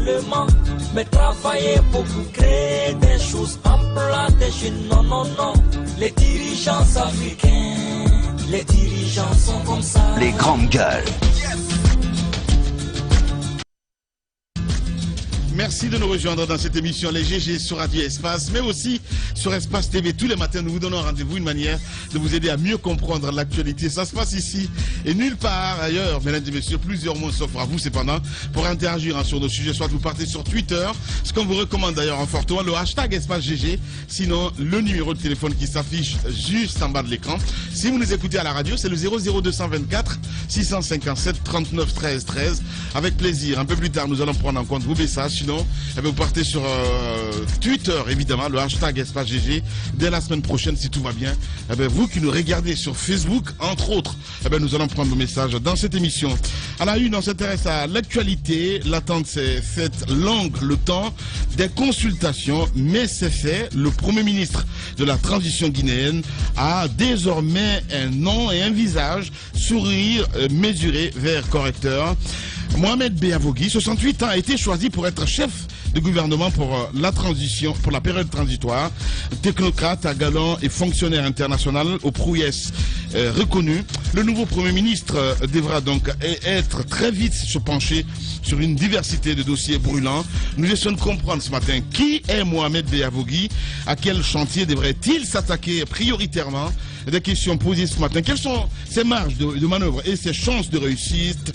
seulement, mais travailler pour créer des choses, employer des jeunes. Non, non, non, les dirigeants africains, les dirigeants sont comme ça. Les grandes gueules. Merci de nous rejoindre dans cette émission Les GG sur Radio Espace, mais aussi sur Espace TV. Tous les matins, nous vous donnons rendez-vous, une manière de vous aider à mieux comprendre l'actualité. Ça se passe ici et nulle part ailleurs, mesdames et messieurs. Plusieurs mots s'offrent à vous cependant pour interagir sur nos sujets. Soit vous partez sur Twitter, ce qu'on vous recommande d'ailleurs en fortement, le hashtag Espace GG. Sinon, le numéro de téléphone qui s'affiche juste en bas de l'écran. Si vous nous écoutez à la radio, c'est le 00224 657 39 13 13. Avec plaisir. Un peu plus tard, nous allons prendre en compte vos messages. Sinon, vous partez sur Twitter, évidemment, le hashtag Espace GG. Dès la semaine prochaine, si tout va bien, vous qui nous regardez sur Facebook, entre autres, nous allons prendre vos messages dans cette émission. À la une, on s'intéresse à l'actualité. L'attente s'est faite longue, le temps des consultations, mais c'est fait. Le Premier ministre de la transition guinéenne a désormais un nom et un visage, sourire mesuré vers correcteur. Mohamed Beavogui, 68 ans, a été choisi pour être chef de gouvernement pour la transition, pour la période transitoire. Technocrate à galant et fonctionnaire international aux prouesses reconnues. Le nouveau Premier ministre devra donc être très vite se pencher sur une diversité de dossiers brûlants. Nous essayons de comprendre ce matin qui est Mohamed Beavogui, à quel chantier devrait-il s'attaquer prioritairement. Des questions posées ce matin. Quelles sont ses marges de manœuvre et ses chances de réussite?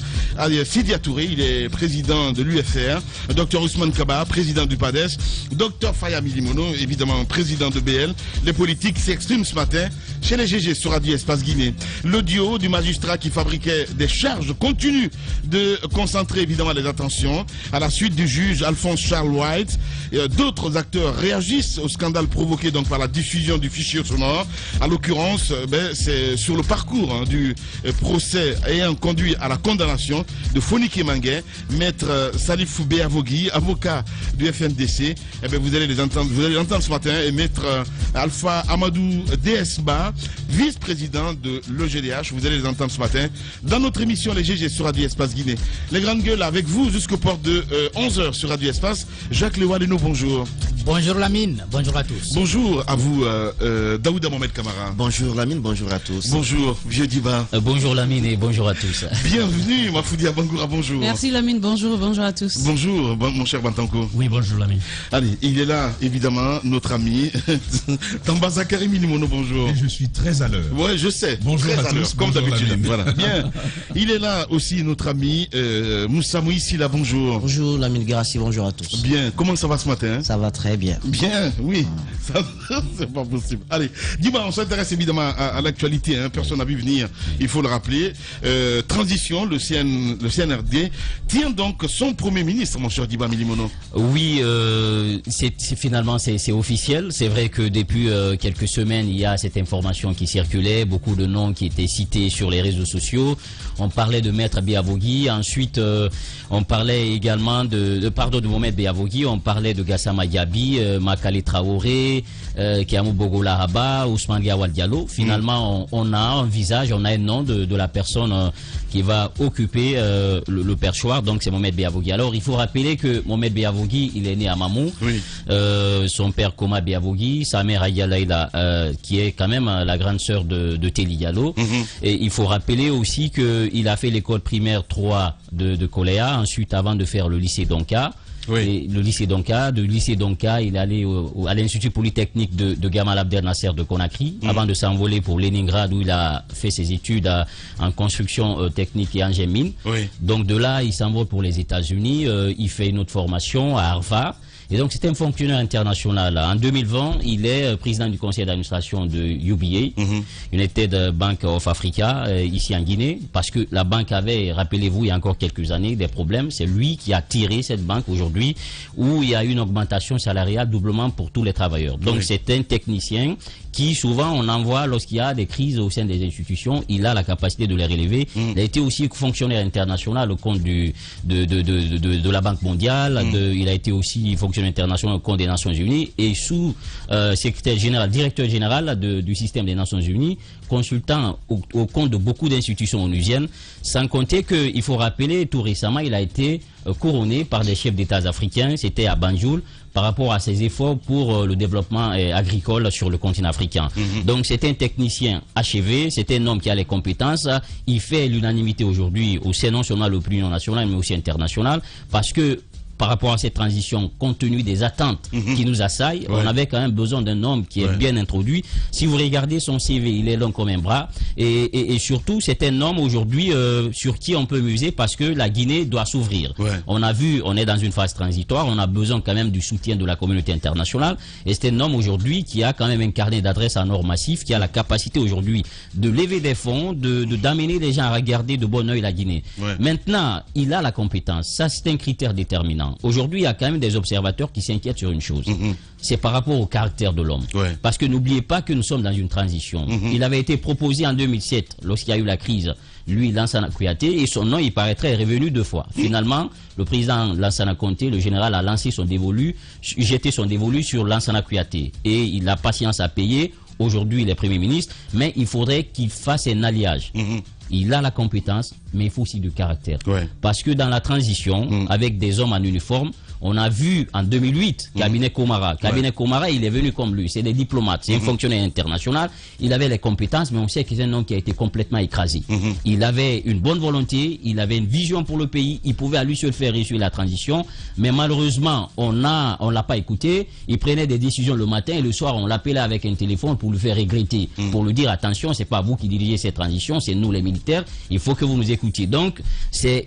Sidia Touré, il est président de l'UFR. Dr Ousmane Kaba, président du PADES. Dr Faya Milimono, évidemment président de BL. Les politiques s'expriment ce matin chez les GG sur Radio Espace Guinée. L'audio du magistrat qui fabriquait des charges continue de concentrer évidemment les attentions. À la suite du juge Alphonse Charles White, d'autres acteurs réagissent au scandale provoqué donc par la diffusion du fichier sonore. À l'occurrence, c'est sur le parcours du procès ayant conduit à la condamnation de Fonike Manguet, maître Salifou Beavogui, avocat du FNDC. Vous allez les entendre, ce matin, et maître Alpha Amadou DSBA, vice-président de l'EGDH. Vous allez les entendre ce matin dans notre émission Les GG sur Radio Espace Guinée. Les grandes gueules avec vous jusqu'aux portes de 11h sur Radio Espace. Jacques Lewadeno, bonjour. Bonjour Lamine, bonjour à tous. Bonjour à vous, Daouda Mohamed Kamara. Bonjour Lamine, bonjour à tous. Bonjour, Vieux Diba. Bonjour Lamine et bonjour à tous. Bienvenue, Mafoudia Bangoura, bonjour. Merci Lamine, bonjour à tous. Bonjour, mon cher Bantanko. Oui, bonjour Lamine. Allez, il est là, évidemment, notre ami Tamba Zakari Milimono, bonjour. Et je suis très à l'heure. Ouais, je sais. Bonjour très à tous. Comme d'habitude. Voilà, bien. bien. Il est là aussi, notre ami Moussa Mouissila, bonjour. Bonjour Lamine Garassi, bonjour à tous. Bien, comment ça va ce matin? Ça va très bien. Bien, oui. C'est pas possible. Allez, dis-moi, on s'intéresse évidemment à l'actualité, hein. Personne n'a vu venir, il faut le rappeler. Transition, le CNRD tient donc son Premier ministre, mon cher Diba Milimono. Oui, finalement c'est officiel. C'est vrai que depuis quelques semaines, il y a cette information qui circulait, beaucoup de noms qui étaient cités sur les réseaux sociaux. On parlait de Maître Beavogui, ensuite on parlait également de Mohamed Beavogui, on parlait de Gassama Diaby, Makali Traoré, Kiamou Bogola Haba, Ousmane Gawal Diallo. Finalement, on a un visage, on a un nom de la personne qui va occuper le perchoir, donc c'est Mohamed Beavogui. Alors il faut rappeler que Mohamed Beavogui, il est né à Mamou, oui. Son père Koma Beavogui, sa mère Ayalaïla, qui est quand même la grande sœur de Teli Diallo. Et il faut rappeler aussi qu'il a fait l'école primaire 3 de Koléa, ensuite avant de faire le lycée Donka. Oui. Et le lycée Donka, il est allé à l'Institut Polytechnique de Gamal Abdel Nasser de Conakry, avant de s'envoler pour Leningrad où il a fait ses études en construction technique et engin mine. Oui. Donc de là, il s'envole pour les États-Unis, il fait une autre formation à Harvard. Et donc c'est un fonctionnaire international. En 2020, il est président du conseil d'administration de UBA, United Bank of Africa, ici en Guinée, parce que la banque avait, rappelez-vous, il y a encore quelques années, des problèmes. C'est lui qui a tiré cette banque aujourd'hui, où il y a une augmentation salariale doublement pour tous les travailleurs. Donc c'est un technicien qui souvent on envoie lorsqu'il y a des crises au sein des institutions, il a la capacité de les relever. Il a été aussi fonctionnaire international au compte de la Banque mondiale, il a été aussi fonctionnaire international au compte des Nations Unies et sous secrétaire général, directeur général du système des Nations Unies consultant au compte de beaucoup d'institutions onusiennes, sans compter qu'il faut rappeler, tout récemment, il a été couronné par des chefs d'État africains, c'était à Banjul, par rapport à ses efforts pour le développement agricole sur le continent africain. Donc c'est un technicien achevé, c'est un homme qui a les compétences, il fait l'unanimité aujourd'hui au sein non seulement de l'opinion nationale mais aussi internationale, parce que par rapport à cette transition, compte tenu des attentes qui nous assaillent, on avait quand même besoin d'un homme qui est bien introduit. Si vous regardez son CV, il est long comme un bras. Et surtout, c'est un homme aujourd'hui sur qui on peut muser parce que la Guinée doit s'ouvrir. On a vu, on est dans une phase transitoire, on a besoin quand même du soutien de la communauté internationale. Et c'est un homme aujourd'hui qui a quand même un carnet d'adresses en or massif, qui a la capacité aujourd'hui de lever des fonds, d'amener les gens à regarder de bon oeil la Guinée. Maintenant, il a la compétence. Ça, c'est un critère déterminant. Aujourd'hui, il y a quand même des observateurs qui s'inquiètent sur une chose. C'est par rapport au caractère de l'homme. Parce que n'oubliez pas que nous sommes dans une transition. Il avait été proposé en 2007, lorsqu'il y a eu la crise, lui, Lansana Kouyaté, et son nom, il paraîtrait, est revenu 2 fois. Finalement, le président Lansana Conté, le général, a lancé son dévolu, jeté son dévolu sur Lansana Kouyaté. Et il a patience à payer. Aujourd'hui, il est Premier ministre, mais il faudrait qu'il fasse un alliage. Il a la compétence, mais il faut aussi du caractère. Parce que dans la transition, avec des hommes en uniforme, on a vu en 2008 Cabinet Komara. Cabinet Komara, il est venu comme lui. C'est des diplomates, c'est un fonctionnaire international. Il avait les compétences, mais on sait que c'est un homme qui a été complètement écrasé. Il avait une bonne volonté, il avait une vision pour le pays, il pouvait à lui seul faire réussir la transition. Mais malheureusement, on l'a pas écouté. Il prenait des décisions le matin et le soir, on l'appelait avec un téléphone pour lui faire regretter, pour lui dire attention, c'est pas vous qui dirigez cette transition, c'est nous les militaires. Il faut que vous nous écoutiez. Donc,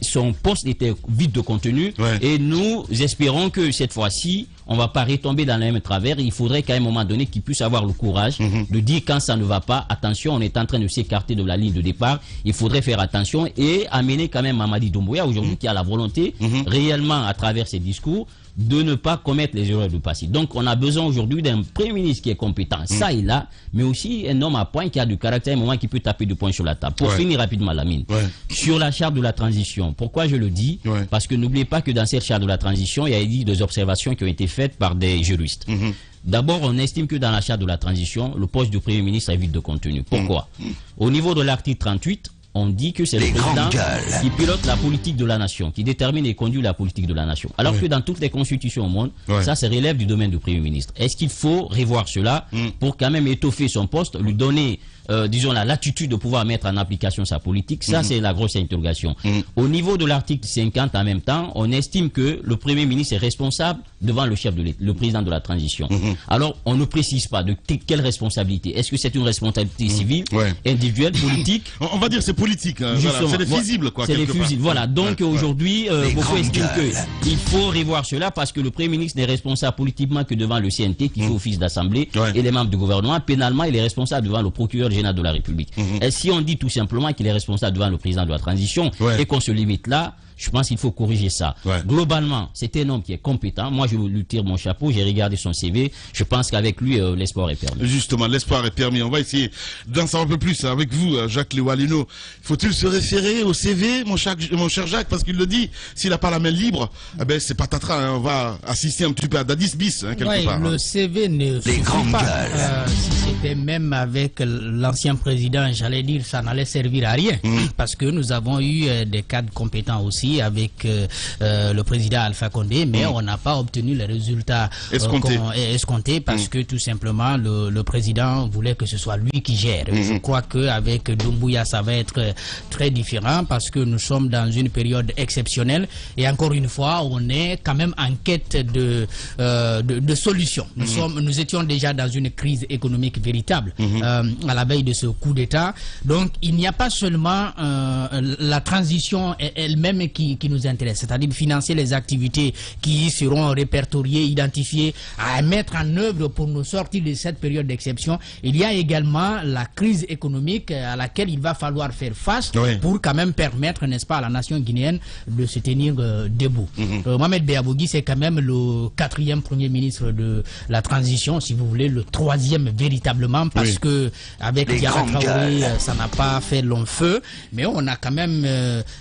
son poste était vide de contenu et nous espérons que cette fois-ci, on ne va pas retomber dans le même travers. Il faudrait qu'à un moment donné, qu'il puisse avoir le courage de dire quand ça ne va pas, attention, on est en train de s'écarter de la ligne de départ. Il faudrait faire attention et amener quand même Mamadi Doumbouya aujourd'hui qui a la volonté réellement à travers ses discours de ne pas commettre les erreurs du passé. Donc on a besoin aujourd'hui d'un Premier ministre qui est compétent, ça il a, mais aussi un homme à point qui a du caractère, un moment qui peut taper du poing sur la table. Pour finir rapidement Lamine, sur la charte de la transition, pourquoi je le dis? Parce que n'oubliez pas que dans cette charte de la transition, il y a eu des observations qui ont été faites par des juristes. D'abord, on estime que dans la charte de la transition, le poste du Premier ministre est vide de contenu. Pourquoi? Au niveau de l'article 38, on dit que c'est le président qui pilote la politique de la nation, qui détermine et conduit la politique de la nation. Alors que dans toutes les constitutions au monde, ça relève du domaine du Premier ministre. Est-ce qu'il faut revoir cela pour quand même étoffer son poste, lui donner disons la latitude de pouvoir mettre en application sa politique? Ça c'est la grosse interrogation. Au niveau de l'article 50 en même temps, on estime que le Premier ministre est responsable devant le chef de l'État, le président de la transition. Alors on ne précise pas de quelle responsabilité. Est-ce que c'est une responsabilité civile, individuelle, politique? On va dire c'est politique, hein, voilà. C'est des fusibles quoi. C'est des fusibles, voilà. Donc aujourd'hui, beaucoup estiment qu'il faut revoir cela parce que le Premier ministre n'est responsable politiquement que devant le CNT qui fait office d'assemblée et les membres du gouvernement. Pénalement, il est responsable devant le procureur général de la République. Et si on dit tout simplement qu'il est responsable devant le président de la transition et qu'on se limite là, je pense qu'il faut corriger ça. Globalement, c'est un homme qui est compétent. Moi, je lui tire mon chapeau. J'ai regardé son CV. Je pense qu'avec lui, l'espoir est permis. Justement, l'espoir est permis. On va essayer d'en savoir un peu plus avec vous, Jacques Lewalino. Faut-il se référer au CV, mon cher Jacques, parce qu'il le dit, s'il n'a pas la main libre, eh ben, c'est patatras. Hein. On va assister un petit peu à Dadis bis, hein, quelque part. Le CV ne suffit pas. Si c'était même avec l'ancien président, j'allais dire, ça n'allait servir à rien. Parce que nous avons eu des cadres compétents aussi avec le président Alpha Condé, mais on n'a pas obtenu les résultats escomptés parce que tout simplement le président voulait que ce soit lui qui gère. Je crois qu'avec Doumbouya ça va être très différent parce que nous sommes dans une période exceptionnelle et encore une fois on est quand même en quête de solutions. Nous étions déjà dans une crise économique véritable à la veille de ce coup d'État. Donc il n'y a pas seulement la transition elle-même qui nous intéresse, c'est-à-dire financer les activités qui seront répertoriées, identifiées, à mettre en œuvre pour nous sortir de cette période d'exception. Il y a également la crise économique à laquelle il va falloir faire face pour quand même permettre, n'est-ce pas, à la nation guinéenne de se tenir debout. Mohamed Beabougui, c'est quand même le 4e Premier ministre de la transition, si vous voulez, le 3e véritablement, parce que avec Diarra Traoré, ça n'a pas fait long feu, mais on a quand même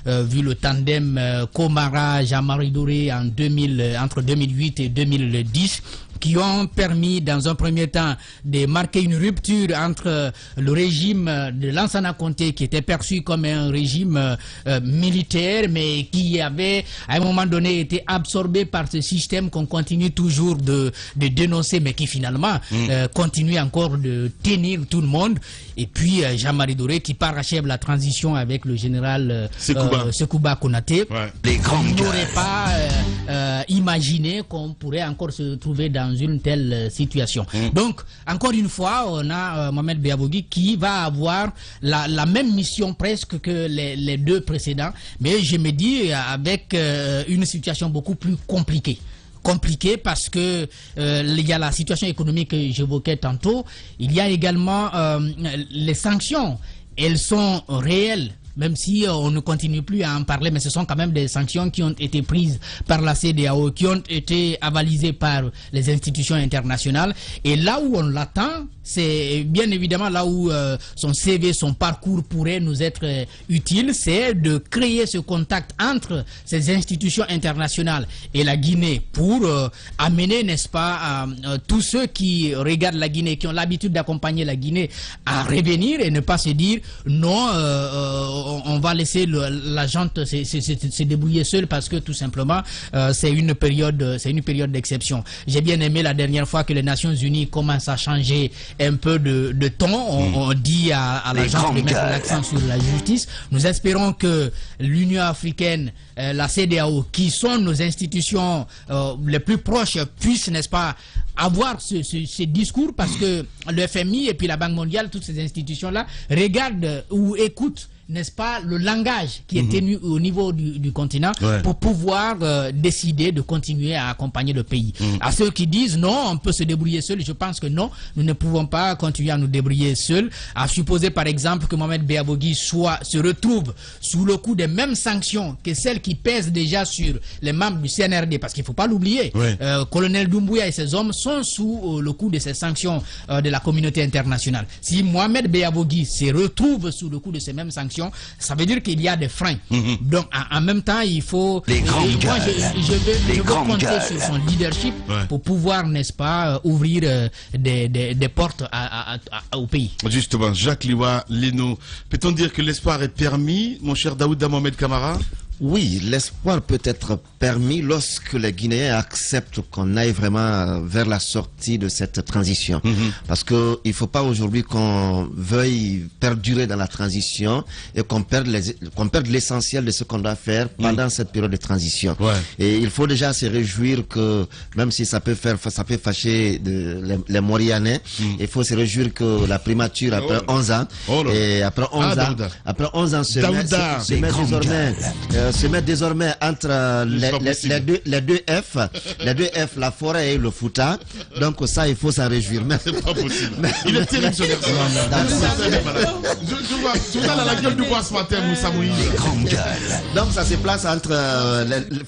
vu le tandem Komara, Jean-Marie Doré entre 2008 et 2010 qui ont permis dans un premier temps de marquer une rupture entre le régime de Lansana Conté, qui était perçu comme un régime militaire, mais qui avait à un moment donné été absorbé par ce système qu'on continue toujours de dénoncer, mais qui finalement continue encore de tenir tout le monde. Et puis Jean-Marie Doré qui parachève la transition avec le général Sekouba Konaté. On n'aurait pas imaginé qu'on pourrait encore se trouver dans une telle situation. Donc, encore une fois, on a Mohamed Beabogui qui va avoir la même mission presque que les deux précédents, mais je me dis avec une situation beaucoup plus compliquée parce que il y a la situation économique que j'évoquais tantôt, il y a également les sanctions, elles sont réelles. Même si on ne continue plus à en parler, mais ce sont quand même des sanctions qui ont été prises par la CEDEAO, qui ont été avalisées par les institutions internationales. Et là où on l'attend, c'est bien évidemment là où son CV, son parcours pourrait nous être utile, c'est de créer ce contact entre ces institutions internationales et la Guinée pour amener, n'est-ce pas, tous ceux qui regardent la Guinée, qui ont l'habitude d'accompagner la Guinée, à revenir et ne pas se dire non, on va laisser la junte se débrouiller seule parce que tout simplement c'est une période d'exception. J'ai bien aimé la dernière fois que les Nations Unies commencent à changer un peu de ton. On dit à la junte de mettre l'accent sur la justice. Nous espérons que l'Union africaine, la CEDEAO, qui sont nos institutions les plus proches, puissent, n'est-ce pas, avoir ce discours, parce que le FMI et puis la Banque mondiale, toutes ces institutions-là regardent ou écoutent, n'est-ce pas, le langage qui est tenu au niveau du continent pour pouvoir décider de continuer à accompagner le pays. À ceux qui disent non, on peut se débrouiller seul, je pense que non, nous ne pouvons pas continuer à nous débrouiller seuls. À supposer par exemple que Mohamed Beabogui se retrouve sous le coup des mêmes sanctions que celles qui pèsent déjà sur les membres du CNRD, parce qu'il ne faut pas l'oublier. Colonel Doumbouya et ses hommes sont sous le coup de ces sanctions de la communauté internationale. Si Mohamed Beabogui se retrouve sous le coup de ces mêmes sanctions, ça veut dire qu'il y a des freins. Donc en même temps il faut je veux compter sur son leadership pour pouvoir, n'est-ce pas, ouvrir des portes au pays. Justement, Jacques Liwa Leno, peut-on dire que l'espoir est permis, mon cher Daouda Mohamed Kamara? Oui, l'espoir peut être permis lorsque les Guinéens acceptent qu'on aille vraiment vers la sortie de cette transition. Parce que il faut pas aujourd'hui qu'on veuille perdurer dans la transition et qu'on perde l'essentiel de ce qu'on doit faire pendant cette période de transition. Et il faut déjà se réjouir que, même si ça peut fâcher les Morianais, il faut se réjouir que la primature après 11 ans, et après 11 ans se met désormais entre les deux F, la forêt et le Fouta. Donc ça, il faut s'en réjouir. C'est pas possible. Il est terrible ce garçon. Je vois dans la gueule du bois ce matin, Moussa Moïse. Donc ça se place entre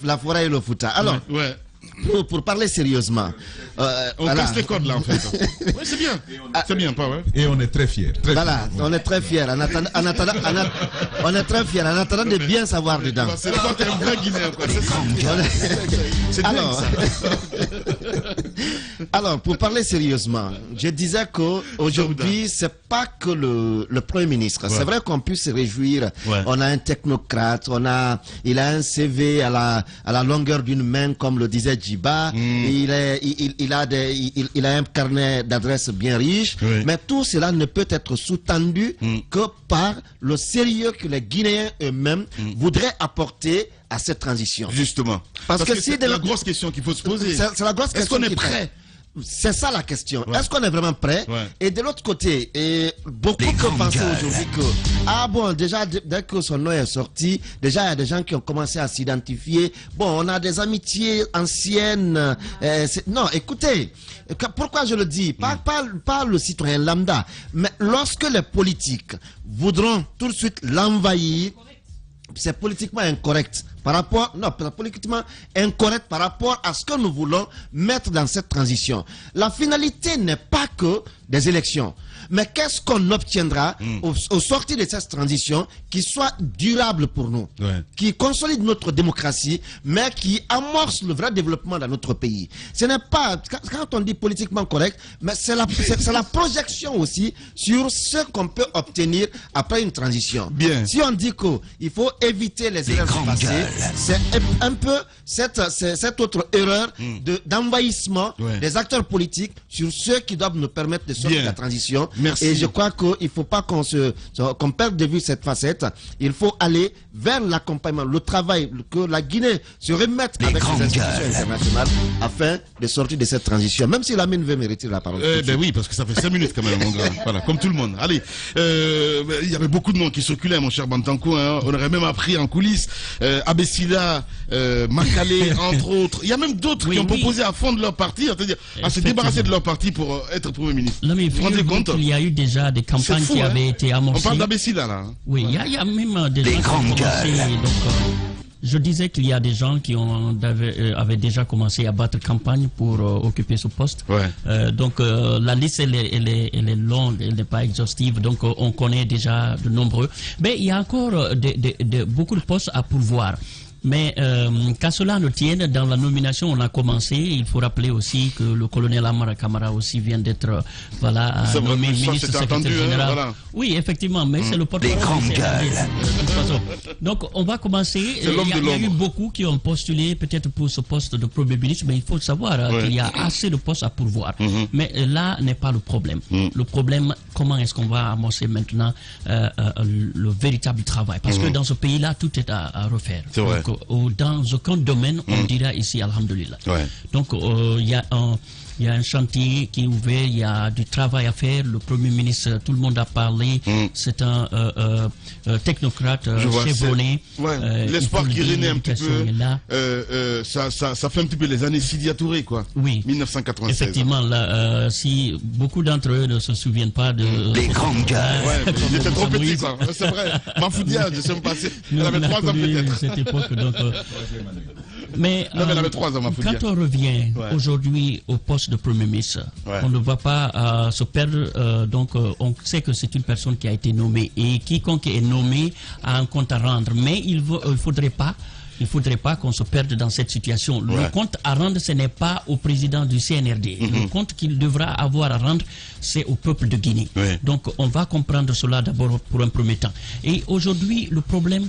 la forêt et le Fouta. Alors, pour parler sérieusement, on casse les codes là en fait. Oui, c'est bien. C'est bien, pas ouais. Et on est très fiers. Voilà, on est très fiers. On est très fiers en attendant de bien savoir dedans. C'est toi qui es un vrai Guinéen, quoi. C'est bien ça. Alors, pour parler sérieusement, je disais qu'aujourd'hui, c'est pas que le Premier ministre. C'est vrai qu'on puisse se réjouir. On a un technocrate, il a un CV à la longueur d'une main, comme le disait Djiba. Il a un carnet d'adresses bien riche. Mais tout cela ne peut être sous-tendu que par le sérieux que les Guinéens eux-mêmes voudraient apporter à cette transition. Justement. Parce que c'est la grosse question qu'il faut se poser. C'est la grosse question. Est-ce qu'on est prêt? C'est ça la question. Est-ce qu'on est vraiment prêt? Et de l'autre côté, beaucoup peuvent penser aujourd'hui que, déjà, dès que son nom est sorti, déjà, il y a des gens qui ont commencé à s'identifier. Bon, on a des amitiés anciennes. Non, écoutez, pourquoi je le dis? Pas le citoyen lambda, mais lorsque les politiques voudront tout de suite l'envahir, c'est politiquement incorrect par rapport, non, politiquement incorrect par rapport à ce que nous voulons mettre dans cette transition. La finalité n'est pas que des élections. Mais qu'est-ce qu'on obtiendra au sortir de cette transition qui soit durable pour nous, qui consolide notre démocratie, mais qui amorce le vrai développement dans notre pays. Ce n'est pas, quand on dit politiquement correct, mais c'est la projection aussi sur ce qu'on peut obtenir après une transition. Bien. Si on dit qu'il faut éviter les erreurs du passé, c'est un peu cette autre erreur d'envahissement des acteurs politiques sur ceux qui doivent nous permettre de sortir de la transition. Merci. Et je crois qu'il ne faut pas qu'on perde de vue cette facette. Il faut aller vers l'accompagnement, le travail, que la Guinée se remette avec les institutions internationales afin de sortir de cette transition. Même si Lamine veut mériter la parole. Ben oui, parce que ça fait 5 minutes quand même, mon grand. Voilà, comme tout le monde. Allez, il y avait beaucoup de noms qui circulaient, mon cher Bantankou. Hein. On aurait même appris en coulisses Abessila, Makale, entre autres. Il y a même d'autres qui ont proposé à fond de leur parti, c'est-à-dire à se débarrasser de leur parti pour être Premier ministre. Vous vous rendez compte? Il y a eu déjà des campagnes qui avaient été amorcées. On parle d'Abessila là. Hein. Oui, il y a même des gens qui ont commencé. Je disais qu'il y a des gens qui avaient déjà commencé à battre campagne pour occuper ce poste. Donc la liste elle est longue, elle n'est pas exhaustive, donc on connaît déjà de nombreux. Mais il y a encore beaucoup de postes à pourvoir. Mais qu'à cela ne tienne, dans la nomination, on a commencé. Il faut rappeler aussi que le colonel Amara Kamara aussi vient d'être nommé ministre secrétaire général. Voilà. Oui, effectivement, mais c'est le porte-parole. Donc on va commencer. Il y a eu beaucoup qui ont postulé peut-être pour ce poste de Premier ministre, mais il faut savoir qu'il y a assez de postes à pourvoir. Mais là n'est pas le problème. Le problème, comment est-ce qu'on va amorcer maintenant le véritable travail? Parce que dans ce pays-là, tout est à refaire. C'est vrai. Dans aucun domaine, on dira ici, alhamdoulilah. Donc, il y a un chantier qui est ouvert, il y a du travail à faire. Le Premier ministre, tout le monde a parlé. C'est un technocrate chevronné. L'espoir qui renaît un petit peu, ça fait un petit peu les années Sidia Touré, quoi. Oui. 1996. Effectivement, là, si beaucoup d'entre eux ne se souviennent pas de... Des grands gars. Il était trop petit, quoi. C'est vrai. Mafoudia, je sais me passer. Elle avait 3 ans peut-être. Cette époque, donc... Mais elle avait 3 ans, Mafoudia. Quand on revient aujourd'hui au poste de Premier ministre, on ne va pas se perdre. Donc, on sait que c'est une personne qui a été nommée. Et quiconque est nommé a un compte à rendre. Mais il ne faudrait pas qu'on se perde dans cette situation. Le compte à rendre, ce n'est pas au président du CNRD. Le compte qu'il devra avoir à rendre, c'est au peuple de Guinée. Donc, on va comprendre cela d'abord pour un premier temps. Et aujourd'hui, le problème...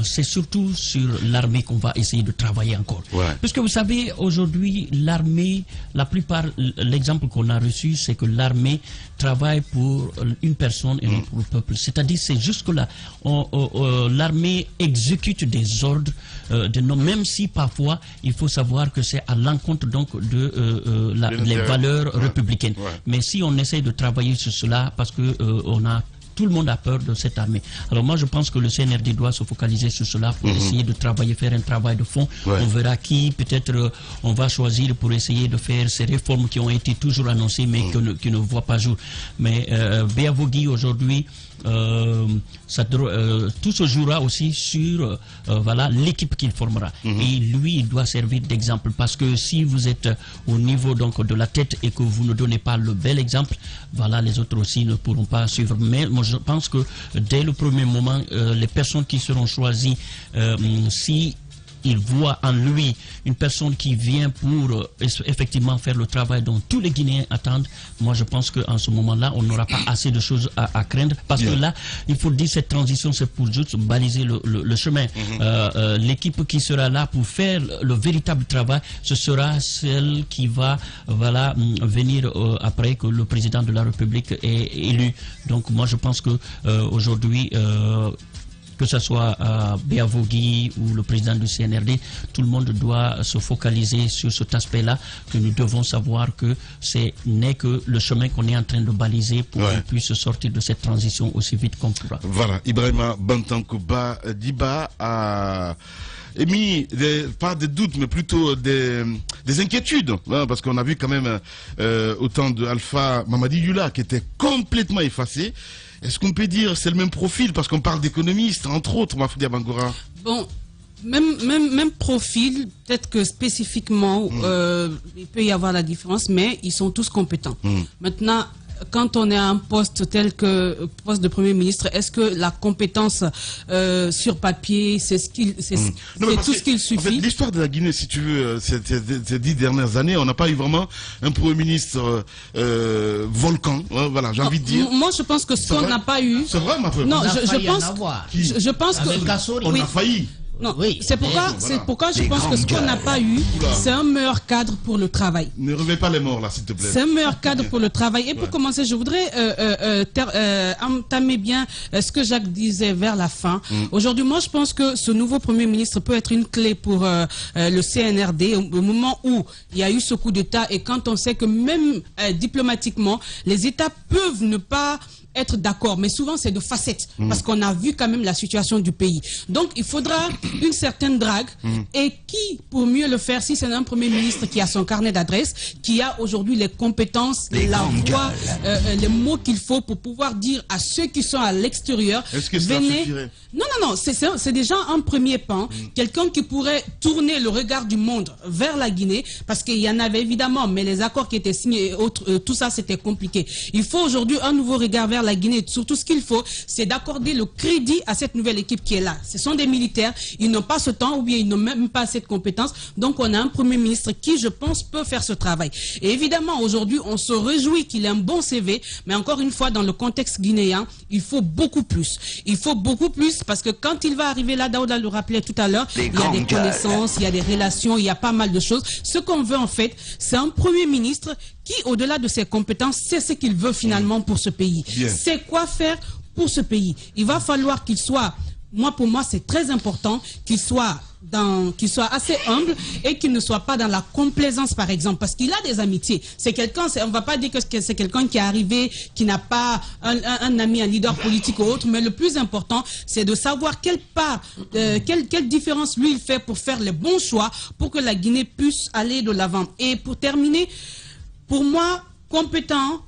c'est surtout sur l'armée qu'on va essayer de travailler encore. Parce que vous savez, aujourd'hui, l'armée, la plupart, l'exemple qu'on a reçu, c'est que l'armée travaille pour une personne et non pour le peuple. C'est-à-dire, c'est jusque-là. L'armée exécute des ordres, même si parfois, il faut savoir que c'est à l'encontre donc de les valeurs républicaines. Mais si on essaie de travailler sur cela, parce que tout le monde a peur de cette armée. Alors moi, je pense que le CNRD doit se focaliser sur cela pour essayer de travailler, faire un travail de fond. On verra qui, peut-être, on va choisir pour essayer de faire ces réformes qui ont été toujours annoncées, mais qui ne voient pas jour. Mais Béavogui, aujourd'hui, tout se jouera aussi sur l'équipe qu'il formera. Et lui, il doit servir d'exemple, parce que si vous êtes au niveau donc de la tête et que vous ne donnez pas le bel exemple, les autres aussi ne pourront pas suivre. Mais moi, je pense que dès le premier moment, les personnes qui seront choisies, si il voit en lui une personne qui vient pour effectivement faire le travail dont tous les Guinéens attendent, moi je pense qu'en ce moment-là, on n'aura pas assez de choses à craindre, parce que là, il faut dire, cette transition, c'est pour juste baliser le chemin. L'équipe qui sera là pour faire le véritable travail, ce sera celle qui va venir après que le président de la République est élu. Donc moi je pense que aujourd'hui, que ce soit Béavogui ou le président du CNRD, tout le monde doit se focaliser sur cet aspect-là, que nous devons savoir que ce n'est que le chemin qu'on est en train de baliser pour qu'on puisse sortir de cette transition aussi vite qu'on pourra. Voilà, Ibrahima Bantankou Diba a émis pas des doutes, mais plutôt des inquiétudes, parce qu'on a vu quand même autant de Alpha Mamadi Yula qui était complètement effacé. Est-ce qu'on peut dire c'est le même profil, parce qu'on parle d'économistes, entre autres, Mafoudia Bangoura? Bon, Même profil, peut-être que spécifiquement, il peut y avoir la différence, mais ils sont tous compétents. Maintenant, quand on est à un poste tel que poste de Premier ministre, est-ce que la compétence sur papier, c'est tout ce qu'il suffit? En fait, l'histoire de la Guinée, si tu veux, ces 10 dernières années, on n'a pas eu vraiment un Premier ministre volcan. Voilà, j'ai envie de dire. Moi, je pense que ce qu'on n'a pas eu. C'est vrai, ma frère. Non, je pense que. On a failli. Non, oui, c'est pourquoi je pense que ce qu'on n'a pas eu, c'est un meilleur cadre pour le travail. Ne réveille pas les morts là, s'il te plaît. C'est un meilleur cadre pour le travail. Et pour commencer, je voudrais entamer bien ce que Jacques disait vers la fin. Aujourd'hui, moi, je pense que ce nouveau Premier ministre peut être une clé pour le CNRD au moment où il y a eu ce coup d'État et quand on sait que même diplomatiquement, les États peuvent ne pas être d'accord, mais souvent c'est de facettes, parce qu'on a vu quand même la situation du pays. Donc il faudra une certaine drague, et qui, pour mieux le faire, si c'est un Premier ministre qui a son carnet d'adresses, qui a aujourd'hui les compétences, la voix, les mots qu'il faut pour pouvoir dire à ceux qui sont à l'extérieur, venez. Non, c'est déjà un premier pan, quelqu'un qui pourrait tourner le regard du monde vers la Guinée, parce qu'il y en avait évidemment, mais les accords qui étaient signés et autres, tout ça c'était compliqué. Il faut aujourd'hui un nouveau regard vers la Guinée. Surtout ce qu'il faut, c'est d'accorder le crédit à cette nouvelle équipe qui est là. Ce sont des militaires, ils n'ont pas ce temps ou bien ils n'ont même pas cette compétence. Donc on a un Premier ministre qui, je pense, peut faire ce travail. Et évidemment, aujourd'hui, on se réjouit qu'il ait un bon CV, mais encore une fois, dans le contexte guinéen, il faut beaucoup plus. Il faut beaucoup plus parce que quand il va arriver là, Daouda le rappelait tout à l'heure, il y a des connaissances, il y a des relations, il y a pas mal de choses. Ce qu'on veut en fait, c'est un Premier ministre qui, au-delà de ses compétences, sait ce qu'il veut finalement pour ce pays. C'est quoi faire pour ce pays. Il va falloir qu'il soit, pour moi, c'est très important qu'il soit assez humble et qu'il ne soit pas dans la complaisance, par exemple, parce qu'il a des amitiés. C'est quelqu'un, on va pas dire que c'est quelqu'un qui est arrivé, qui n'a pas un ami, un leader politique ou autre, mais le plus important, c'est de savoir quelle différence lui il fait pour faire les bons choix pour que la Guinée puisse aller de l'avant. Et pour terminer, pour moi, compétent,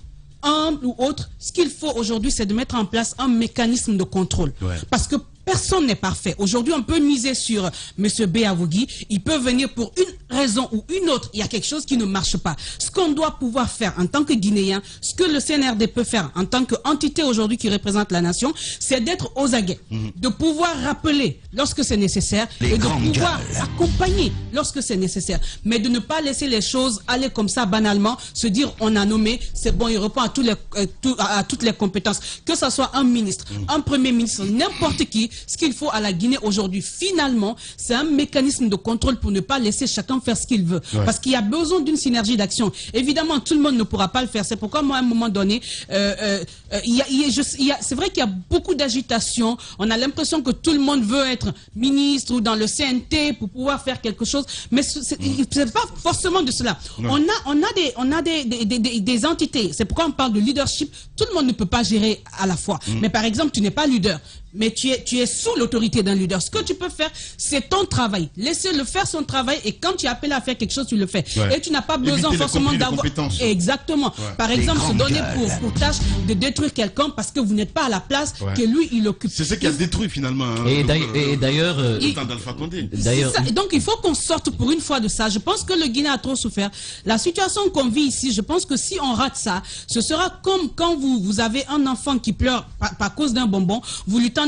humble ou autre, ce qu'il faut aujourd'hui, c'est de mettre en place un mécanisme de contrôle. Parce que personne n'est parfait. Aujourd'hui, on peut miser sur M. Béavogui. Il peut venir pour une raison ou une autre. Il y a quelque chose qui ne marche pas. Ce qu'on doit pouvoir faire en tant que Guinéen, ce que le CNRD peut faire en tant qu'entité aujourd'hui qui représente la nation, c'est d'être aux aguets. De pouvoir rappeler lorsque c'est nécessaire et de pouvoir accompagner lorsque c'est nécessaire. Mais de ne pas laisser les choses aller comme ça banalement, se dire on a nommé, c'est bon, il répond à toutes les compétences. Que ce soit un ministre, un Premier ministre, n'importe qui, ce qu'il faut à la Guinée aujourd'hui, finalement, c'est un mécanisme de contrôle pour ne pas laisser chacun faire ce qu'il veut. Parce qu'il y a besoin d'une synergie d'action. Évidemment, tout le monde ne pourra pas le faire. C'est pourquoi, moi, à un moment donné, c'est vrai qu'il y a beaucoup d'agitation. On a l'impression que tout le monde veut être ministre ou dans le CNT pour pouvoir faire quelque chose. Mais c'est pas forcément de cela. On a des entités. C'est pourquoi on parle de leadership. Tout le monde ne peut pas gérer à la fois. Mais par exemple, tu n'es pas leader. Mais tu es sous l'autorité d'un leader. Ce que tu peux faire, c'est ton travail. Laissez-le faire son travail et quand tu appelles à faire quelque chose, tu le fais. Et tu n'as pas besoin forcément d'avoir... Exactement. Par exemple, se donner pour tâche de détruire quelqu'un parce que vous n'êtes pas à la place que lui, il occupe. C'est ce qui a détruit finalement. Et d'ailleurs... Donc il faut qu'on sorte pour une fois de ça. Je pense que le Guinée a trop souffert. La situation qu'on vit ici, je pense que si on rate ça, ce sera comme quand vous avez un enfant qui pleure par cause d'un bonbon, vous lui tendez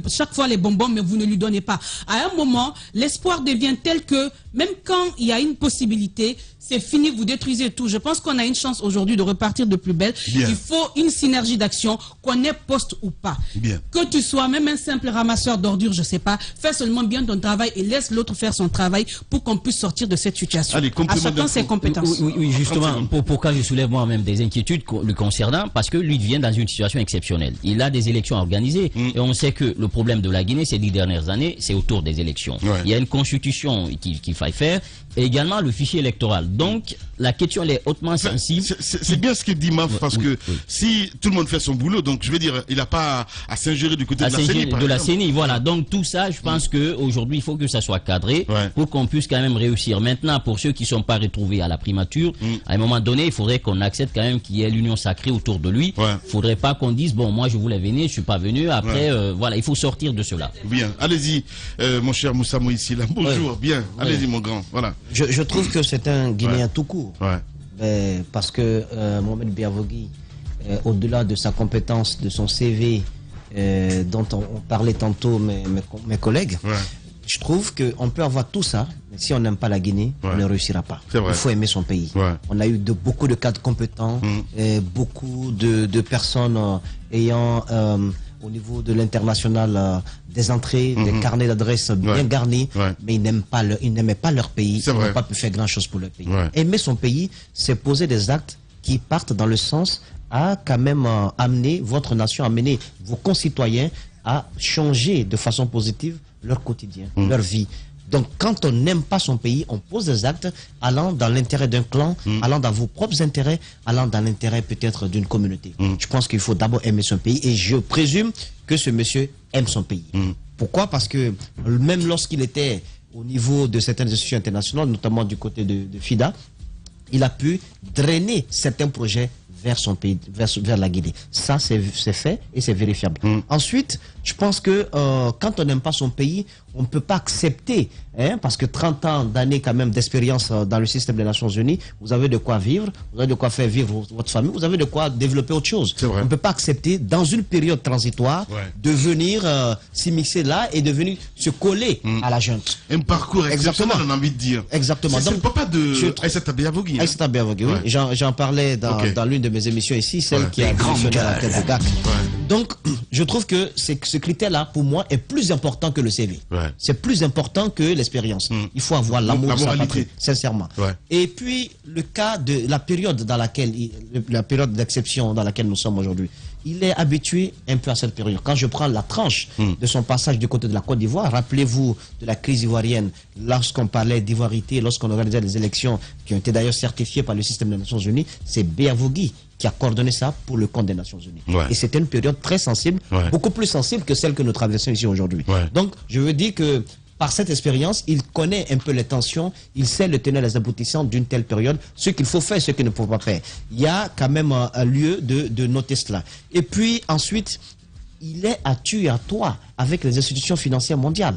chaque fois les bonbons, mais vous ne lui donnez pas. À un moment, l'espoir devient tel que, même quand il y a une possibilité, c'est fini, vous détruisez tout. Je pense qu'on a une chance aujourd'hui de repartir de plus belle. Il faut une synergie d'action, qu'on ait poste ou pas. Que tu sois même un simple ramasseur d'ordures, je sais pas, fais seulement bien ton travail et laisse l'autre faire son travail pour qu'on puisse sortir de cette situation. À chacun ses compétences. Oui, justement, pourquoi je soulève moi-même des inquiétudes le concernant, parce que lui vient dans une situation exceptionnelle. Il a des élections organisées et on sait que le problème de la Guinée ces 10 dernières années, c'est autour des élections. Il y a une constitution qu'il faille faire et également le fichier électoral. Donc, la question elle est hautement sensible. C'est bien ce qu'il dit Maf, parce que si tout le monde fait son boulot, donc je veux dire, il n'a pas à s'ingérer du côté de la CENI. Voilà, donc tout ça, je pense qu'aujourd'hui, il faut que ça soit cadré pour qu'on puisse quand même réussir. Maintenant, pour ceux qui ne sont pas retrouvés à la primature, à un moment donné, il faudrait qu'on accepte quand même qu'il y ait l'union sacrée autour de lui. Il ne faudrait pas qu'on dise, bon, moi je voulais venir, je ne suis pas venu, après, voilà, il faut sortir de cela. Bien, allez-y, mon cher Moussa Moïsi, là. Bonjour, bien, allez-y mon grand, voilà. Je trouve que c'est un Guinéen tout court. Parce que Mohamed Biavogui, au-delà de sa compétence, de son CV, dont on parlait tantôt mes collègues, je trouve qu'on peut avoir tout ça, mais si on n'aime pas la Guinée, on ne réussira pas. Il faut aimer son pays. On a eu beaucoup de cadres compétents, beaucoup de personnes ayant... au niveau de l'international, des entrées, des carnets d'adresses bien garnis, mais ils n'aimaient pas leur pays, ils n'ont pas pu faire grand-chose pour leur pays. Aimer son pays, c'est poser des actes qui partent dans le sens à quand même amener votre nation, amener vos concitoyens à changer de façon positive leur quotidien, leur vie. Donc, quand on n'aime pas son pays, on pose des actes allant dans l'intérêt d'un clan, allant dans vos propres intérêts, allant dans l'intérêt peut-être d'une communauté. Je pense qu'il faut d'abord aimer son pays et je présume que ce monsieur aime son pays. Pourquoi? Parce que même lorsqu'il était au niveau de certaines institutions internationales, notamment du côté de FIDA, il a pu drainer certains projets vers son pays, vers la Guinée. Ça, c'est fait et c'est vérifiable. Ensuite, je pense que quand on n'aime pas son pays, on ne peut pas accepter, parce que 30 ans d'années quand même d'expérience dans le système des Nations Unies, vous avez de quoi vivre, vous avez de quoi faire vivre votre famille, vous avez de quoi développer autre chose. On ne peut pas accepter, dans une période transitoire, de venir s'immiscer là et de venir se coller à la junte. Un parcours exceptionnel, on a envie de dire. Exactement. C'est le papa de Aïssata Biavogui. Aïssata Biavogui, oui. J'en parlais dans l'une de mes émissions ici, celle qui a mentionné la tête de GAC. Donc, je trouve que ce critère-là, pour moi, est plus important que le CV. C'est plus important que l'expérience. Il faut avoir l'amour de sa patrie, sincèrement. Et puis, le cas de la période dans laquelle, la période d'exception dans laquelle nous sommes aujourd'hui, il est habitué un peu à cette période. Quand je prends la tranche de son passage du côté de la Côte d'Ivoire, rappelez-vous de la crise ivoirienne, lorsqu'on parlait d'ivoirité, lorsqu'on organisait des élections qui ont été d'ailleurs certifiées par le système des Nations Unies, c'est Biavogui qui a coordonné ça pour le compte des Nations Unies. Et c'était une période très sensible, beaucoup plus sensible que celle que nous traversons ici aujourd'hui. Donc, je veux dire que par cette expérience, il connaît un peu les tensions, il sait le tenir les aboutissants d'une telle période, ce qu'il faut faire, ce qu'il ne faut pas faire. Il y a quand même un lieu de noter cela. Et puis ensuite, il est à tu et à toi avec les institutions financières mondiales.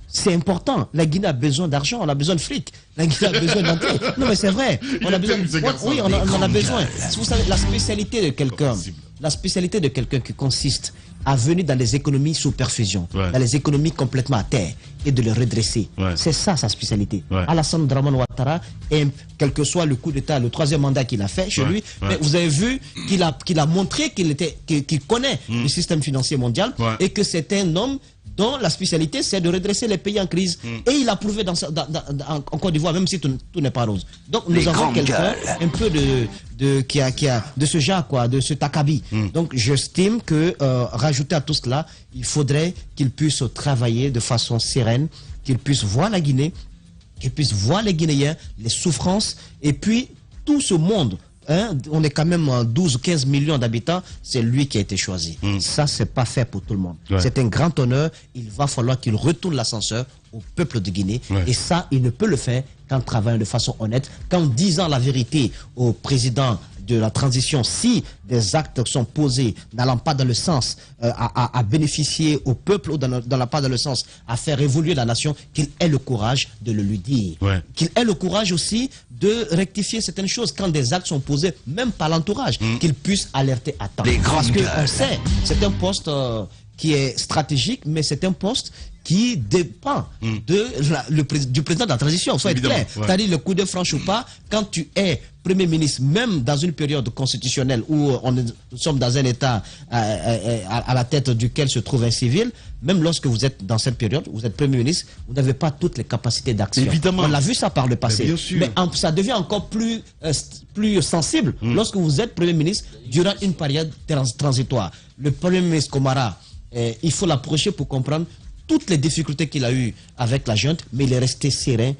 C'est important. La Guinée a besoin d'argent, on a besoin de fric. La Guinée a besoin d'entrée. Non mais c'est vrai. On a besoin. Oui, on en a besoin. Vous savez, la spécialité de quelqu'un qui consiste à venir dans les économies sous perfusion, dans les économies complètement à terre et de les redresser. C'est ça sa spécialité. Alassane Dramane Ouattara, quel que soit le coup d'État, le troisième mandat qu'il a fait chez lui, mais vous avez vu qu'il a montré qu'il connaît le système financier mondial et que c'est un homme dont la spécialité c'est de redresser les pays en crise. Et il a prouvé en Côte d'Ivoire, même si tout n'est pas rose. Donc nous avons quelqu'un un peu de ce genre, quoi, de ce takabi. Donc j'estime que rajouter à tout cela, il faudrait qu'il puisse travailler de façon sereine, qu'il puisse voir la Guinée, qu'il puisse voir les Guinéens, les souffrances, et puis tout ce monde. On est quand même 12 ou 15 millions d'habitants, c'est lui qui a été choisi. Ça, c'est pas fait pour tout le monde. C'est un grand honneur, il va falloir qu'il retourne l'ascenseur au peuple de Guinée. Et ça, il ne peut le faire qu'en travaillant de façon honnête, qu'en disant la vérité au président de la transition, si des actes sont posés n'allant pas dans le sens à bénéficier au peuple ou pas dans le sens à faire évoluer la nation, qu'il ait le courage de le lui dire. Qu'il ait le courage aussi de rectifier certaines choses quand des actes sont posés, même par l'entourage, qu'il puisse alerter à temps. Parce qu'on sait, c'est un poste qui est stratégique, mais c'est un poste qui dépend du président de la transition, faut être clair. C'est-à-dire le coup de franche ou pas, quand tu es Premier ministre, même dans une période constitutionnelle où nous sommes dans un État à la tête duquel se trouve un civil, même lorsque vous êtes dans cette période, vous êtes Premier ministre, vous n'avez pas toutes les capacités d'action. On l'a vu ça par le passé. Mais ça devient encore plus sensible lorsque vous êtes Premier ministre durant une période transitoire. Le Premier ministre Komara, il faut l'approcher pour comprendre toutes les difficultés qu'il a eues avec la junte, mais il est resté serein.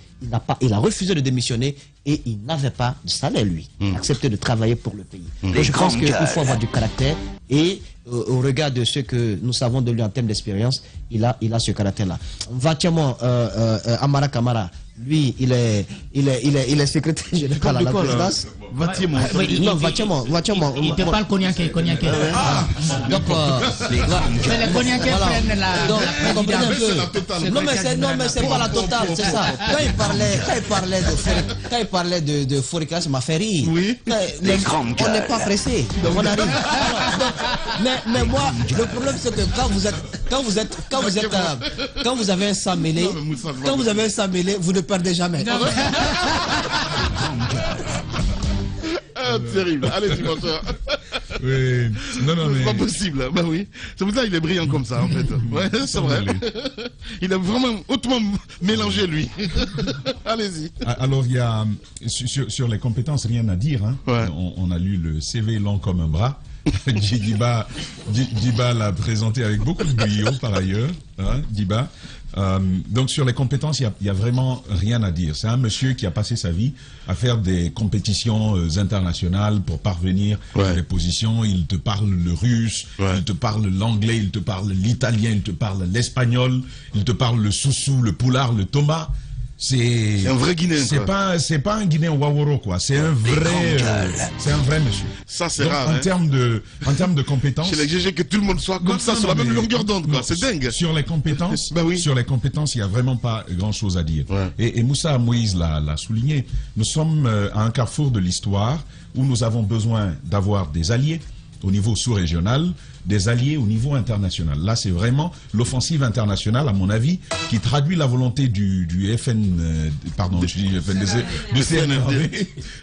Il a refusé de démissionner et il n'avait pas de salaire, lui. Il a accepté de travailler pour le pays. Donc, je pense qu'il faut avoir du caractère et au regard de ce que nous savons de lui en termes d'expérience, il a ce caractère-là. Vatiamo Amara Kamara, lui, il est secrétaire général à la présidence. Vatiamo. Non, Vatiamo. Il te parle cognaqué. Donc, c'est les cognaqués prennent la présidence. Non, mais c'est pas la totale, c'est ça. Quand il parlait de Fourikas, ça m'a fait rire. Oui. On n'est pas pressé. On arrive. Mais moi, le problème c'est que quand vous avez un sang mêlé, vous ne perdez jamais. Ah, terrible. Allez-y, bonsoir. Oui. Non, mais... C'est pas possible. Bah oui. C'est pour ça qu'il est brillant comme ça, en fait. Ouais, c'est vrai. Il a vraiment hautement mélangé, lui. Allez-y. Alors, il y a, sur les compétences, rien à dire. Hein. Ouais. On a lu le CV long comme un bras. Djiba l'a présenté avec beaucoup de brio, par ailleurs. Hein, Djiba. Donc sur les compétences, il y a vraiment rien à dire. C'est un monsieur qui a passé sa vie à faire des compétitions internationales pour parvenir à des positions. Il te parle le russe, il te parle l'anglais, il te parle l'italien, il te parle l'espagnol, il te parle le soussou, le poulard, le tomba. C'est un vrai Guinéen. C'est pas un Guinéen Waworo, quoi. C'est un vrai monsieur. Ça, c'est donc, rare. En termes de compétences. Chez les GG, que tout le monde soit comme ça, sur la même longueur d'onde, quoi. C'est dingue. Sur les compétences, oui. Sur les compétences, il n'y a vraiment pas grand chose à dire. Ouais. Et Moussa Moïse l'a souligné. Nous sommes à un carrefour de l'histoire où nous avons besoin d'avoir des alliés au niveau sous-régional, des alliés au niveau international. Là, c'est vraiment l'offensive internationale, à mon avis, qui traduit la volonté du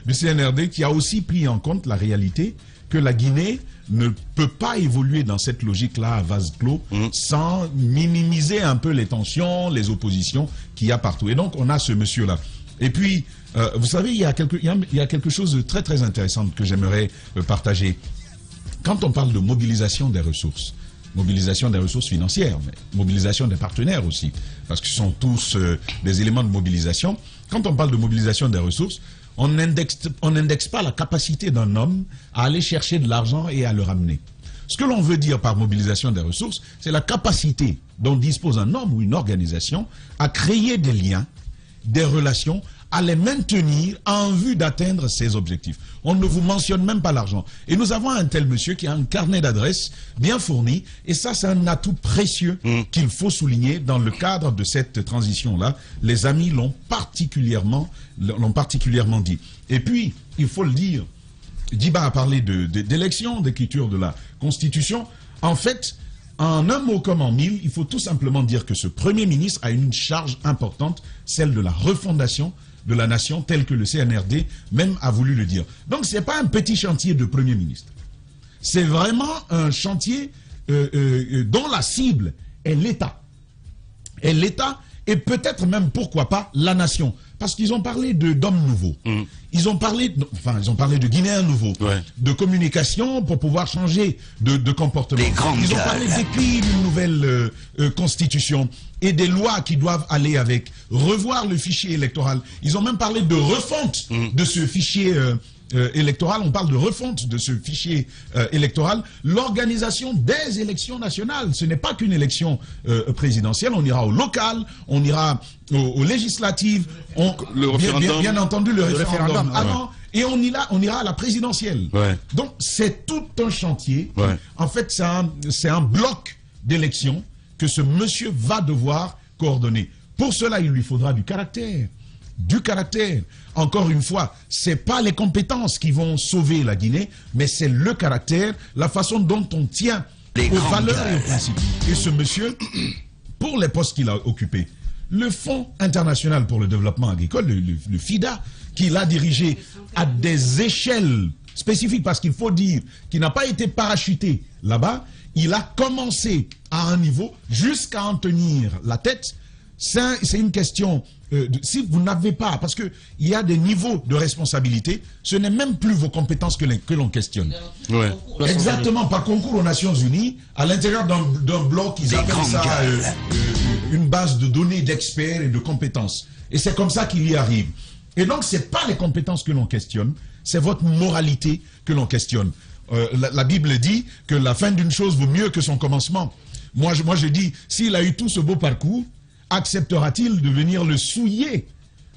CNRD, qui a aussi pris en compte la réalité que la Guinée ne peut pas évoluer dans cette logique-là à vase clos sans minimiser un peu les tensions, les oppositions qu'il y a partout. Et donc, on a ce monsieur-là. Et puis, vous savez, il y a quelque chose de très, très intéressant que j'aimerais partager. Quand on parle de mobilisation des ressources financières, mais mobilisation des partenaires aussi, parce que ce sont tous des éléments de mobilisation. Quand on parle de mobilisation des ressources, on n'indexe pas la capacité d'un homme à aller chercher de l'argent et à le ramener. Ce que l'on veut dire par mobilisation des ressources, c'est la capacité dont dispose un homme ou une organisation à créer des liens, des relations, à les maintenir en vue d'atteindre ses objectifs. On ne vous mentionne même pas l'argent. Et nous avons un tel monsieur qui a un carnet d'adresses bien fourni, et ça, c'est un atout précieux qu'il faut souligner dans le cadre de cette transition-là. Les amis l'ont particulièrement dit. Et puis, il faut le dire, Djiba a parlé d'élection, d'écriture de la Constitution. En fait, en un mot comme en mille, il faut tout simplement dire que ce Premier ministre a une charge importante, celle de la refondation de la nation, telle que le CNRD même a voulu le dire. Donc ce n'est pas un petit chantier de Premier ministre. C'est vraiment un chantier dont la cible est l'État. Et l'État, et peut-être même, pourquoi pas, la nation. Parce qu'ils ont parlé d'hommes nouveaux. Ils ont parlé de Guinéens nouveaux, de communication pour pouvoir changer de comportement. Ils ont parlé d'écrire une nouvelle constitution et des lois qui doivent aller avec, revoir le fichier électoral. Ils ont même parlé de refonte de ce fichier électoral. On parle de refonte de ce fichier électoral. L'organisation des élections nationales, ce n'est pas qu'une élection présidentielle. On ira au local, on ira aux législatives, bien entendu le référendum avant, et on ira à la présidentielle. Donc c'est tout un chantier. En fait, c'est un bloc d'élections que ce monsieur va devoir coordonner. Pour cela, il lui faudra du caractère. Du caractère. Encore une fois, c'est pas les compétences qui vont sauver la Guinée, mais c'est le caractère, la façon dont on tient aux valeurs et aux principes. Et ce monsieur, pour les postes qu'il a occupés, le Fonds international pour le développement agricole, le FIDA, qu'il a dirigé à des échelles spécifiques, parce qu'il faut dire qu'il n'a pas été parachuté là-bas, il a commencé à un niveau jusqu'à en tenir la tête. C'est une question, si vous n'avez pas, parce qu'il y a des niveaux de responsabilité, ce n'est même plus vos compétences que l'on questionne. Exactement, par concours aux Nations Unies, à l'intérieur d'un bloc, ils appellent ça une base de données d'experts et de compétences. Et c'est comme ça qu'il y arrive. Et donc, ce n'est pas les compétences que l'on questionne, c'est votre moralité que l'on questionne. La Bible dit que la fin d'une chose vaut mieux que son commencement. Moi, je dis, s'il a eu tout ce beau parcours, acceptera-t-il de venir le souiller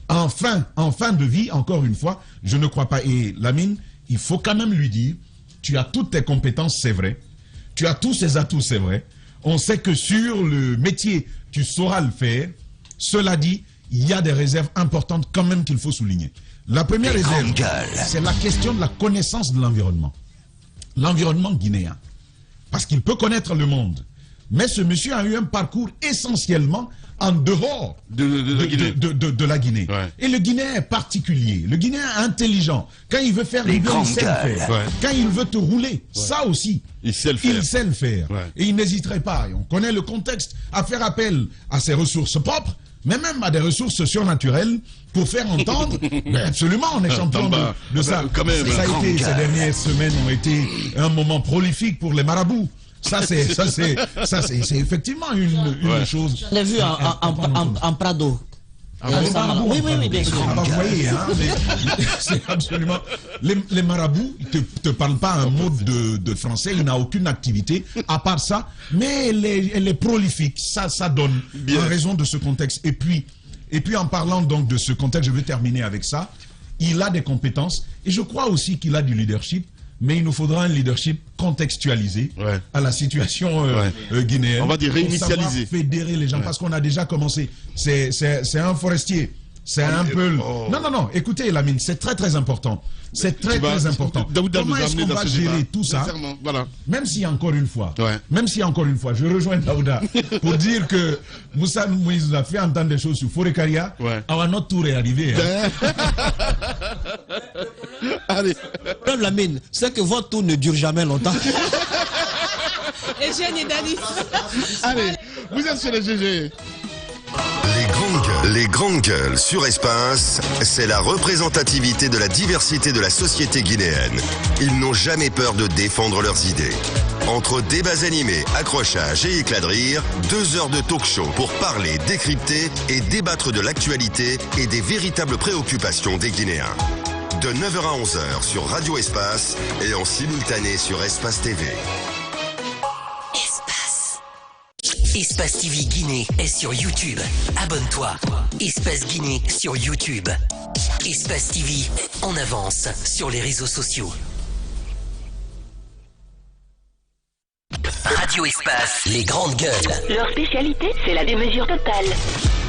en fin de vie, encore une fois? Je ne crois pas. Et Lamine, il faut quand même lui dire, tu as toutes tes compétences, c'est vrai. Tu as tous ces atouts, c'est vrai. On sait que sur le métier, tu sauras le faire. Cela dit, il y a des réserves importantes quand même qu'il faut souligner. La première réserve, c'est la question de la connaissance de l'environnement. L'environnement guinéen. Parce qu'il peut connaître le monde. Mais ce monsieur a eu un parcours essentiellement en dehors de la Guinée. Ouais. Et le Guinéen est particulier. Le Guinéen est intelligent. Quand il veut faire du bien, il sait le faire. Ouais. Quand il veut te rouler, ça aussi, il sait le faire. Ouais. Et il n'hésiterait pas. Et on connaît le contexte à faire appel à ses ressources propres, mais même à des ressources surnaturelles pour faire entendre. Mais absolument, on est champion de ça. Quand même, ça a été, ces dernières semaines ont été un moment prolifique pour les marabouts. Ça, c'est effectivement une chose. On l'a vu en Prado. Oui, bien sûr. Vous voyez, hein, c'est absolument. Les marabouts ne te parlent pas un mot de français, il n'a aucune activité à part ça, mais elle est prolifique. Ça donne en raison de ce contexte. Et puis en parlant donc de ce contexte, je vais terminer avec ça. Il a des compétences et je crois aussi qu'il a du leadership. Mais il nous faudra un leadership contextualisé à la situation guinéenne. On va dire réinitialisé. Fédérer les gens, parce qu'on a déjà commencé. C'est un forestier. C'est un peu... Non, écoutez Lamine, c'est très important. C'est très important. Comment est-ce qu'on va gérer tout ça? Même si encore une fois, je rejoins Daouda pour dire que Moussa Moïse nous a fait entendre des choses sur Forêt-Caria. Alors notre tour est arrivé. Allez. Lamine, c'est que votre tour ne dure jamais longtemps. Eugène et Dani. Allez, vous êtes sur les GG. Les grandes gueules sur Espace, c'est la représentativité de la diversité de la société guinéenne. Ils n'ont jamais peur de défendre leurs idées. Entre débats animés, accrochages et éclats de rire, 2 heures de talk show pour parler, décrypter et débattre de l'actualité et des véritables préoccupations des Guinéens. De 9h à 11h sur Radio Espace et en simultané sur Espace TV. Espace TV Guinée est sur YouTube. Abonne-toi. Espace Guinée sur YouTube. Espace TV en avance sur les réseaux sociaux. Radio Espace, les grandes gueules. Leur spécialité, c'est la démesure totale.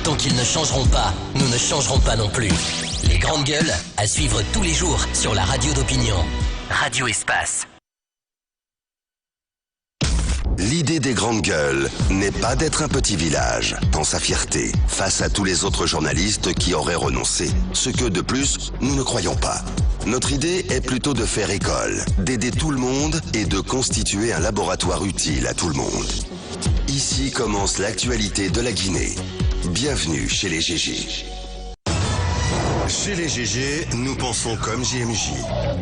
Tant qu'ils ne changeront pas, nous ne changerons pas non plus. Les grandes gueules, à suivre tous les jours sur la radio d'opinion. Radio Espace. L'idée des grandes gueules n'est pas d'être un petit village, dans sa fierté, face à tous les autres journalistes qui auraient renoncé. Ce que, de plus, nous ne croyons pas. Notre idée est plutôt de faire école, d'aider tout le monde et de constituer un laboratoire utile à tout le monde. Ici commence l'actualité de la Guinée. Bienvenue chez les GG. Chez les GG, nous pensons comme JMJ.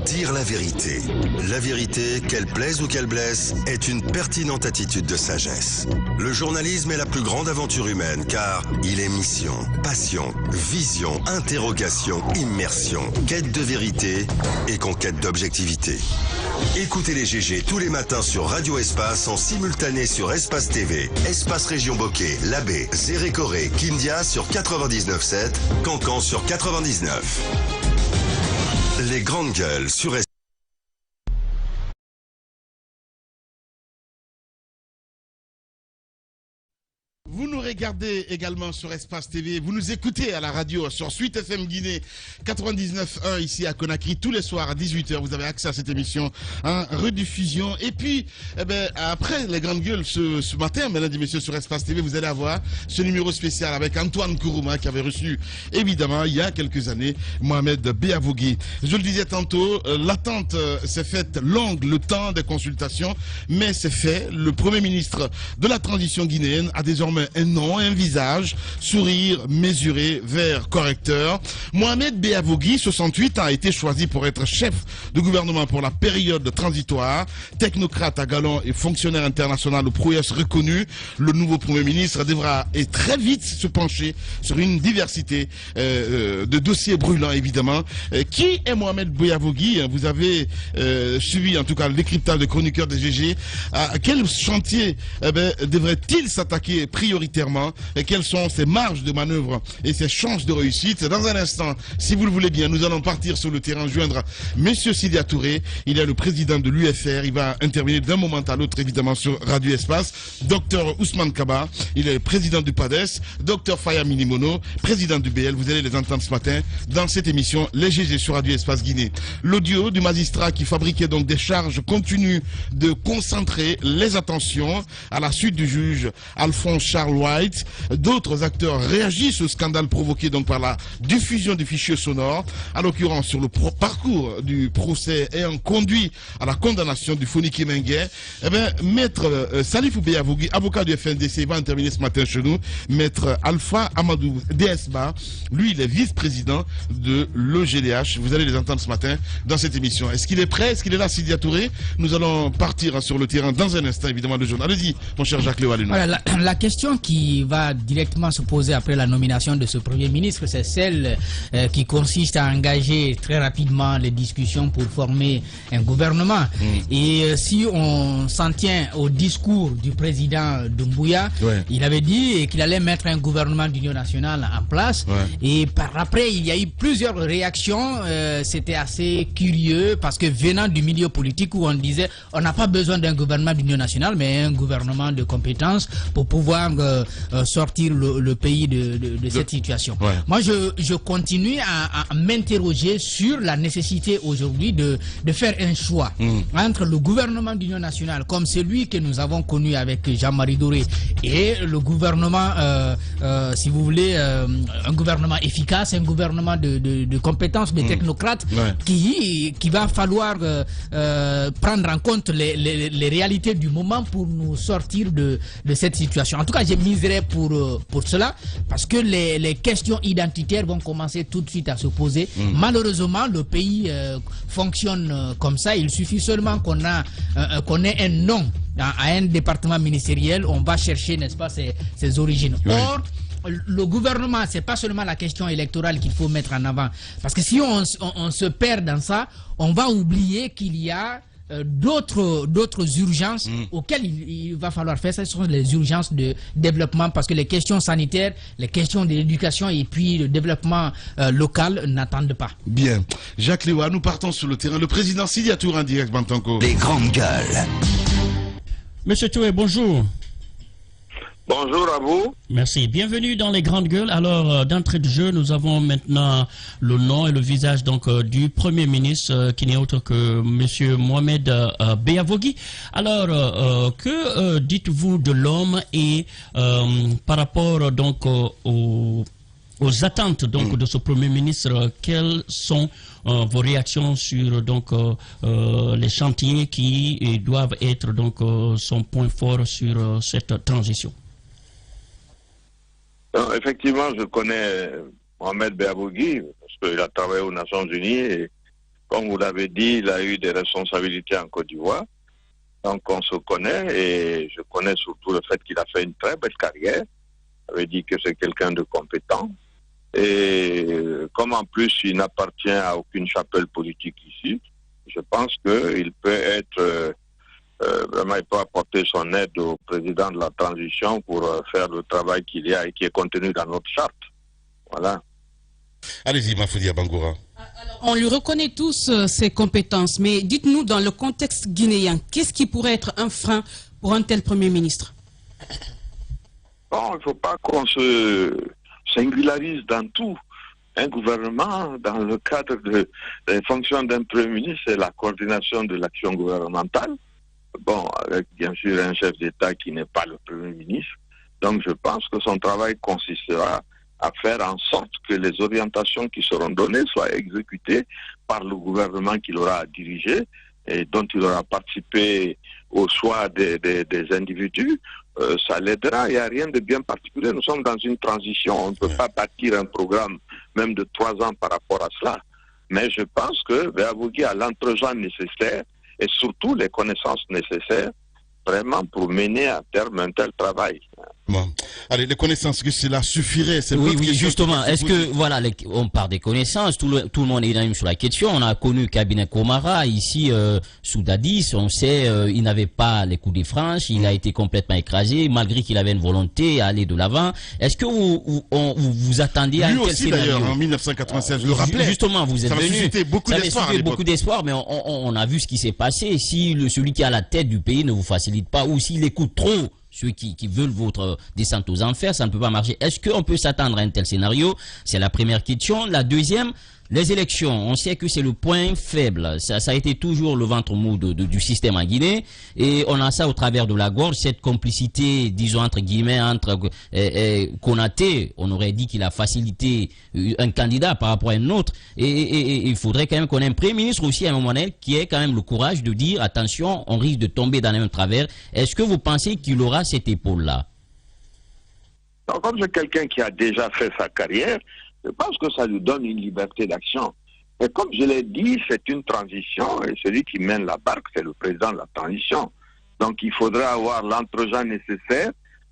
Dire la vérité. La vérité, qu'elle plaise ou qu'elle blesse, est une pertinente attitude de sagesse. Le journalisme est la plus grande aventure humaine car il est mission, passion, vision, interrogation, immersion, quête de vérité et conquête d'objectivité. Écoutez les GG tous les matins sur Radio Espace en simultané sur Espace TV, Espace Région Bokeh, Labé, Zérékoré, Kindia sur 99.7, Cancan sur 99. Les grandes gueules sur Espace. Vous nous regardez également sur Espace TV, vous nous écoutez à la radio sur Suite FM Guinée 99.1 ici à Conakry tous les soirs à 18h. Vous avez accès à cette émission en rediffusion. Et puis, après les grandes gueules ce matin, mesdames et messieurs, sur Espace TV, vous allez avoir ce numéro spécial avec Antoine Kourouma qui avait reçu évidemment il y a quelques années Mohamed Béavogui. Je le disais tantôt, l'attente s'est faite longue, le temps des consultations, mais c'est fait. Le Premier ministre de la transition guinéenne a désormais un nom nom, un visage, sourire mesuré, vert correcteur. Mohamed Beavogui, 68 ans, a été choisi pour être chef de gouvernement pour la période transitoire. Technocrate à galon et fonctionnaire international aux prouesses reconnues, le nouveau Premier ministre devra et très vite se pencher sur une diversité de dossiers brûlants, évidemment. Qui est Mohamed Beavogui? Vous avez suivi en tout cas le décryptage de chroniqueurs des GG. À quel chantier devrait-il s'attaquer prioritairement? Et quelles sont ses marges de manœuvre et ses chances de réussite? Dans un instant, si vous le voulez bien, nous allons partir sur le terrain, joindre Monsieur Sidia Touré. Il est le président de l'UFR. Il va intervenir d'un moment à l'autre, évidemment, sur Radio Espace. Docteur Ousmane Kaba, il est le président du PADES. Docteur Faya Minimono, président du BL. Vous allez les entendre ce matin dans cette émission, les GG sur Radio Espace Guinée. L'audio du magistrat qui fabriquait donc des charges continue de concentrer les attentions à la suite du juge Alphonse Charles White. D'autres acteurs réagissent au scandale provoqué donc par la diffusion du fichier sonore, à l'occurrence sur le parcours du procès ayant conduit à la condamnation du Foniki Menguer. Eh bien, maître Salifou Beavogui, avocat du FNDC, va intervenir ce matin chez nous. Maître Alpha Amadou DSBA, lui, il est vice-président de l'EGDH. Vous allez les entendre ce matin dans cette émission. Est-ce qu'il est prêt? Est-ce qu'il est là, Sidia Touré? Nous allons partir sur le terrain dans un instant, évidemment, de journal. Allez-y, mon cher Jacques Léo. Voilà, la question qui va directement se poser après la nomination de ce Premier ministre, c'est celle qui consiste à engager très rapidement les discussions pour former un gouvernement. Et si on s'en tient au discours du président Doumbouya, il avait dit qu'il allait mettre un gouvernement d'union nationale en place. Et par après, il y a eu plusieurs réactions. C'était assez curieux parce que venant du milieu politique où on disait on n'a pas besoin d'un gouvernement d'union nationale, mais un gouvernement de compétences pour pouvoir sortir le pays de cette situation. Moi, je continue à m'interroger sur la nécessité aujourd'hui de faire un choix entre le gouvernement d'union nationale comme celui que nous avons connu avec Jean-Marie Doré et le gouvernement, si vous voulez, un gouvernement efficace, un gouvernement de compétences, de technocrates qui va falloir prendre en compte les réalités du moment pour nous sortir de cette situation. En tout cas, je miserai pour cela parce que les questions identitaires vont commencer tout de suite à se poser. Malheureusement, le pays fonctionne comme ça. Il suffit seulement qu'on ait un nom à un département ministériel, on va chercher, n'est-ce pas, ses origines. Or, le gouvernement, c'est pas seulement la question électorale qu'il faut mettre en avant. Parce que si on se perd dans ça, on va oublier qu'il y a d'autres urgences auxquelles il va falloir faire. Ce sont les urgences de développement parce que les questions sanitaires, les questions de l'éducation et puis le développement local n'attendent pas. Bien. Jacques Léoua, nous partons sur le terrain. Le président Sidia Touré en direct, Bantanko. Les grandes gueules. Monsieur Touré, bonjour. Bonjour à vous. Merci. Bienvenue dans les grandes gueules. Alors, d'entrée de jeu, nous avons maintenant le nom et le visage donc du Premier ministre qui n'est autre que Monsieur Mohamed Beavogui. Alors, que dites-vous de l'homme et par rapport donc aux attentes donc de ce Premier ministre, quelles sont vos réactions sur donc les chantiers qui doivent être donc son point fort sur cette transition? Effectivement, je connais Mohamed Beavogui parce qu'il a travaillé aux Nations Unies et comme vous l'avez dit, il a eu des responsabilités en Côte d'Ivoire. Donc on se connaît et je connais surtout le fait qu'il a fait une très belle carrière. Ça veut dire que c'est quelqu'un de compétent. Et comme en plus il n'appartient à aucune chapelle politique ici, je pense qu'il peut être vraiment, il peut apporter son aide au président de la transition pour faire le travail qu'il y a et qui est contenu dans notre charte. Voilà. Allez-y, Mafoudia Bangoura. On lui reconnaît tous ses compétences, mais dites-nous dans le contexte guinéen, qu'est-ce qui pourrait être un frein pour un tel Premier ministre? Bon, il ne faut pas qu'on se singularise dans tout. Un gouvernement, dans le cadre des fonctions d'un Premier ministre, c'est la coordination de l'action gouvernementale. Bon, avec bien sûr un chef d'État qui n'est pas le Premier ministre. Donc je pense que son travail consistera à faire en sorte que les orientations qui seront données soient exécutées par le gouvernement qu'il aura à diriger et dont il aura participé au choix des individus ça l'aidera. Il n'y a rien de bien particulier. Nous sommes dans une transition. On ne peut pas bâtir un programme même de 3 ans par rapport à cela. Mais je pense que Béabogui a l'entre-gens nécessaire et surtout les connaissances nécessaires vraiment pour mener à terme un tel travail. Bon. Allez, les connaissances, que cela suffirait? Oui, justement. Est-ce que, voilà, on parle des connaissances, tout le monde est unanime sur la question. On a connu Cabinet Komara, ici, sous Dadis, on sait, il n'avait pas les coups de franche, il a été complètement écrasé, malgré qu'il avait une volonté à aller de l'avant. Est-ce que vous attendiez à un tel scénario? D'ailleurs, en 1996, je le rappelais. Justement, vous êtes venu. Ça avait suscité beaucoup d'espoir, mais on a vu ce qui s'est passé. Si celui qui a la tête du pays ne vous facilite pas, ou s'il écoute trop ceux qui veulent votre descente aux enfers, ça ne peut pas marcher. Est-ce qu'on peut s'attendre à un tel scénario? C'est la première question. La deuxième, les élections. On sait que c'est le point faible. Ça a été toujours le ventre mou du système en Guinée. Et on a ça au travers de la gorge, cette complicité, disons, entre guillemets, entre Konaté. On aurait dit qu'il a facilité un candidat par rapport à un autre. Et il faudrait quand même qu'on ait un premier ministre aussi à un moment donné qui ait quand même le courage de dire, attention, on risque de tomber dans un travers. Est-ce que vous pensez qu'il aura cette épaule-là? Comme c'est quelqu'un qui a déjà fait sa carrière, je pense que ça lui donne une liberté d'action. Mais comme je l'ai dit, c'est une transition et celui qui mène la barque, c'est le président de la transition. Donc il faudra avoir l'entre-gens nécessaire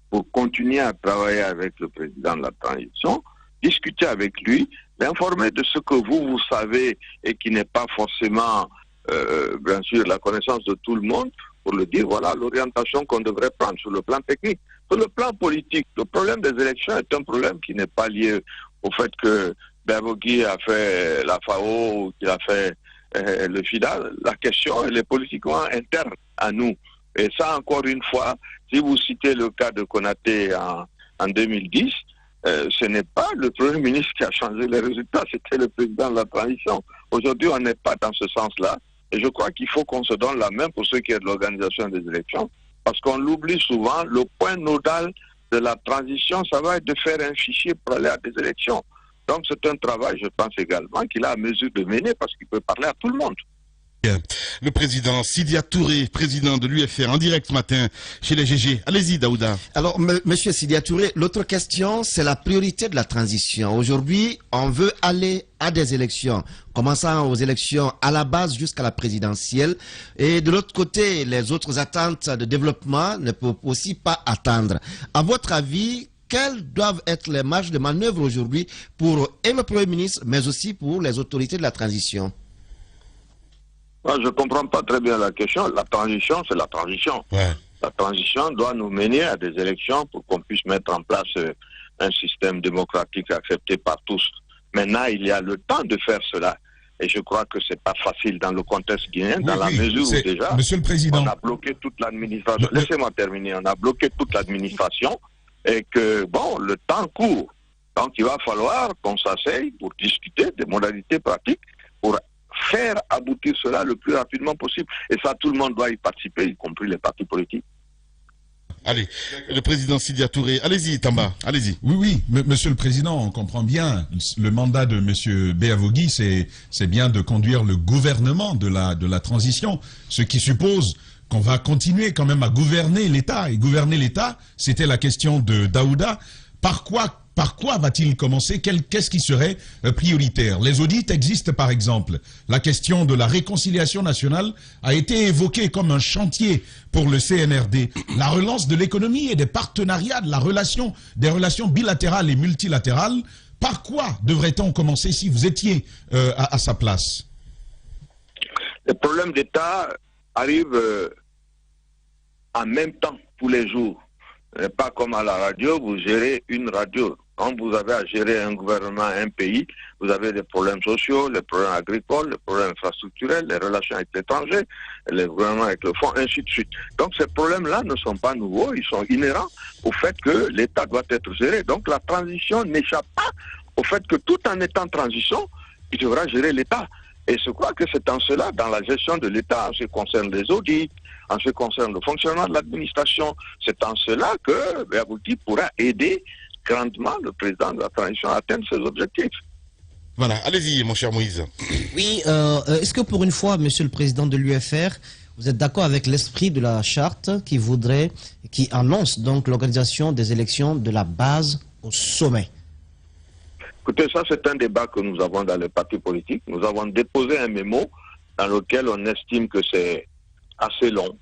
pour continuer à travailler avec le président de la transition, discuter avec lui, l'informer de ce que vous savez et qui n'est pas forcément, bien sûr, la connaissance de tout le monde, pour le dire, voilà l'orientation qu'on devrait prendre sur le plan technique. Sur le plan politique, le problème des élections est un problème qui n'est pas lié au fait que Béabogui a fait la FAO ou qu'il a fait le FIDA. La question, elle est politiquement interne à nous. Et ça, encore une fois, si vous citez le cas de Konaté en 2010, ce n'est pas le Premier ministre qui a changé les résultats, c'était le président de la transition. Aujourd'hui, on n'est pas dans ce sens-là. Et je crois qu'il faut qu'on se donne la main pour ce qui est de l'organisation des élections. Parce qu'on l'oublie souvent, le point nodal de la transition, ça va être de faire un fichier pour aller à des élections. Donc c'est un travail, je pense également, qu'il a à mesure de mener parce qu'il peut parler à tout le monde. Le président Sidia Touré, président de l'UFR, en direct ce matin chez les GG. Allez-y, Daouda. Alors, monsieur Sidia Touré, l'autre question, c'est la priorité de la transition. Aujourd'hui, on veut aller à des élections, commençant aux élections à la base jusqu'à la présidentielle. Et de l'autre côté, les autres attentes de développement ne peuvent aussi pas attendre. À votre avis, quelles doivent être les marges de manœuvre aujourd'hui pour le Premier ministre, mais aussi pour les autorités de la transition? Moi, je ne comprends pas très bien la question. La transition, c'est la transition. Ouais. La transition doit nous mener à des élections pour qu'on puisse mettre en place un système démocratique accepté par tous. Maintenant, il y a le temps de faire cela. Et je crois que ce n'est pas facile dans le contexte guinéen, dans la mesure où déjà, Monsieur le Président, on a bloqué toute l'administration. Laissez-moi terminer. On a bloqué toute l'administration et que, bon, le temps court. Donc, il va falloir qu'on s'asseye pour discuter des modalités pratiques pour faire aboutir cela le plus rapidement possible. Et ça, tout le monde doit y participer, y compris les partis politiques. Allez, le président Sidia Touré, allez-y Tamba, allez-y. Oui, monsieur le président, on comprend bien, le mandat de monsieur Béabogui, c'est bien de conduire le gouvernement de la transition, ce qui suppose qu'on va continuer quand même à gouverner l'État. Et gouverner l'État, c'était la question de Daouda. Par quoi va-t-il commencer? Qu'est-ce qui serait prioritaire? Les audits existent par exemple. La question de la réconciliation nationale a été évoquée comme un chantier pour le CNRD. La relance de l'économie et des partenariats, des relations bilatérales et multilatérales. Par quoi devrait-on commencer si vous étiez à sa place? Les problèmes d'État arrivent en même temps tous les jours. Pas comme à la radio, vous gérez une radio. Quand vous avez à gérer un gouvernement, un pays, vous avez des problèmes sociaux, les problèmes agricoles, les problèmes infrastructurels, les relations avec l'étranger, les gouvernements avec le fonds, ainsi de suite. Donc ces problèmes-là ne sont pas nouveaux, ils sont inhérents au fait que l'État doit être géré. Donc la transition n'échappe pas au fait que tout en étant transition, il devra gérer l'État. Et je crois que c'est en cela, dans la gestion de l'État, en ce qui concerne les audits, en ce qui concerne le fonctionnement de l'administration, c'est en cela que Béabogui pourra aider grandement le président de la transition à atteindre ses objectifs. Voilà, allez-y mon cher Moïse. Oui, est-ce que pour une fois, monsieur le président de l'UFR, Vous êtes d'accord avec l'esprit de la charte qui annonce donc l'organisation des élections de la base au sommet? Écoutez, ça c'est un débat que nous avons dans les partis politiques. Nous avons déposé un mémo dans lequel on estime que c'est assez long.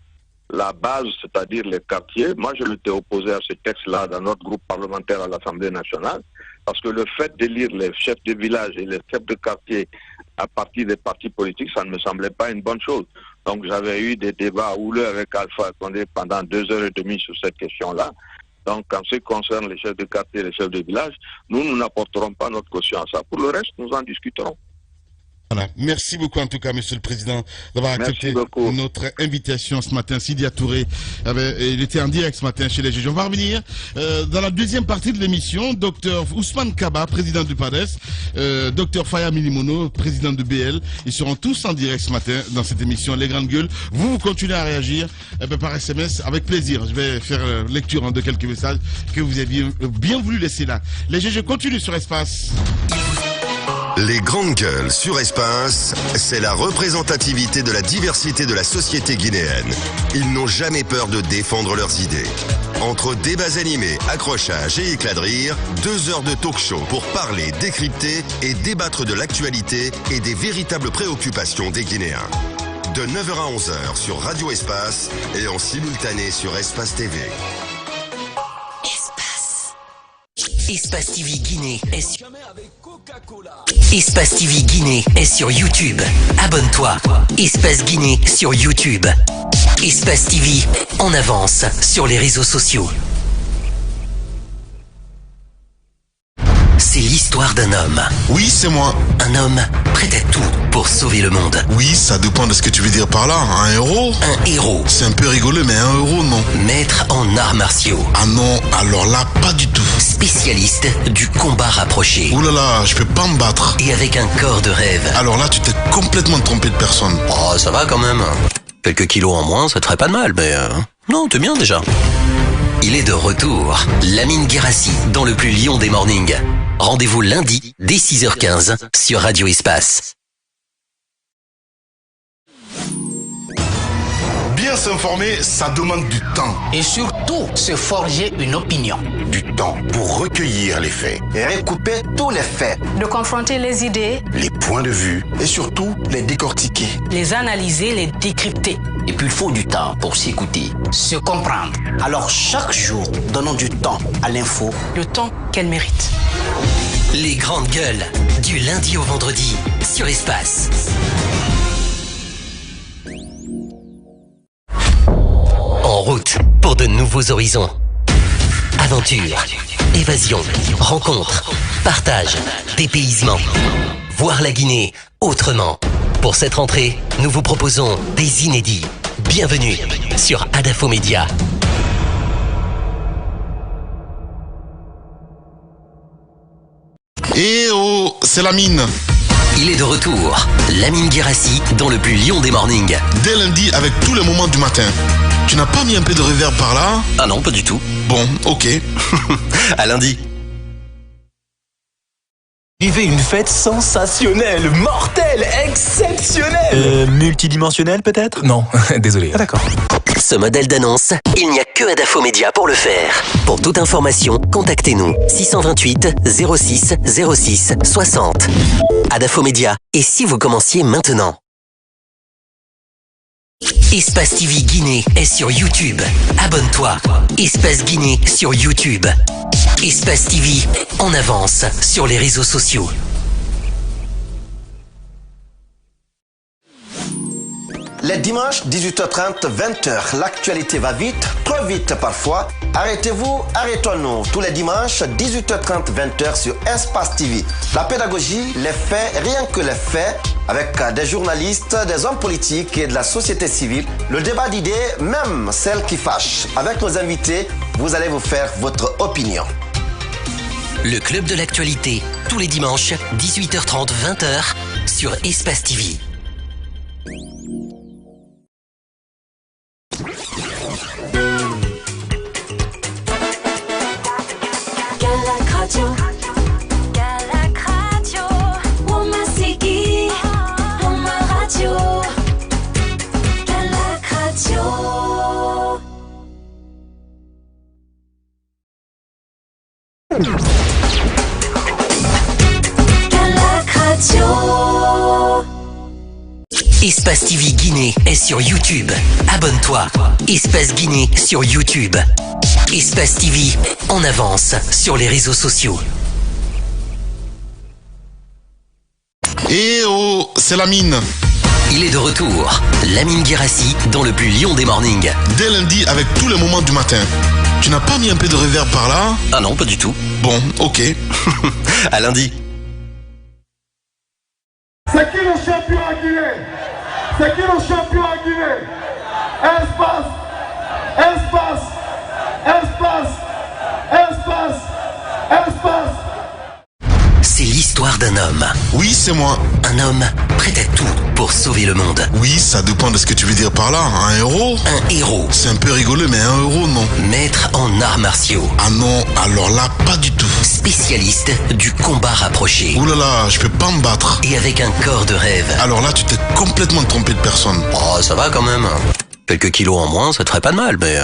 La base, c'est-à-dire les quartiers, moi je m'étais opposé à ce texte-là dans notre groupe parlementaire à l'Assemblée nationale, parce que le fait d'élire les chefs de village et les chefs de quartier à partir des partis politiques, ça ne me semblait pas une bonne chose. Donc j'avais eu des débats houleux avec Alpha Condé pendant 2h30 sur cette question-là. Donc en ce qui concerne les chefs de quartier et les chefs de village, nous n'apporterons pas notre caution à ça. Pour le reste, nous en discuterons. Voilà. Merci beaucoup en tout cas, Monsieur le Président, d'avoir accepté notre invitation ce matin. Sidia Touré, il était en direct ce matin chez les juges. On va revenir dans la deuxième partie de l'émission. Dr Ousmane Kaba, président du PADES, Dr Faya Milimono, président de BL. Ils seront tous en direct ce matin dans cette émission Les Grandes Gueules. Vous continuez à réagir par SMS avec plaisir. Je vais faire lecture de quelques messages que vous avez bien voulu laisser là. Les juges continuent sur Espace. Les Grandes Gueules sur Espace, c'est la représentativité de la diversité de la société guinéenne. Ils n'ont jamais peur de défendre leurs idées. Entre débats animés, accrochages et éclats de rire, 2 heures de talk-show pour parler, décrypter et débattre de l'actualité et des véritables préoccupations des Guinéens. De 9h à 11h sur Radio Espace et en simultané sur Espace TV. Espace TV Guinée est sur... Espace TV Guinée est sur YouTube. Abonne-toi. Espace Guinée sur YouTube. Espace TV en avance sur les réseaux sociaux. C'est l'histoire d'un homme. Oui, c'est moi. Un homme prêt à tout pour sauver le monde. Oui, ça dépend de ce que tu veux dire par là. Un héros? Un héros. C'est un peu rigolo, mais un héros, non. Maître en arts martiaux. Ah non, alors là, pas du tout. Spécialiste du combat rapproché. Ouh là là, je peux pas me battre. Et avec un corps de rêve. Alors là, tu t'es complètement trompé de personne. Oh, ça va quand même. Quelques kilos en moins, ça te ferait pas de mal, mais... Non, t'es bien déjà. Il est de retour. Lamine Guérassi, dans le plus lion des mornings. Rendez-vous lundi, dès 6h15, sur Radio Espace. Bien s'informer, ça demande du temps. Et surtout, se forger une opinion. Du temps pour recueillir les faits. Et recouper tous les faits. De confronter les idées. Les points de vue. Et surtout, les décortiquer. Les analyser, les décrypter. Et puis il faut du temps pour s'écouter, se comprendre. Alors chaque jour, donnons du temps à l'info. Le temps qu'elle mérite. Les Grandes Gueules, du lundi au vendredi, sur Espace. En route pour de nouveaux horizons. Aventure, évasion, rencontre, partage, dépaysement. Voir la Guinée autrement. Pour cette rentrée, nous vous proposons des inédits. Bienvenue sur Adafo Média. Eh oh, c'est Lamine. Il est de retour. Lamine Guérassi dans le plus lion des mornings. Dès lundi avec tous les moments du matin. Tu n'as pas mis un peu de reverb par là? Ah non, pas du tout. Bon, ok. À lundi. Vivez une fête sensationnelle, mortelle, exceptionnelle. Multidimensionnelle peut-être? Non, désolé. Ah d'accord. Ce modèle d'annonce, il n'y a que Adafo Média pour le faire. Pour toute information, contactez-nous 628 06 06 60. Adafo Média. Et si vous commenciez maintenant? Espace TV Guinée est sur YouTube. Abonne-toi. Espace Guinée sur YouTube. Espace TV en avance sur les réseaux sociaux. Les dimanches 18h30, 20h, l'actualité va vite, trop vite parfois. Arrêtez-vous, arrêtons-nous. Tous les dimanches, 18h30, 20h sur Espace TV. La pédagogie, les faits, rien que les faits, avec des journalistes, des hommes politiques et de la société civile. Le débat d'idées, même celles qui fâchent. Avec nos invités, vous allez vous faire votre opinion. Le club de l'actualité, tous les dimanches, 18h30, 20h, sur Espace TV. Espace TV Guinée est sur YouTube. Abonne-toi. Espace Guinée sur YouTube. Espace TV en avance sur les réseaux sociaux. Eh oh, c'est Lamine. Il est de retour. Lamine Guérassi dans le plus lion des mornings. Dès lundi avec tous les moments du matin. Tu n'as pas mis un peu de reverb par là? Ah non, pas du tout. Bon, ok. À lundi. C'est qui le champion à Guinée? C'est qui le champion à Guinée? Espace, espace, espace, espace, espace. C'est l'histoire d'un homme. Oui, c'est moi. Un homme prêt à tout pour sauver le monde. Oui, ça dépend de ce que tu veux dire par là. Un héros? Un héros. C'est un peu rigolo, mais un héros, non. Maître en arts martiaux. Ah non, alors là, pas du tout. Spécialiste du combat rapproché. Ouh là là, je peux pas me battre. Et avec un corps de rêve. Alors là, tu t'es complètement trompé de personne. Oh, ça va quand même. Quelques kilos en moins, ça te ferait pas de mal, mais...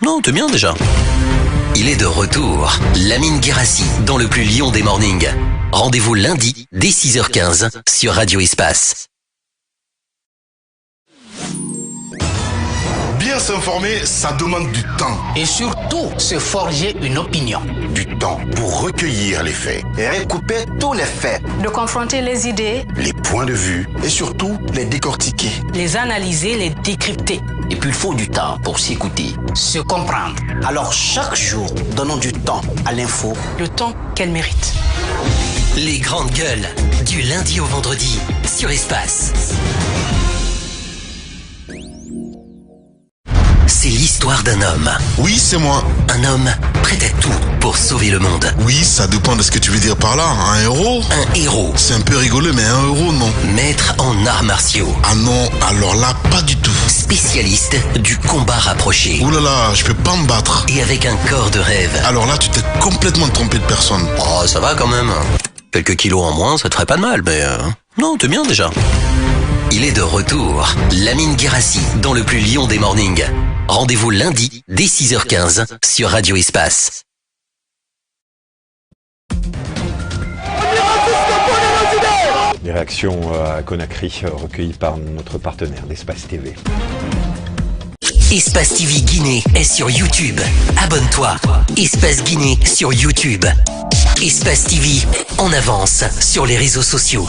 Non, t'es bien déjà. Il est de retour. Lamine Guérassi dans le plus lion des mornings. Rendez-vous lundi dès 6h15 sur Radio Espace. Bien s'informer, ça demande du temps. Et surtout, se forger une opinion. Du temps pour recueillir les faits. Et recouper tous les faits. De confronter les idées, Les points de vue. Et surtout, les décortiquer. les analyser, les décrypter. Et puis il faut du temps pour s'écouter, se comprendre. Alors chaque jour, donnons du temps à l'info. Le temps qu'elle mérite. Les grandes gueules, du lundi au vendredi sur Espace. C'est l'histoire d'un homme. Oui, c'est moi. Un homme prêt à tout pour sauver le monde. Oui, ça dépend de ce que tu veux dire par là. Un héros? Un héros. C'est un peu rigolo, mais un héros, non. Maître en arts martiaux. Ah non, alors là, pas du tout. Spécialiste du combat rapproché. Ouh là là, je peux pas me battre. Et avec un corps de rêve. Alors là, tu t'es complètement trompé de personne. Oh, ça va quand même. Quelques kilos en moins, ça te ferait pas de mal, mais... Non, t'es bien déjà. Il est de retour. Lamine Guérassi dans le plus lion des mornings. Rendez-vous lundi dès 6h15 sur Radio Espace. Les réactions à Conakry recueillies par notre partenaire d'Espace TV. Espace TV Guinée est sur YouTube. Abonne-toi. Espace Guinée sur YouTube. Espace TV en avance sur les réseaux sociaux.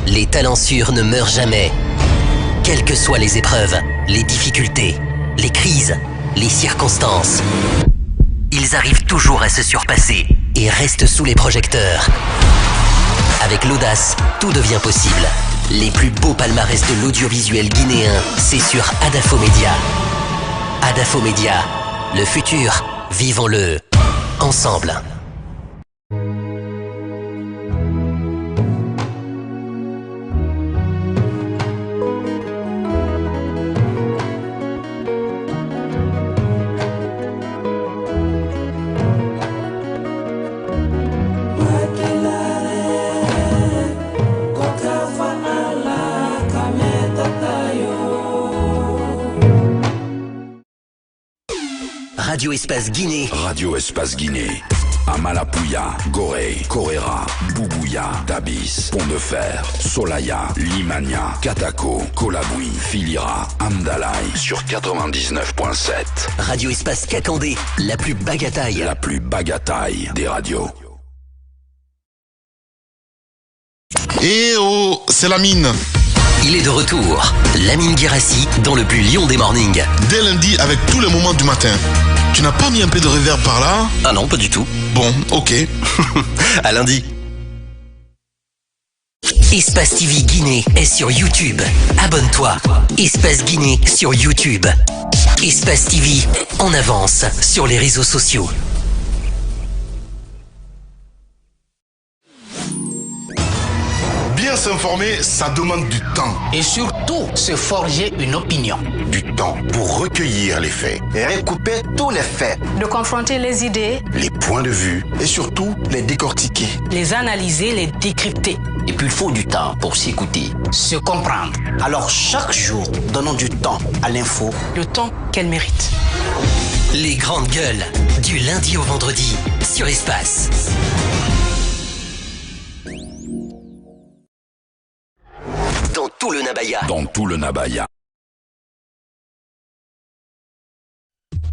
Les talents sûrs ne meurent jamais. Quelles que soient les épreuves, les difficultés, les crises, les circonstances, ils arrivent toujours à se surpasser et restent sous les projecteurs. Avec l'audace, tout devient possible. Les plus beaux palmarès de l'audiovisuel guinéen, c'est sur Adafo Média. Adafo Média, le futur, vivons-le ensemble. Radio Espace Guinée. Radio Espace Guinée. Amalapouya, Gorée, Koréra, Boubouya, Tabis, Pont-de-Fer, Solaya, Limania, Katako, Kolaboui, Filira, Amdalaï sur 99.7. Radio Espace Kakandé, la plus bagataille. La plus bagataille des radios. Eh oh, c'est Lamine. Il est de retour. Lamine Guérassi dans le plus lion des mornings. Dès lundi avec tous les moments du matin. Tu n'as pas mis un peu de reverb par là? Ah non, pas du tout. Bon, ok. À lundi. Espace TV Guinée est sur YouTube. Abonne-toi. Espace Guinée sur YouTube. Espace TV en avance sur les réseaux sociaux. Bien s'informer, ça demande du temps. Et surtout, se forger une opinion. Du temps pour recueillir les faits. Et recouper tous les faits. De confronter les idées, Les points de vue. Et surtout, les décortiquer. les analyser, les décrypter. Et puis il faut du temps pour s'écouter, se comprendre. Alors chaque jour, donnons du temps à l'info. Le temps qu'elle mérite. Les grandes gueules, du lundi au vendredi sur Espace. tout le Nabaya. Dans tout le Nabaya.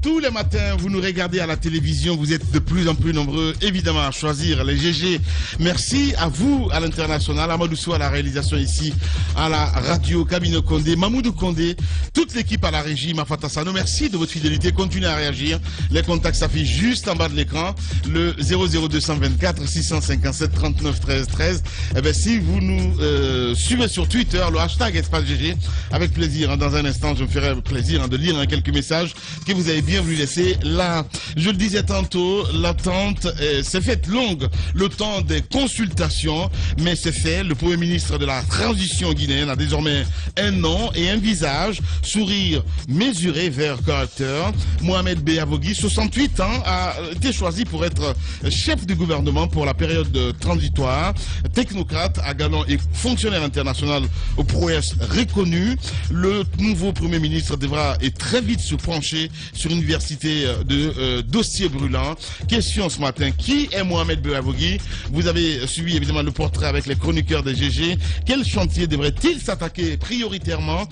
Tous les matins, vous nous regardez à la télévision, vous êtes de plus en plus nombreux, évidemment, à choisir les GG. Merci à vous, à l'international, Amadou Sou à la réalisation ici, à la radio, Kabine Kondé, Mamoudou Kondé, toute l'équipe à la régie, Mafata Sano. Merci de votre fidélité, continuez à réagir. Les contacts s'affichent juste en bas de l'écran, le 00224 657 39 13 13. Eh bien, si vous nous suivez sur Twitter, le hashtag Espace GG, avec plaisir, dans un instant, je me ferai plaisir de lire quelques messages que vous avez bien voulu laisser là. Je le disais tantôt, l'attente s'est faite longue, le temps des consultations, mais c'est fait. Le Premier ministre de la transition guinéenne a désormais un nom et un visage, sourire mesuré vers caractère. Mohamed Beavogui, 68 ans, a été choisi pour être chef du gouvernement pour la période transitoire, technocrate à galon et fonctionnaire international aux prouesses reconnues. Le nouveau Premier ministre devra et très vite se pencher sur une diversité de dossiers brûlants. Question ce matin, qui est Mohamed Beavogui? Vous avez suivi évidemment le portrait avec les chroniqueurs des GG. Quel chantier devrait-il s'attaquer prioritairement?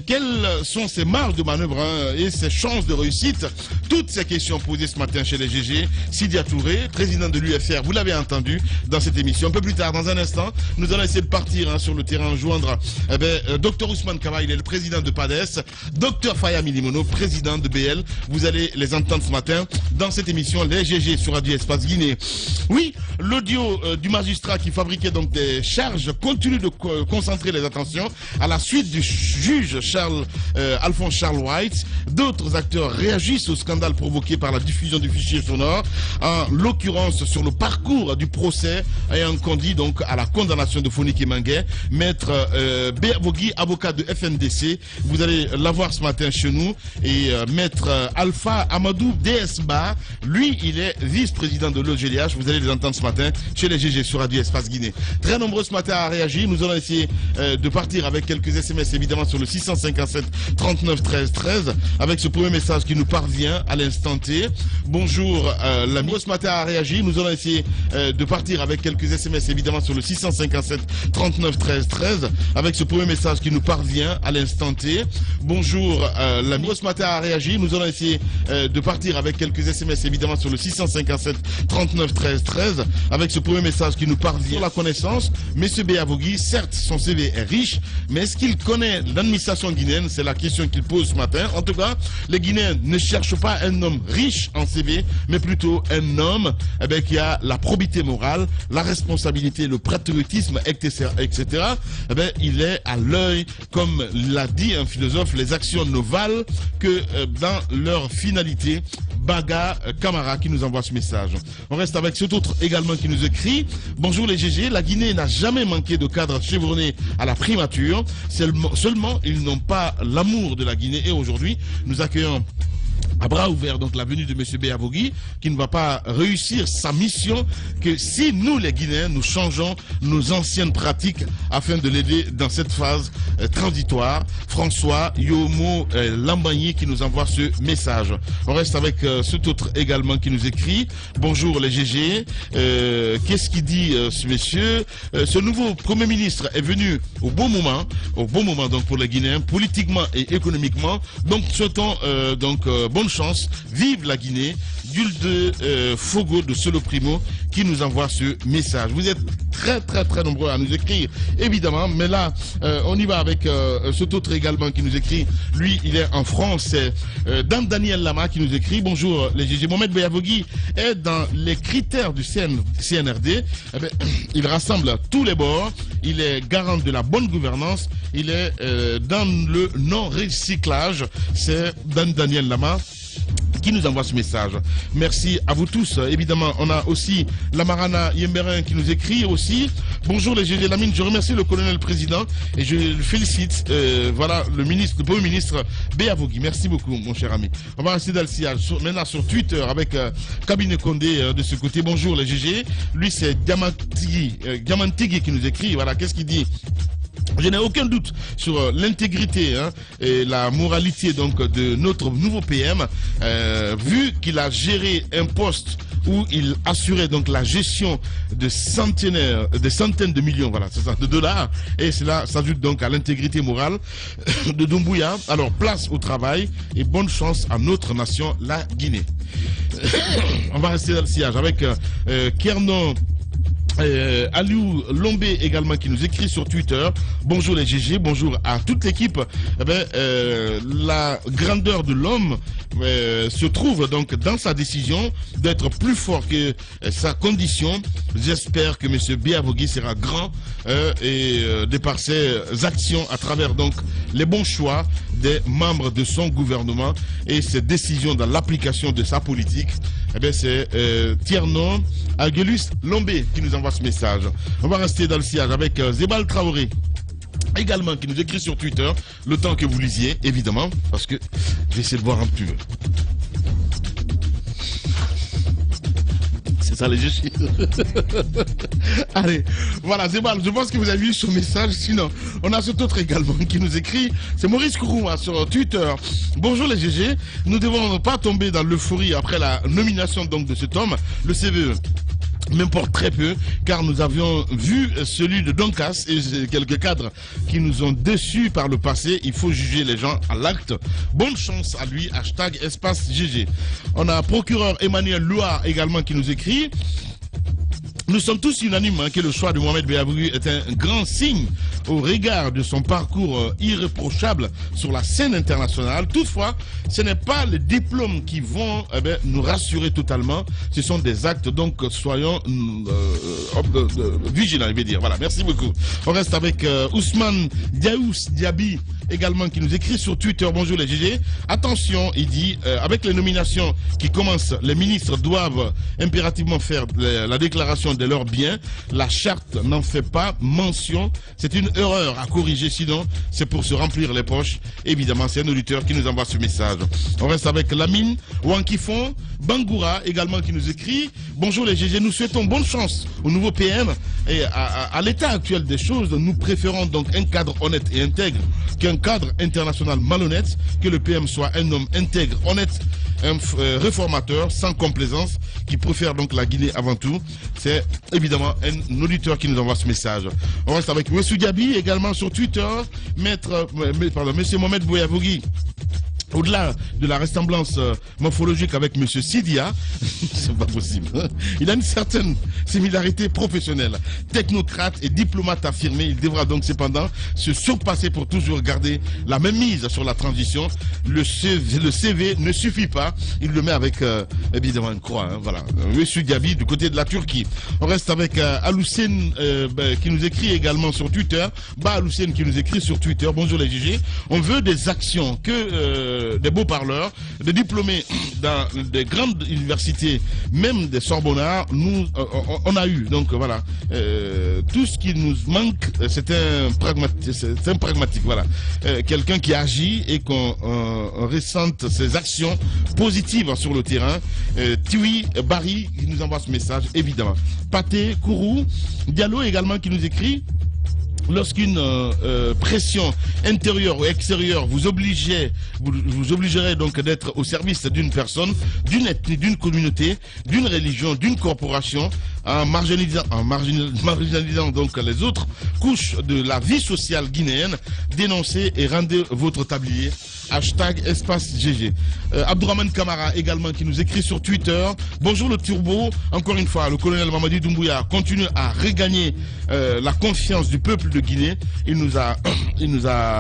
Quelles sont ses marges de manœuvre et ses chances de réussite? Toutes ces questions posées ce matin chez les GG. Sidia Touré, président de l'UFR, vous l'avez entendu dans cette émission. Un peu plus tard, dans un instant, nous allons essayer de partir sur le terrain, joindre Dr Ousmane Kaba, il est le président de PADES, Dr Faya Milimono, président de BL. Vous allez les entendre ce matin dans cette émission, les GG sur Radio Espace Guinée. Oui, l'audio du magistrat qui fabriquait donc des charges continue de concentrer les attentions à la suite du juge Alphonse Charles White. D'autres acteurs réagissent au scandale provoqué par la diffusion du fichier sonore, en l'occurrence sur le parcours du procès ayant conduit donc à la condamnation de Fonike Manguet. Maître Beavogui, avocat de FNDC, vous allez l'avoir ce matin chez nous, et Maître Alpha Amadou DSBA, lui il est vice-président de l'OGDH. Vous allez les entendre ce matin chez les GG sur Radio Espace Guinée. Très nombreux ce matin à réagir. Nous allons essayer de partir avec quelques SMS évidemment sur le 657 39 13 13 avec ce premier message qui nous parvient à l'instant T. Bonjour l'ami. Ce matin à réagir. Nous allons essayer de partir avec quelques SMS évidemment sur le 657 39 13 13 avec ce premier message qui nous parvient à l'instant T. Bonjour l'ami. Ce matin à réagir. Nous allons essayer de partir avec quelques SMS évidemment sur le 657 39 13 13 avec ce premier message qui nous parvient. Sur la connaissance, M. Beavogui, certes son CV est riche, mais est-ce qu'il connaît l'administration guinéenne? C'est la question qu'il pose ce matin. En tout cas, les Guinéens ne cherchent pas un homme riche en CV, mais plutôt un homme qui a la probité morale, la responsabilité, le patriotisme, etc. Il est à l'œil, comme l'a dit un philosophe, les actions ne valent que dans leur finalité. Baga Camara qui nous envoie ce message. On reste avec cet autre également qui nous écrit: bonjour les GG, la Guinée n'a jamais manqué de cadres chevronnés à la primature. Seulement, ils n'ont pas l'amour de la Guinée. Et aujourd'hui, nous accueillons à bras ouverts donc la venue de M. Beavogui, qui ne va pas réussir sa mission que si nous les Guinéens nous changeons nos anciennes pratiques afin de l'aider dans cette phase transitoire. François Yomo Lambagny qui nous envoie ce message. On reste avec cet autre également qui nous écrit: bonjour les GG, qu'est-ce qu'il dit ce monsieur? Ce nouveau Premier ministre est venu au bon moment donc pour les Guinéens, politiquement et économiquement. Donc souhaitons bonne chance, vive la Guinée. Gulde Fogo de Solo Primo qui nous envoie ce message. Vous êtes très nombreux à nous écrire évidemment, mais là on y va avec cet autre également qui nous écrit. Lui il est en France, c'est Daniel Lama qui nous écrit: bonjour les GG, Mohamed Beavogui est dans les critères du CNRD. Il rassemble tous les bords, il est garant de la bonne gouvernance, il est dans le non-recyclage. C'est Daniel Lama qui nous envoie ce message. Merci à vous tous. Évidemment, on a aussi Lamarana Yemberin qui nous écrit aussi: bonjour les GG Lamine, je remercie le colonel président et je le félicite. Voilà le Premier ministre Beavogui. Merci beaucoup mon cher ami. On va rester dans le sillage maintenant sur Twitter avec Kabine Kondé de ce côté. Bonjour les GG. Lui c'est Diamantigi qui nous écrit. Voilà, qu'est-ce qu'il dit? Je n'ai aucun doute sur l'intégrité et la moralité donc de notre nouveau PM, vu qu'il a géré un poste où il assurait donc la gestion de centaines de millions, voilà, c'est ça, de dollars, et cela s'ajoute donc à l'intégrité morale de Doumbouya. Alors place au travail et bonne chance à notre nation, la Guinée. On va rester dans le sillage avec Kernon Aliou Lombé également qui nous écrit sur Twitter. Bonjour les GG, bonjour à toute l'équipe. La grandeur de l'homme se trouve donc dans sa décision d'être plus fort que sa condition. J'espère que M. Biavogui sera grand et de par ses actions à travers donc les bons choix des membres de son gouvernement et ses décisions dans l'application de sa politique. C'est Tierno Aguelus Lombé qui nous envoie ce message. On va rester dans le sillage avec Zebal Traoré également qui nous écrit sur Twitter, le temps que vous lisiez évidemment, parce que je vais essayer de voir un peu. C'est ça les jeux. Allez, voilà Zebal, je pense que vous avez vu son message. Sinon, on a cet autre également qui nous écrit, c'est Maurice Kourouma sur Twitter. Bonjour les GG, nous ne devons pas tomber dans l'euphorie après la nomination donc de cet homme. Le CVE m'importe très peu car nous avions vu celui de Doncas et quelques cadres qui nous ont déçus par le passé. Il faut juger les gens à l'acte. Bonne chance à lui, hashtag espace GG. On a procureur Emmanuel Loa également qui nous écrit. Nous sommes tous unanimes que le choix de Mohamed Biavogui est un grand signe au regard de son parcours irréprochable sur la scène internationale. Toutefois, ce n'est pas les diplômes qui vont nous rassurer totalement. Ce sont des actes, donc soyons vigilants, je vais dire. Voilà, merci beaucoup. On reste avec Ousmane Diaby également qui nous écrit sur Twitter. Bonjour les GG. Attention, il dit, avec les nominations qui commencent, les ministres doivent impérativement faire la déclaration de leurs biens. La charte n'en fait pas mention. C'est une erreur à corriger, sinon c'est pour se remplir les poches. Évidemment, c'est un auditeur qui nous envoie ce message. On reste avec Lamine Wankifon Bangoura également qui nous écrit. Bonjour les GG, nous souhaitons bonne chance au nouveau PM et à l'état actuel des choses, nous préférons donc un cadre honnête et intègre qu'un cadre international malhonnête. Que le PM soit un homme intègre, honnête, un réformateur sans complaisance qui préfère donc la Guinée avant tout. C'est évidemment un auditeur qui nous envoie ce message. On reste avec M. Diaby également sur Twitter. Monsieur Mohamed Biavogui. Au-delà de la ressemblance morphologique avec M. Sidia, c'est pas possible. Il a une certaine similarité professionnelle. Technocrate et diplomate affirmé, il devra donc cependant se surpasser pour toujours garder la même mise sur la transition. Le CV ne suffit pas. Il le met avec évidemment une croix. Voilà. M. Diaby du côté de la Turquie. On reste avec Aloussène qui nous écrit également sur Twitter. Aloussène qui nous écrit sur Twitter. Bonjour les GG. On veut des actions que des beaux parleurs, des diplômés dans des grandes universités, même des Sorbonnards, nous on a eu. Donc voilà, tout ce qui nous manque, c'est un pragmatique, voilà, quelqu'un qui agit et qu'on ressente ses actions positives sur le terrain. Tiwi Barry qui nous envoie ce message, évidemment. Pathé Kourou Diallo également qui nous écrit. Lorsqu'une pression intérieure ou extérieure vous obligerait donc d'être au service d'une personne, d'une ethnie, d'une communauté, d'une religion, d'une corporation, en marginalisant donc les autres couches de la vie sociale guinéenne, dénoncez et rendez votre tablier. Hashtag espace GG. Abdourahmane Kamara également qui nous écrit sur Twitter. Bonjour le turbo. Encore une fois, le colonel Mamadi Doumbouya continue à regagner la confiance du peuple de Guinée. Il nous a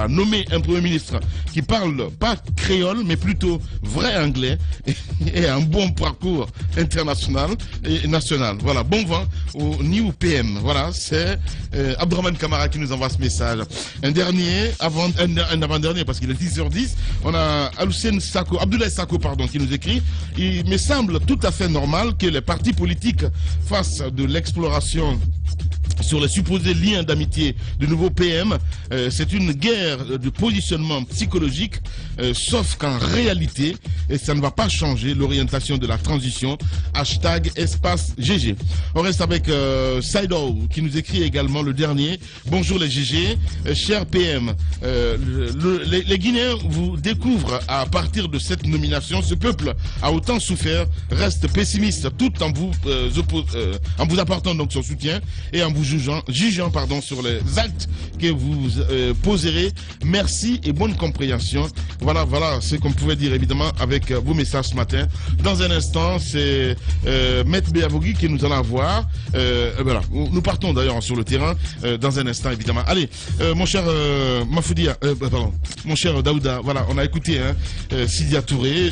nommé un premier ministre qui parle pas créole mais plutôt vrai anglais et un bon parcours international et national. Voilà, bon vent au New PM. Voilà, c'est Abdourahmane Kamara qui nous envoie ce message. Un avant-dernier parce qu'il est 10h10. On a Abdoulaye Sako qui nous écrit. Il me semble tout à fait normal que les partis politiques fassent de l'exploration sur les supposés liens d'amitié du nouveau PM. C'est une guerre de positionnement psychologique, sauf qu'en réalité, et ça ne va pas changer l'orientation de la transition. #espace GG. On reste avec Saido qui nous écrit également le dernier. Bonjour les GG, cher PM. Les Guinéens vous découvrent à partir de cette nomination. Ce peuple a autant souffert, reste pessimiste tout en vous apportant donc son soutien et en vous jugeant sur les actes que vous poserez. Merci et bonne compréhension. Voilà ce qu'on pouvait dire évidemment avec vos messages ce matin. Dans un instant, c'est Maître Béavogui que nous allons avoir. Voilà, nous partons d'ailleurs sur le terrain dans un instant évidemment. Allez, mon cher Mafoudia, mon cher Daouda, voilà, on a écouté Sidia Touré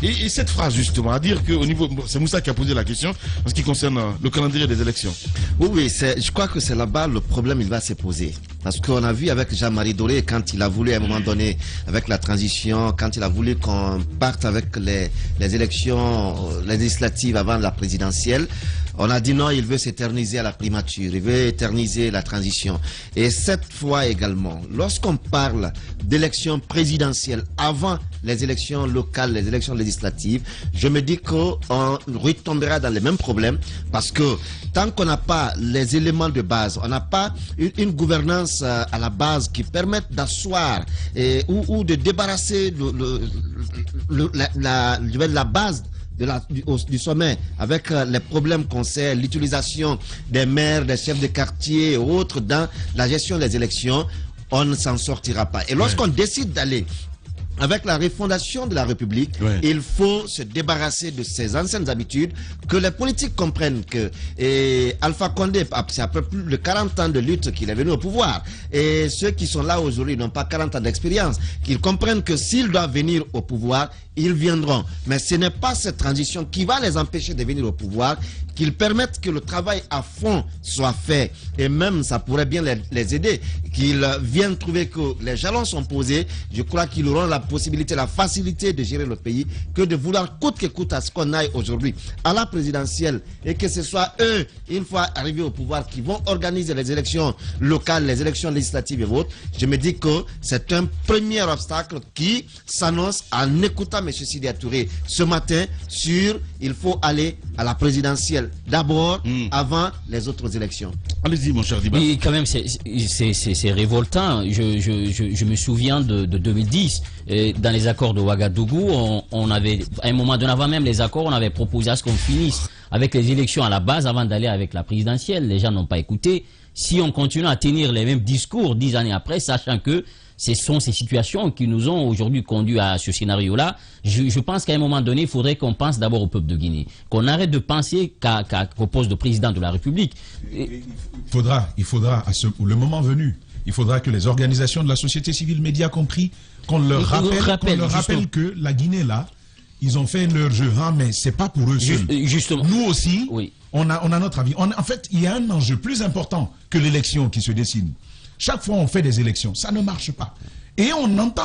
et cette phrase justement à dire que au niveau, c'est Moussa qui a posé la question en ce qui concerne le calendrier des élections. Oui, je crois que c'est là-bas le problème il va se poser. Parce qu'on a vu avec Jean-Marie Doré, quand il a voulu à un moment donné, avec la transition, quand il a voulu qu'on parte avec les élections législatives avant la présidentielle, on a dit non, il veut s'éterniser à la primature, il veut éterniser la transition. Et cette fois également, lorsqu'on parle d'élections présidentielles avant les élections locales, les élections législatives, je me dis qu'on retombera dans les mêmes problèmes parce que tant qu'on n'a pas les éléments de base, on n'a pas une gouvernance à la base qui permette d'asseoir ou de débarrasser la base du sommet avec les problèmes concernant l'utilisation des maires, des chefs de quartier et autres dans la gestion des élections, on ne s'en sortira pas. Et lorsqu'on décide d'aller avec la refondation de la République, il faut se débarrasser de ces anciennes habitudes, que les politiques comprennent que Alpha Condé, c'est après plus de 40 ans de lutte qu'il est venu au pouvoir. Et ceux qui sont là aujourd'hui n'ont pas 40 ans d'expérience. Qu'ils comprennent que s'ils doivent venir au pouvoir, ils viendront. Mais ce n'est pas cette transition qui va les empêcher de venir au pouvoir, qu'ils permettent que le travail à fond soit fait. Et même, ça pourrait bien les aider, qu'ils viennent trouver que les jalons sont posés. Je crois qu'ils auront la possibilité, la facilité de gérer le pays, que de vouloir coûte que coûte à ce qu'on aille aujourd'hui à la présidentielle et que ce soit eux, une fois arrivés au pouvoir, qui vont organiser les élections locales, les élections législatives et autres. Je me dis que c'est un premier obstacle qui s'annonce en écoutant M. Sidia Touré ce matin sur il faut aller à la présidentielle d'abord avant les autres élections. Allez-y mon cher Diba. Oui, quand même c'est révoltant. Je me souviens de 2010 dans les accords de Ouagadougou, on avait à un moment donné, avant même les accords, on avait proposé à ce qu'on finisse avec les élections à la base avant d'aller avec la présidentielle. Les gens n'ont pas écouté. Si on continue à tenir les mêmes discours 10 années après, sachant que ce sont ces situations qui nous ont aujourd'hui conduit à ce scénario-là, je pense qu'à un moment donné, il faudrait qu'on pense d'abord au peuple de Guinée. Qu'on arrête de penser qu'au poste de président de la République. Il faudra, le moment venu, il faudra que les organisations de la société civile, médias compris, qu'on leur rappelle que la Guinée, là, ils ont fait leur jeu, hein, mais c'est pas pour eux seuls. Justement. Nous aussi, oui. on a notre avis. En fait, il y a un enjeu plus important que l'élection qui se dessine. Chaque fois on fait des élections, ça ne marche pas. Et on entend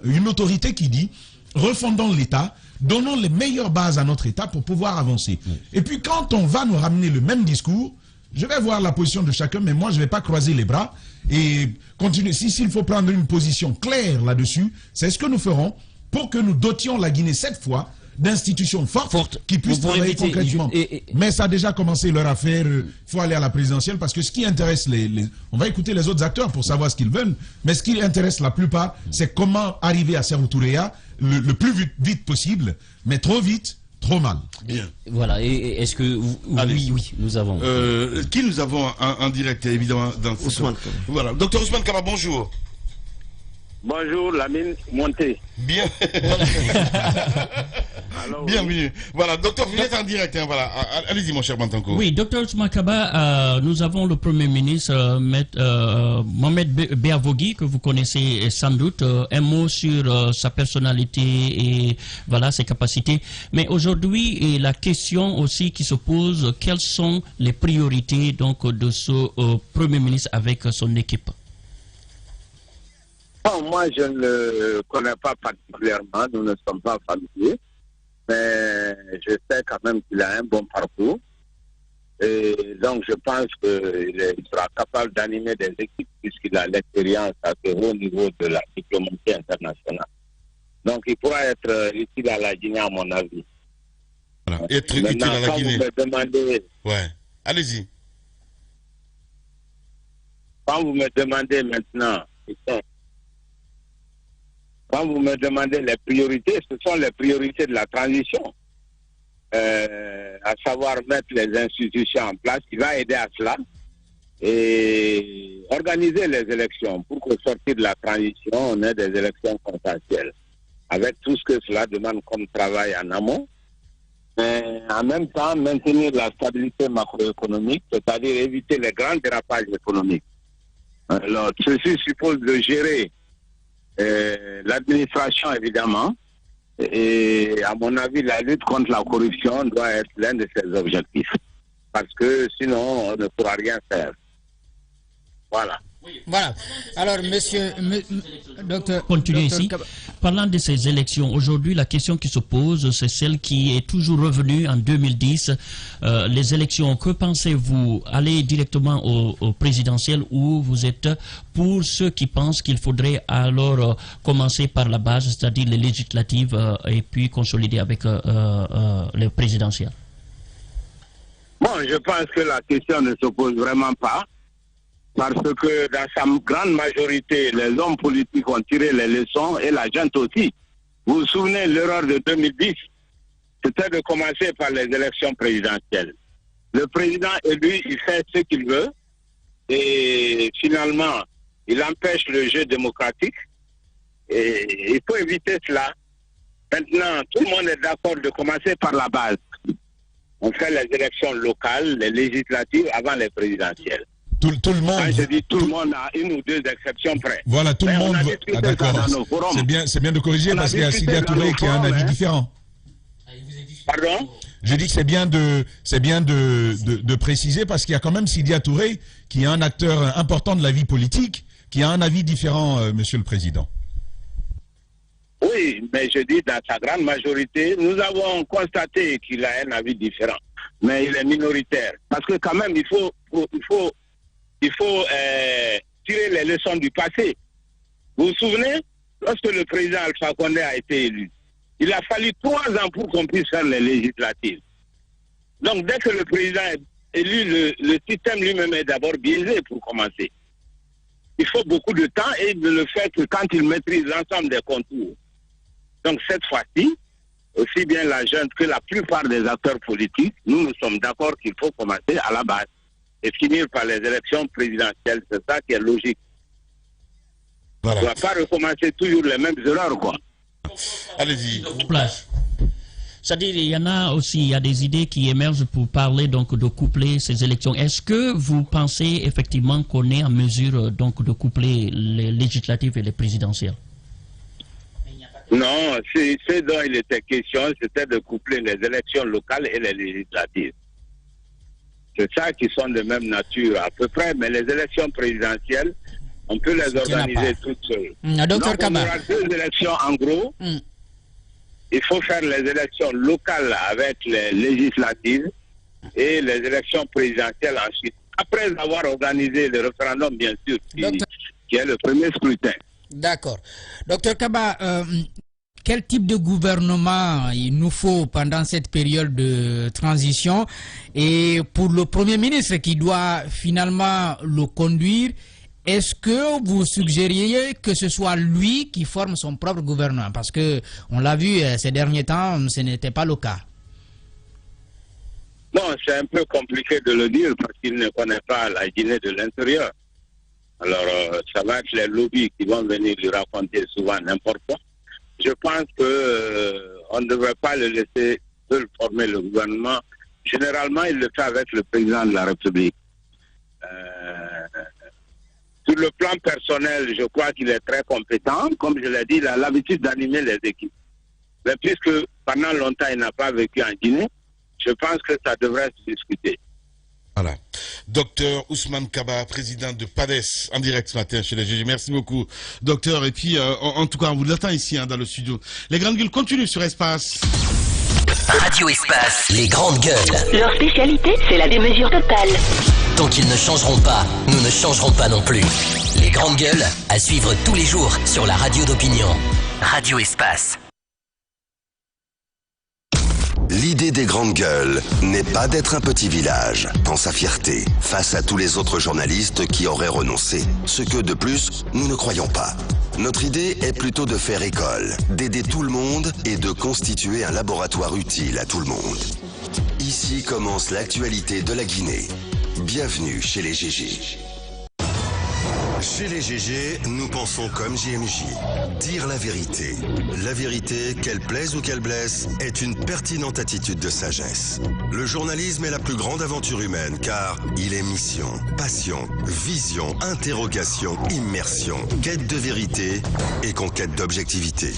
une autorité qui dit, refondons l'État, donnons les meilleures bases à notre État pour pouvoir avancer. Et puis quand on va nous ramener le même discours, je vais voir la position de chacun, mais moi je ne vais pas croiser les bras et continuer. S'il faut prendre une position claire là-dessus, c'est ce que nous ferons pour que nous dotions la Guinée cette fois d'institutions fortes qui puissent travailler concrètement. Mais ça a déjà commencé leur affaire, il faut aller à la présidentielle parce que ce qui intéresse on va écouter les autres acteurs pour savoir ce qu'ils veulent, mais ce qui intéresse la plupart, c'est comment arriver à Sékou Touréa le plus vite possible, mais trop vite, trop mal. Bien. Voilà, et est-ce que... Oui, nous avons... Qui nous avons en direct, évidemment, dans Ousmane. Voilà, docteur Ousmane Kaba, bonjour. Bonjour, Lamine Monté. Bien. Alors, bienvenue. Voilà, docteur, vous êtes en direct. Hein, voilà. Allez-y, mon cher Bantanko. Oui, docteur Ousmane Kaba, nous avons le Premier ministre, Mohamed Béavogui, que vous connaissez sans doute. Un mot sur sa personnalité et voilà, ses capacités. Mais aujourd'hui, la question aussi qui se pose, quelles sont les priorités donc, de ce Premier ministre avec son équipe? Moi, je ne le connais pas particulièrement, nous ne sommes pas familiers, mais je sais quand même qu'il a un bon parcours. Et donc, je pense qu'il sera capable d'animer des équipes puisqu'il a l'expérience à ce haut niveau de la diplomatie internationale. Donc, il pourra être utile à la Guinée, à mon avis. Voilà. Être utile à la Guinée. Vous me demandez... Ouais. Allez-y. Quand vous me demandez maintenant, quand vous me demandez les priorités, ce sont les priorités de la transition. À savoir mettre les institutions en place, qui va aider à cela, et organiser les élections pour qu'au sortir de la transition, on ait des élections consensuelles, avec tout ce que cela demande comme travail en amont. Mais en même temps, maintenir la stabilité macroéconomique, c'est-à-dire éviter les grands dérapages économiques. Alors, ceci suppose de gérer l'administration, évidemment, et à mon avis, la lutte contre la corruption doit être l'un de ses objectifs. Parce que sinon, on ne pourra rien faire. Voilà. Voilà. Alors, docteur... Continuez ici. Parlant de ces élections, aujourd'hui, la question qui se pose, c'est celle qui est toujours revenue en 2010. Les élections, que pensez-vous? Aller directement au présidentiel ou vous êtes pour ceux qui pensent qu'il faudrait alors commencer par la base, c'est-à-dire les législatives, et puis consolider avec les présidentielles? Bon, je pense que la question ne se pose vraiment pas. Parce que dans sa grande majorité, les hommes politiques ont tiré les leçons et la gente aussi. Vous vous souvenez, l'erreur de 2010, c'était de commencer par les élections présidentielles. Le président élu, il fait ce qu'il veut et finalement, il empêche le jeu démocratique. Et il faut éviter cela. Maintenant, tout le monde est d'accord de commencer par la base. On fait les élections locales, les législatives avant les présidentielles. Tout le monde. Quand je dis tout le monde, à une ou deux exceptions près. Voilà, tout le monde. Ah, d'accord. C'est bien de corriger parce qu'il y a Sidia Touré qui a un avis différent. Pardon? Je dis que c'est bien de préciser parce qu'il y a quand même Sidia Touré qui est un acteur important de la vie politique, qui a un avis différent, Monsieur le Président. Oui, mais je dis dans sa grande majorité, nous avons constaté qu'il a un avis différent, mais il est minoritaire. Parce que quand même, il faut tirer les leçons du passé. Vous vous souvenez, lorsque le président Alpha Condé a été élu, il a fallu 3 ans pour qu'on puisse faire les législatives. Donc dès que le président est élu, le système lui-même est d'abord biaisé pour commencer. Il faut beaucoup de temps et il ne le fait que quand il maîtrise l'ensemble des contours. Donc cette fois-ci, aussi bien la jeune que la plupart des acteurs politiques, nous sommes d'accord qu'il faut commencer à la base et finir par les élections présidentielles. C'est ça qui est logique. Voilà. On ne va pas recommencer toujours les mêmes erreurs, quoi. Allez-y. C'est-à-dire, il y en a aussi, il y a des idées qui émergent pour parler donc de coupler ces élections. Est-ce que vous pensez effectivement qu'on est en mesure donc de coupler les législatives et les présidentielles? Non, ce dont il était question, c'était de coupler les élections locales et les législatives. C'est ça qui sont de même nature à peu près, mais les élections présidentielles, on peut les organiser toutes seules. Donc on aura 2 élections en gros. Il faut faire les élections locales avec les législatives et les élections présidentielles ensuite. Après avoir organisé le référendum, bien sûr, qui est le premier scrutin. D'accord. Docteur Kaba, quel type de gouvernement il nous faut pendant cette période de transition? Et pour le Premier ministre qui doit finalement le conduire, est-ce que vous suggériez que ce soit lui qui forme son propre gouvernement? Parce que on l'a vu ces derniers temps, ce n'était pas le cas. Non, c'est un peu compliqué de le dire parce qu'il ne connaît pas la Guinée de l'intérieur. Alors, ça va être les lobbies qui vont venir lui raconter souvent n'importe quoi. Je pense qu'on ne devrait pas le laisser seul former le gouvernement. Généralement, il le fait avec le président de la République. Sur le plan personnel, je crois qu'il est très compétent. Comme je l'ai dit, il a l'habitude d'animer les équipes. Mais puisque pendant longtemps, il n'a pas vécu en Guinée, je pense que ça devrait se discuter. Voilà. Docteur Ousmane Kaba, président de PADES, en direct ce matin chez les GG. Merci beaucoup, docteur. Et puis, en tout cas, on vous l'attend ici, dans le studio. Les grandes gueules continuent sur Espace. Radio Espace, les grandes gueules. Leur spécialité, c'est la démesure totale. Tant qu'ils ne changeront pas, nous ne changerons pas non plus. Les grandes gueules, à suivre tous les jours sur la radio d'opinion. Radio Espace. L'idée des grandes gueules n'est pas d'être un petit village, dans sa fierté, face à tous les autres journalistes qui auraient renoncé. Ce que, de plus, nous ne croyons pas. Notre idée est plutôt de faire école, d'aider tout le monde et de constituer un laboratoire utile à tout le monde. Ici commence l'actualité de la Guinée. Bienvenue chez les GG. Chez les GG, nous pensons comme JMJ. Dire la vérité. La vérité, qu'elle plaise ou qu'elle blesse, est une pertinente attitude de sagesse. Le journalisme est la plus grande aventure humaine car il est mission, passion, vision, interrogation, immersion, quête de vérité et conquête d'objectivité.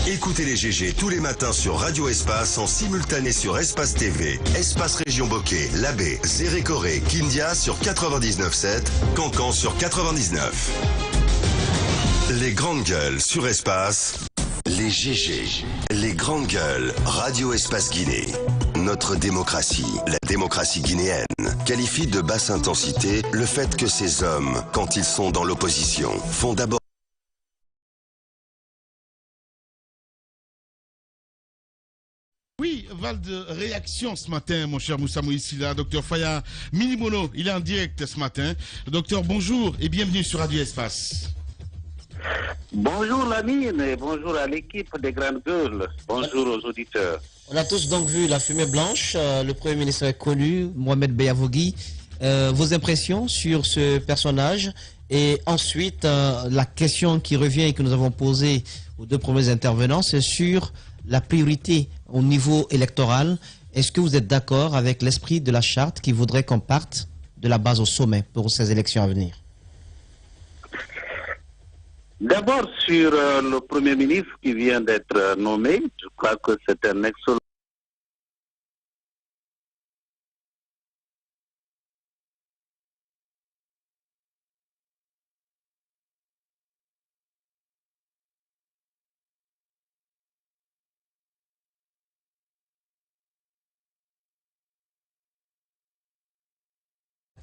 Écoutez les GG tous les matins sur Radio Espace en simultané sur Espace TV, Espace Région Bokeh, Labé, Zérékoré, Kindia sur 99.7, Cancan sur 99. Les grandes gueules sur Espace, les GG, les grandes gueules, Radio Espace Guinée. Notre démocratie, la démocratie guinéenne, qualifie de basse intensité le fait que ces hommes, quand ils sont dans l'opposition, font d'abord Oui, Val de réaction ce matin, mon cher Moussa Moïsila. Docteur Faya Minimono, il est en direct ce matin. Docteur, bonjour et bienvenue sur Radio Espace. Bonjour Lamine et bonjour à l'équipe des Grandes Gueules. Bonjour aux auditeurs. On a tous donc vu la fumée blanche. Le Premier ministre est connu, Mohamed Beyavogui. Vos impressions sur ce personnage et ensuite la question qui revient et que nous avons posée aux deux premiers intervenants, c'est sur la priorité au niveau électoral. Est-ce que vous êtes d'accord avec l'esprit de la charte qui voudrait qu'on parte de la base au sommet pour ces élections à venir? D'abord sur le Premier ministre qui vient d'être nommé, je crois que c'est un excellent.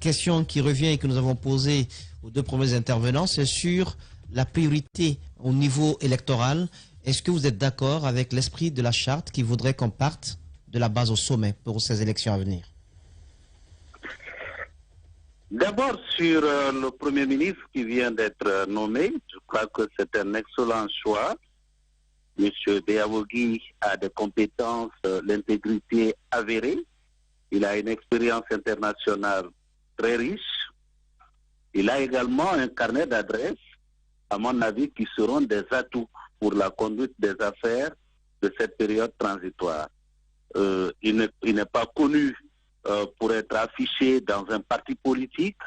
Question qui revient et que nous avons posée aux deux premiers intervenants, c'est sur la priorité au niveau électoral. Est-ce que vous êtes d'accord avec l'esprit de la charte qui voudrait qu'on parte de la base au sommet pour ces élections à venir? D'abord sur le Premier ministre qui vient d'être nommé, je crois que c'est un excellent choix. M. Beyavogui a des compétences, l'intégrité avérée. Il a une expérience internationale très riche. Il a également un carnet d'adresses, à mon avis, qui seront des atouts pour la conduite des affaires de cette période transitoire. Il n'est pas connu pour être affiché dans un parti politique.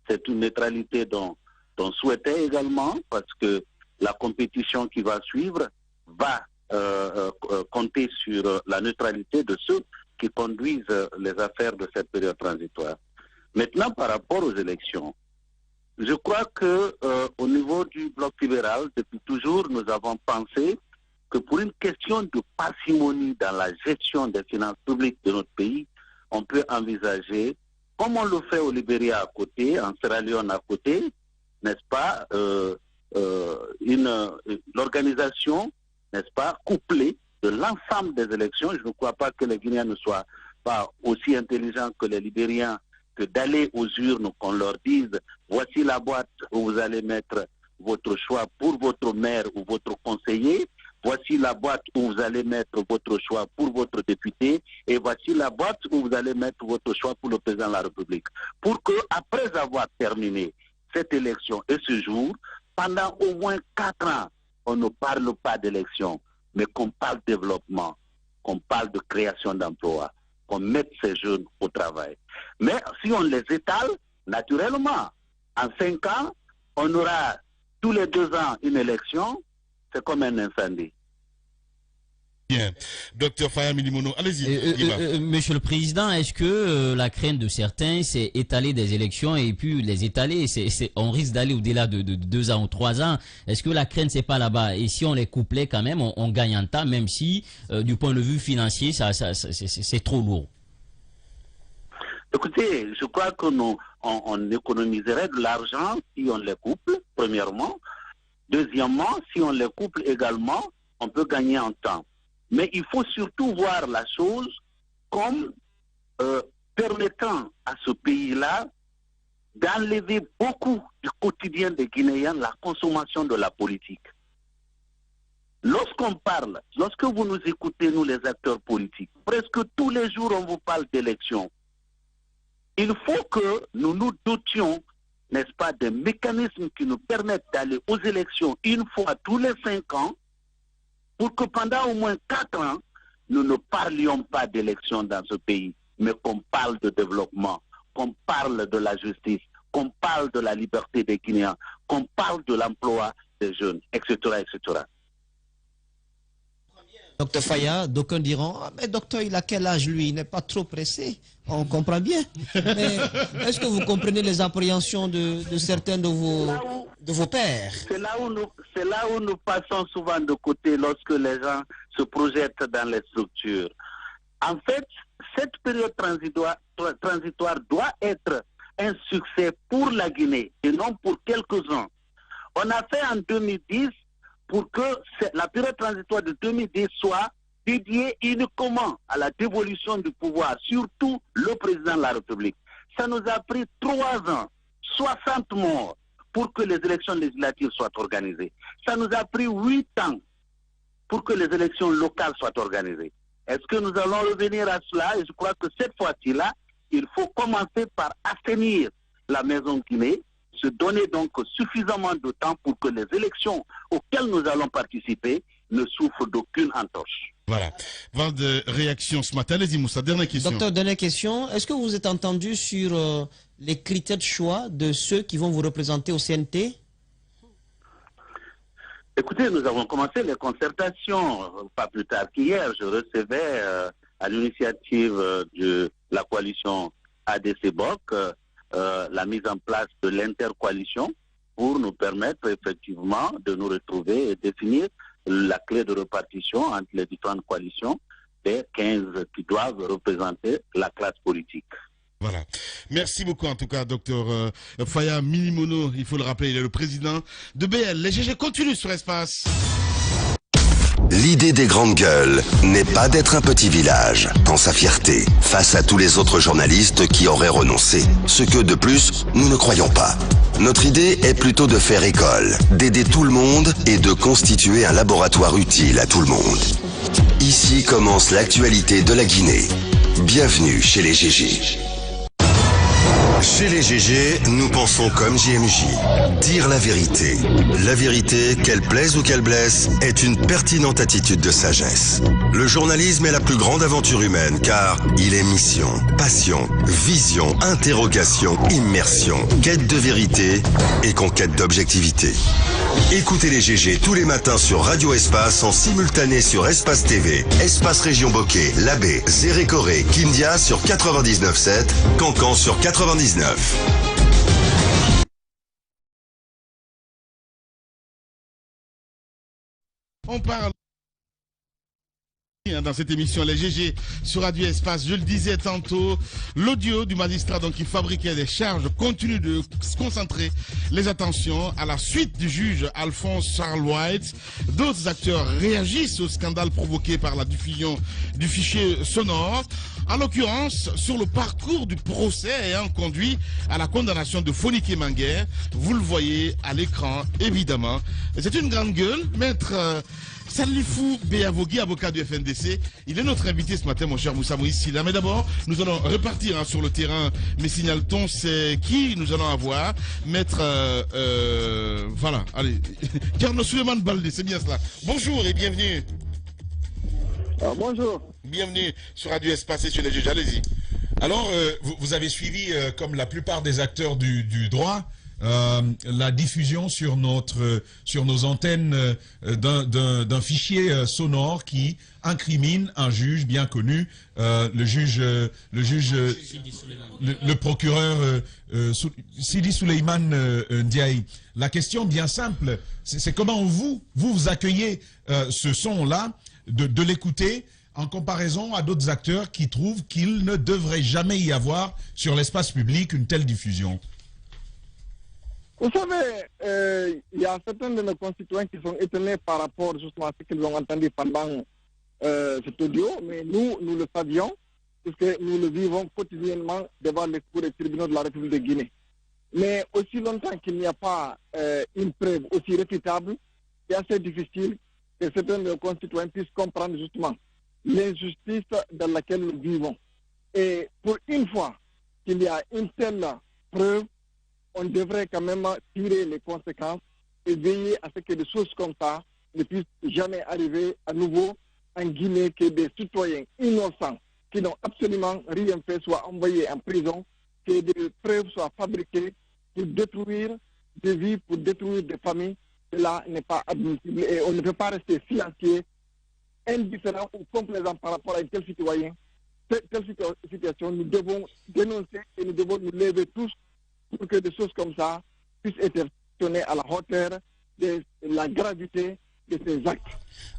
C'est une neutralité dont on souhaitait également, parce que la compétition qui va suivre va compter sur la neutralité de ceux qui conduisent les affaires de cette période transitoire. Maintenant, par rapport aux élections, je crois que au niveau du bloc libéral, depuis toujours, nous avons pensé que pour une question de parcimonie dans la gestion des finances publiques de notre pays, on peut envisager, comme on le fait au Libéria à côté, en Sierra Leone à côté, n'est-ce pas, l'organisation, n'est-ce pas, couplée de l'ensemble des élections. Je ne crois pas que les Guinéens ne soient pas aussi intelligents que les Libériens, que d'aller aux urnes, qu'on leur dise, voici la boîte où vous allez mettre votre choix pour votre maire ou votre conseiller, voici la boîte où vous allez mettre votre choix pour votre député, et voici la boîte où vous allez mettre votre choix pour le président de la République. Pour que, après avoir terminé cette élection et ce jour, pendant au moins 4 ans, on ne parle pas d'élection, mais qu'on parle de développement, qu'on parle de création d'emplois, qu'on mette ces jeunes au travail. Mais si on les étale, naturellement, en 5 ans, on aura tous les 2 ans une élection, c'est comme un incendie. Bien. Docteur Faya Milimono, allez-y. Monsieur le Président, est-ce que la crainte de certains, c'est étaler des élections et puis les étaler, on risque d'aller au-delà de 2 ans ou 3 ans. Est-ce que la crainte, c'est pas là-bas? Et si on les couplait quand même, on gagne en temps, même si, du point de vue financier, c'est trop lourd. Écoutez, je crois que on économiserait de l'argent si on les couple, premièrement. Deuxièmement, si on les couple également, on peut gagner en temps. Mais il faut surtout voir la chose comme permettant à ce pays-là d'enlever beaucoup du quotidien des Guinéens la consommation de la politique. Lorsqu'on parle, lorsque vous nous écoutez, nous les acteurs politiques, presque tous les jours on vous parle d'élections. Il faut que nous nous dotions, n'est-ce pas, des mécanismes qui nous permettent d'aller aux élections une fois tous les 5 ans, pour que pendant au moins 4 ans, nous ne parlions pas d'élections dans ce pays, mais qu'on parle de développement, qu'on parle de la justice, qu'on parle de la liberté des Guinéens, qu'on parle de l'emploi des jeunes, etc., etc. Docteur Faya, d'aucuns diront, mais docteur, il a quel âge lui? Il n'est pas trop pressé. On comprend bien. Mais est-ce que vous comprenez les appréhensions de certains de vos pairs? C'est là où nous passons souvent de côté lorsque les gens se projettent dans les structures. En fait, cette période transitoire doit être un succès pour la Guinée et non pour quelques-uns. On a fait en 2010 pour que la période transitoire de 2010 soit dédiée uniquement à la dévolution du pouvoir, surtout le président de la République. Ça nous a pris 3 ans, 60 morts pour que les élections législatives soient organisées. Ça nous a pris 8 ans pour que les élections locales soient organisées. Est-ce que nous allons revenir à cela? Et je crois que cette fois-ci-là, il faut commencer par assainir la maison Guinée, se donner donc suffisamment de temps pour que les élections auxquelles nous allons participer ne souffrent d'aucune entorse. Voilà. Avant de réaction ce matin, allez-y Moussa, dernière question. Docteur, dernière question. Est-ce que vous êtes entendu sur les critères de choix de ceux qui vont vous représenter au CNT? Écoutez, nous avons commencé les concertations, pas plus tard qu'hier. Je recevais à l'initiative de la coalition ADC-BOC la mise en place de l'intercoalition pour nous permettre effectivement de nous retrouver et définir la clé de répartition entre les différentes coalitions des 15 qui doivent représenter la classe politique. Voilà. Merci beaucoup en tout cas, docteur Faya Milimono. Il faut le rappeler, il est le président de BL. Les GG continuent sur Espace. L'idée des grandes gueules n'est pas d'être un petit village dans sa fierté face à tous les autres journalistes qui auraient renoncé. Ce que de plus, nous ne croyons pas. Notre idée est plutôt de faire école, d'aider tout le monde et de constituer un laboratoire utile à tout le monde. Ici commence l'actualité de la Guinée. Bienvenue chez les GG. Chez les GG, nous pensons comme JMJ. Dire la vérité. La vérité, qu'elle plaise ou qu'elle blesse, est une pertinente attitude de sagesse. Le journalisme est la plus grande aventure humaine car il est mission, passion, vision, interrogation, immersion, quête de vérité et conquête d'objectivité. Écoutez les GG tous les matins sur Radio Espace en simultané sur Espace TV, Espace Région Bokeh, Labé, Zérékoré, Kindia sur 99.7, Cancan sur 99. On parle dans cette émission les GG sur Radio Espace. Je le disais tantôt, l'audio du magistrat donc qui fabriquait des charges continue de se concentrer les attentions à la suite du juge Alphonse Charles White. D'autres acteurs réagissent au scandale provoqué par la diffusion du fichier sonore. En l'occurrence, sur le parcours du procès ayant conduit à la condamnation de Fonike Menguer. Vous le voyez à l'écran, évidemment. C'est une grande gueule, maître Salifou Béavogui, avocat du FNDC. Il est notre invité ce matin, mon cher Moussa Moïse Silla. Mais d'abord, nous allons repartir sur le terrain. Mais signale-t-on, c'est qui nous allons avoir? Maître, voilà, allez, Carno Suleiman Baldé, c'est bien cela. Bonjour et bienvenue. Bonjour. Bienvenue sur Radio Espace et sur les GG, allez-y. Alors, vous avez suivi, comme la plupart des acteurs du droit, la diffusion sur nos antennes d'un fichier sonore qui incrimine un juge bien connu, le procureur Sidi Souleymane Ndiaye. La question bien simple, c'est comment vous accueillez ce son-là, de l'écouter en comparaison à d'autres acteurs qui trouvent qu'il ne devrait jamais y avoir sur l'espace public une telle diffusion. Vous savez, il y a certains de nos concitoyens qui sont étonnés par rapport justement à ce qu'ils ont entendu pendant cet audio, mais nous le savions, puisque nous le vivons quotidiennement devant les cours et tribunaux de la République de Guinée. Mais aussi longtemps qu'il n'y a pas une preuve aussi réfutable, c'est assez difficile que certains de nos concitoyens puissent comprendre justement l'injustice dans laquelle nous vivons. Et pour une fois qu'il y a une telle preuve, on devrait quand même tirer les conséquences et veiller à ce que des choses comme ça ne puissent jamais arriver à nouveau en Guinée, que des citoyens innocents qui n'ont absolument rien fait soient envoyés en prison, que des preuves soient fabriquées pour détruire des vies, pour détruire des familles. Cela n'est pas admissible et on ne peut pas rester silencieux, indifférent ou complaisant par rapport à une telle situation. Nous devons dénoncer et nous devons nous lever tous pour que des choses comme ça puissent être tournées à la hauteur de la gravité de ces actes.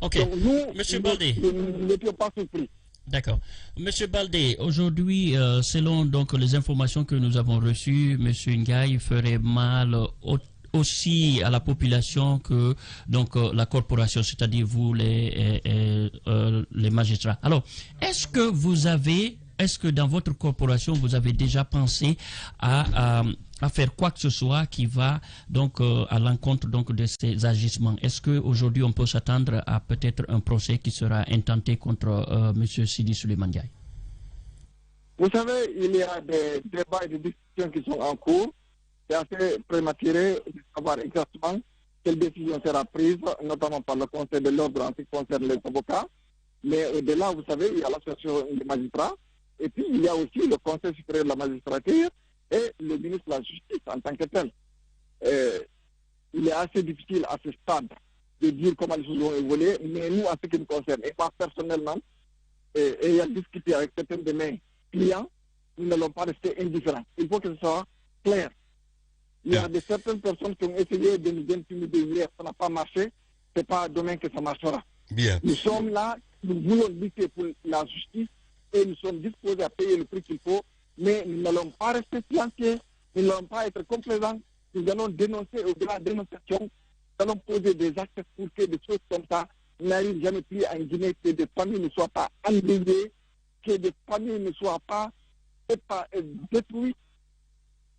Ok. Donc nous, Monsieur Baldé, nous n'étions pas surpris. D'accord. Monsieur Baldé, aujourd'hui, selon donc les informations que nous avons reçues, Monsieur Ndiaye ferait mal aussi à la population que donc la corporation, c'est-à-dire vous les magistrats. Alors, est-ce que dans votre corporation vous avez déjà pensé à faire quoi que ce soit qui va donc à l'encontre donc de ces agissements? Est-ce qu'aujourd'hui on peut s'attendre à peut-être un procès qui sera intenté contre Monsieur Sidi Souleymane Ndiaye? Vous savez, il y a des débats et des discussions qui sont en cours. C'est assez prématuré de savoir exactement quelle décision sera prise, notamment par le Conseil de l'ordre en ce qui concerne les avocats. Mais au-delà, vous savez, il y a l'association des magistrats, et puis il y a aussi le Conseil supérieur de la magistrature et le ministre de la Justice en tant que tel. Il est assez difficile à ce stade de dire comment les choses vont évoluer, mais nous, en ce qui nous concerne, et moi personnellement, ayant discuté avec certains de mes clients, nous n'allons pas rester indifférents. Il faut que ce soit clair. Il y a certaines personnes qui ont essayé de nous intimider hier, ça n'a pas marché, c'est pas demain que ça marchera. Bien. Nous sommes là, nous voulons lutter pour la justice et nous sommes disposés à payer le prix qu'il faut, mais nous n'allons pas rester silencieux, nous n'allons pas être complaisants, nous allons dénoncer au-delà de la dénonciation, nous allons poser des actes pour que des choses comme ça n'arrivent jamais plus en Guinée, que des familles ne soient pas endeuillées, que des familles ne soient pas détruites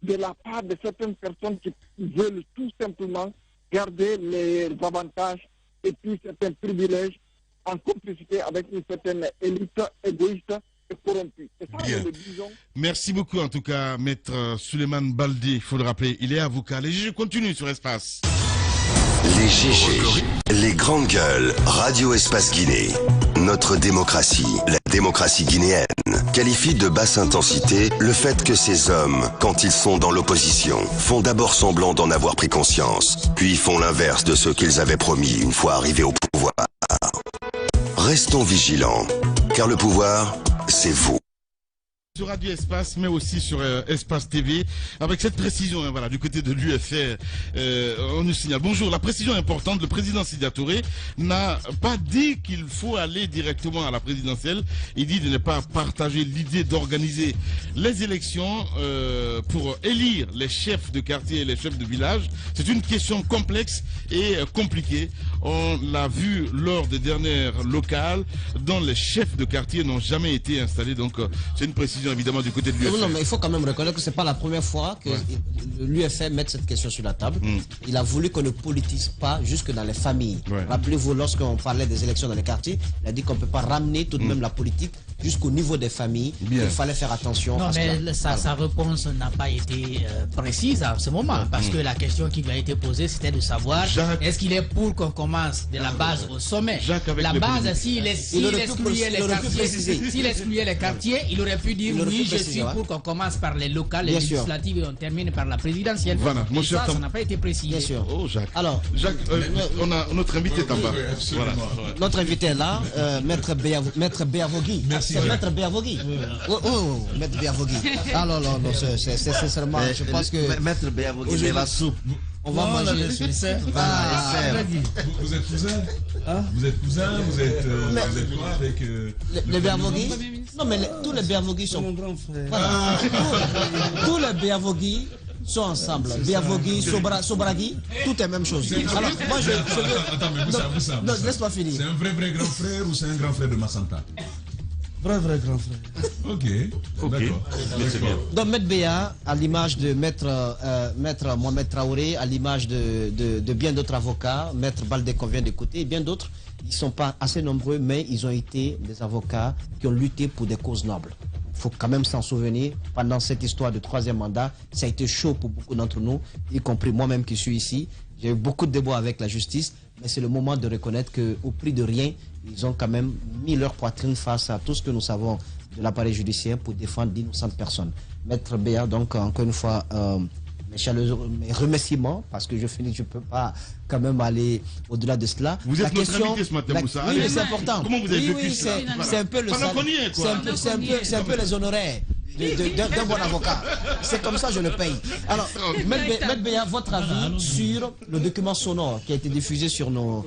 de la part de certaines personnes qui veulent tout simplement garder les avantages et puis certains privilèges en complicité avec une certaine élite égoïste et corrompue. Et ça, bien. nous le disons. Merci beaucoup en tout cas, Maître Souleymane Baldé. Il faut le rappeler, il est avocat. Les GG continuent sur Espace. Les GG, les grandes gueules, Radio Espace Guinée. Notre démocratie, la démocratie guinéenne, qualifie de basse intensité le fait que ces hommes, quand ils sont dans l'opposition, font d'abord semblant d'en avoir pris conscience, puis font l'inverse de ce qu'ils avaient promis une fois arrivés au pouvoir. Restons vigilants, car le pouvoir, c'est vous. Sur Radio Espace, mais aussi sur Espace TV, avec cette précision, hein, voilà, du côté de l'UFR, on nous signale. Bonjour, la précision importante, le président Sédia Touré n'a pas dit qu'il faut aller directement à la présidentielle. Il dit de ne pas partager l'idée d'organiser les élections pour élire les chefs de quartier et les chefs de village. C'est une question complexe et compliquée. On l'a vu lors des dernières locales, dont les chefs de quartier n'ont jamais été installés. Donc, c'est une précision évidemment du côté de l'UFR. Non, mais il faut quand même reconnaître que ce n'est pas la première fois que l'UFR mette cette question sur la table. Il a voulu qu'on ne politise pas jusque dans les familles. Rappelez-vous, lorsqu'on parlait des élections dans les quartiers, il a dit qu'on ne peut pas ramener tout de même la politique jusqu'au niveau des familles. Il fallait faire attention. Non, à mais cela. sa réponse n'a pas été précise à ce moment, parce que la question qui lui a été posée, c'était de savoir est-ce qu'il est pour qu'on commence de la base au sommet. La base, s'il excluait les quartiers, il aurait pu dire oui, je suis pour qu'on commence par les locales, les législatives et on termine par la présidentielle. Voilà, mon cher ça n'a pas été précisé. Bien sûr. Oh, Jacques. Alors, Jacques, on a notre invité en bas. Voilà. Notre invité est là, Maître Béavogui. Merci. C'est Maître Béavogui. Oh, Maître Béavogui. Ah non, c'est sincèrement, je pense que... Maître Béavogui, c'est la soupe. On va manger. Vous êtes cousin Vous êtes cousin Vous êtes quoi avec... les Béavogui? Non, mais tous les Béavogui sont... Mon grand frère. Voilà. Tous les Béavogui sont ensemble. Béavogui, Sobragui, tout est même chose. Alors, moi, je veux... Attends, mais Moussa. Non, laisse-moi finir. C'est un vrai grand frère ou c'est un grand frère de Massanta? Vrai grand frère. Ok. D'accord. Donc, Maître Béa, à l'image de Maître Mohamed Traoré, à l'image de bien d'autres avocats, Maître Baldé qu'on vient d'écouter, et bien d'autres, ils ne sont pas assez nombreux, mais ils ont été des avocats qui ont lutté pour des causes nobles. Il faut quand même s'en souvenir, pendant cette histoire de 3e mandat, ça a été chaud pour beaucoup d'entre nous, y compris moi-même qui suis ici. J'ai eu beaucoup de débats avec la justice, mais c'est le moment de reconnaître qu'au prix de rien, ils ont quand même mis leur poitrine face à tout ce que nous savons de l'appareil judiciaire pour défendre d'innocentes personnes. Maître Béa, donc encore une fois, mes remerciements, parce que je ne peux pas quand même aller au-delà de cela. Vous êtes notre invité ce matin, Moussa. Oui, mais c'est important. Comment vous avez vécu ça? C'est un peu le c'est un peu les honoraires d'un bon avocat. C'est comme ça que je le paye. Alors, Maître Béa, votre avis sur le document sonore qui a été diffusé sur nos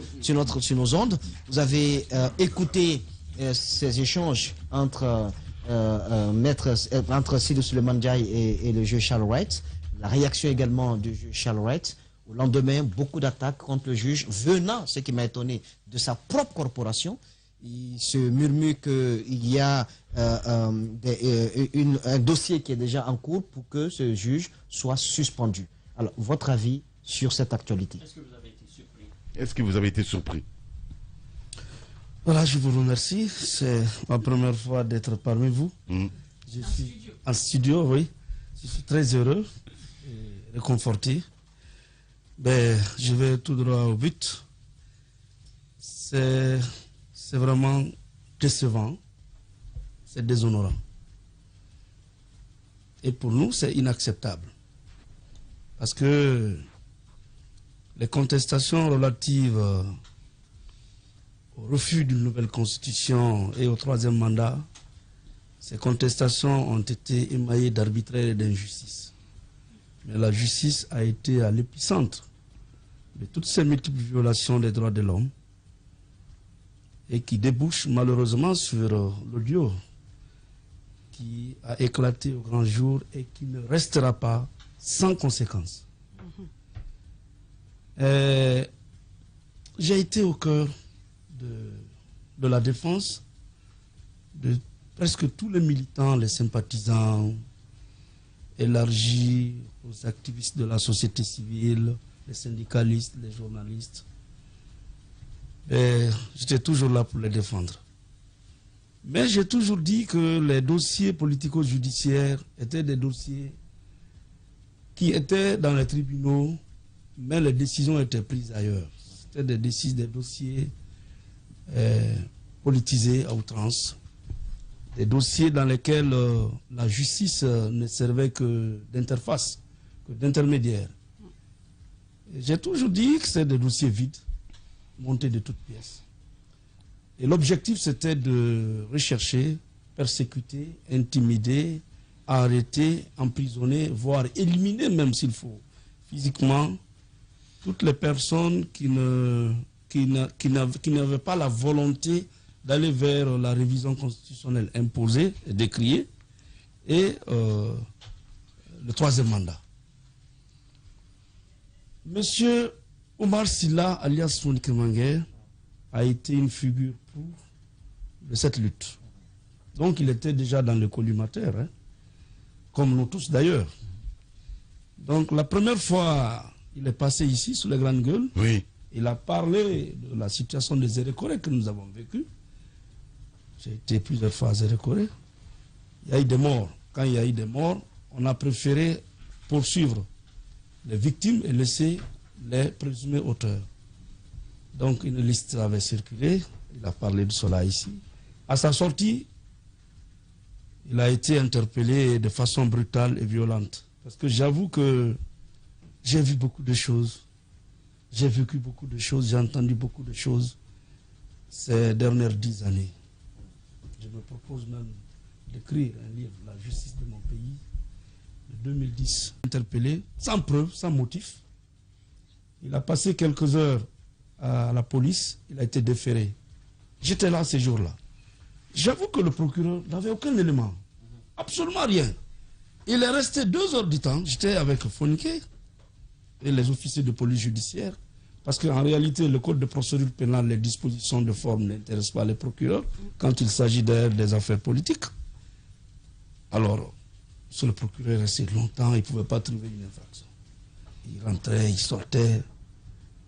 ondes. Vous avez écouté ces échanges entre Sidou Suleiman Ndiaye et le juge Charles Wright. La réaction également du juge Charles Wright. Au lendemain, beaucoup d'attaques contre le juge venant, ce qui m'a étonné, de sa propre corporation. Il se murmure qu'il y a un dossier qui est déjà en cours pour que ce juge soit suspendu. Alors, votre avis sur cette actualité? Est-ce que vous avez été surpris? Est-ce que vous avez été surpris? Voilà, je vous remercie. C'est ma première fois d'être parmi vous. Je suis en studio, oui. Je suis très heureux et réconforté. Je vais tout droit au but. C'est vraiment décevant. C'est déshonorant. Et pour nous, c'est inacceptable. Parce que les contestations relatives au refus d'une nouvelle constitution et au 3e mandat, ces contestations ont été émaillées d'arbitraire et d'injustice. Mais la justice a été à l'épicentre de toutes ces multiples violations des droits de l'homme et qui débouchent malheureusement sur l'audio qui a éclaté au grand jour et qui ne restera pas sans conséquence. J'ai été au cœur de la défense de presque tous les militants, les sympathisants, élargis aux activistes de la société civile, les syndicalistes, les journalistes. Et j'étais toujours là pour les défendre. Mais j'ai toujours dit que les dossiers politico-judiciaires étaient des dossiers qui étaient dans les tribunaux, mais les décisions étaient prises ailleurs. C'était des dossiers politisés à outrance, des dossiers dans lesquels la justice ne servait que d'interface, que d'intermédiaire. J'ai toujours dit que c'est des dossiers vides, montés de toutes pièces. Et l'objectif, c'était de rechercher, persécuter, intimider, arrêter, emprisonner, voire éliminer, même s'il faut, physiquement, toutes les personnes qui n'avaient pas la volonté d'aller vers la révision constitutionnelle imposée et décriée, et le 3e mandat. Monsieur Omar Sylla, alias Monique Manguer, a été une figure pour de cette lutte. Donc il était déjà dans le collimateur, hein, comme nous tous d'ailleurs. Donc la première fois, il est passé ici sous les grandes gueules. Oui. Il a parlé de la situation des Érécorés que nous avons vécue. J'ai été plusieurs fois à Zérekoré. Il y a eu des morts. Quand il y a eu des morts, on a préféré poursuivre les victimes et laisser les présumés auteurs. Donc une liste avait circulé, il a parlé de cela ici. À sa sortie, il a été interpellé de façon brutale et violente. Parce que j'avoue que j'ai vu beaucoup de choses, j'ai vécu beaucoup de choses, j'ai entendu beaucoup de choses ces dernières 10 années. Je me propose même d'écrire un livre, La justice de mon pays, de 2010. Interpellé, sans preuve, sans motif. Il a passé quelques heures à la police, il a été déféré. J'étais là ces jours-là. J'avoue que le procureur n'avait aucun élément, absolument rien. Il est resté 2 heures du temps, j'étais avec Fonike et les officiers de police judiciaire, parce qu'en réalité, le code de procédure pénale, les dispositions de forme n'intéressent pas les procureurs quand il s'agit des affaires politiques. Alors, sur le procureur est resté longtemps, il ne pouvait pas trouver une infraction. Il rentrait, il sortait.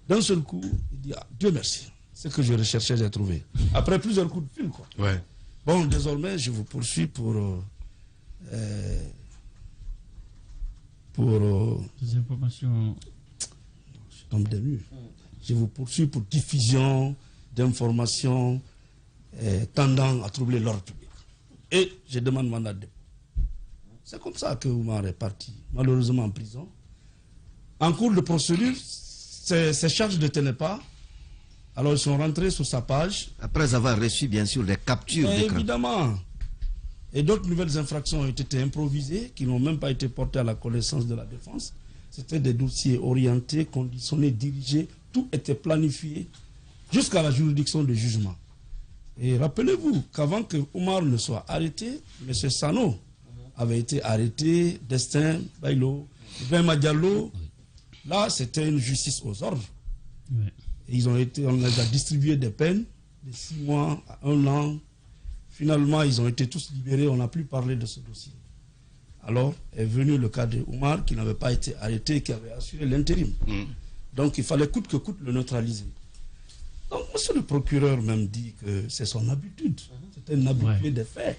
D'un seul coup, il dit, ah, Dieu merci, ce que je recherchais, j'ai trouvé. Après plusieurs coups de fil, quoi. Ouais. Bon, désormais, je vous poursuis pour des informations. Je tombe des nues. Je vous poursuis pour diffusion d'informations tendant à troubler l'ordre public. Et je demande mandat de dépôt. C'est comme ça que Oumar est parti, malheureusement en prison. En cours de procédure, ses charges ne tenaient pas. Alors ils sont rentrés sur sa page. Après avoir reçu bien sûr des captures d'écran. Évidemment. Et d'autres nouvelles infractions ont été improvisées, qui n'ont même pas été portées à la connaissance de la défense. C'était des dossiers orientés, conditionnés, dirigés. Tout était planifié jusqu'à la juridiction de jugement. Et rappelez-vous qu'avant que Oumar ne soit arrêté, M. Sano avait été arrêté, Destin, Bailo, Ibrahima Diallo. Là, c'était une justice aux ordres. Oui. Et on les a distribué des peines de 6 mois à 1 an. Finalement, ils ont été tous libérés. On n'a plus parlé de ce dossier. Alors est venu le cas de Oumar qui n'avait pas été arrêté, qui avait assuré l'intérim. Donc il fallait coûte que coûte le neutraliser. Donc monsieur le procureur même dit que c'est son habitude. C'est un habitué des faits.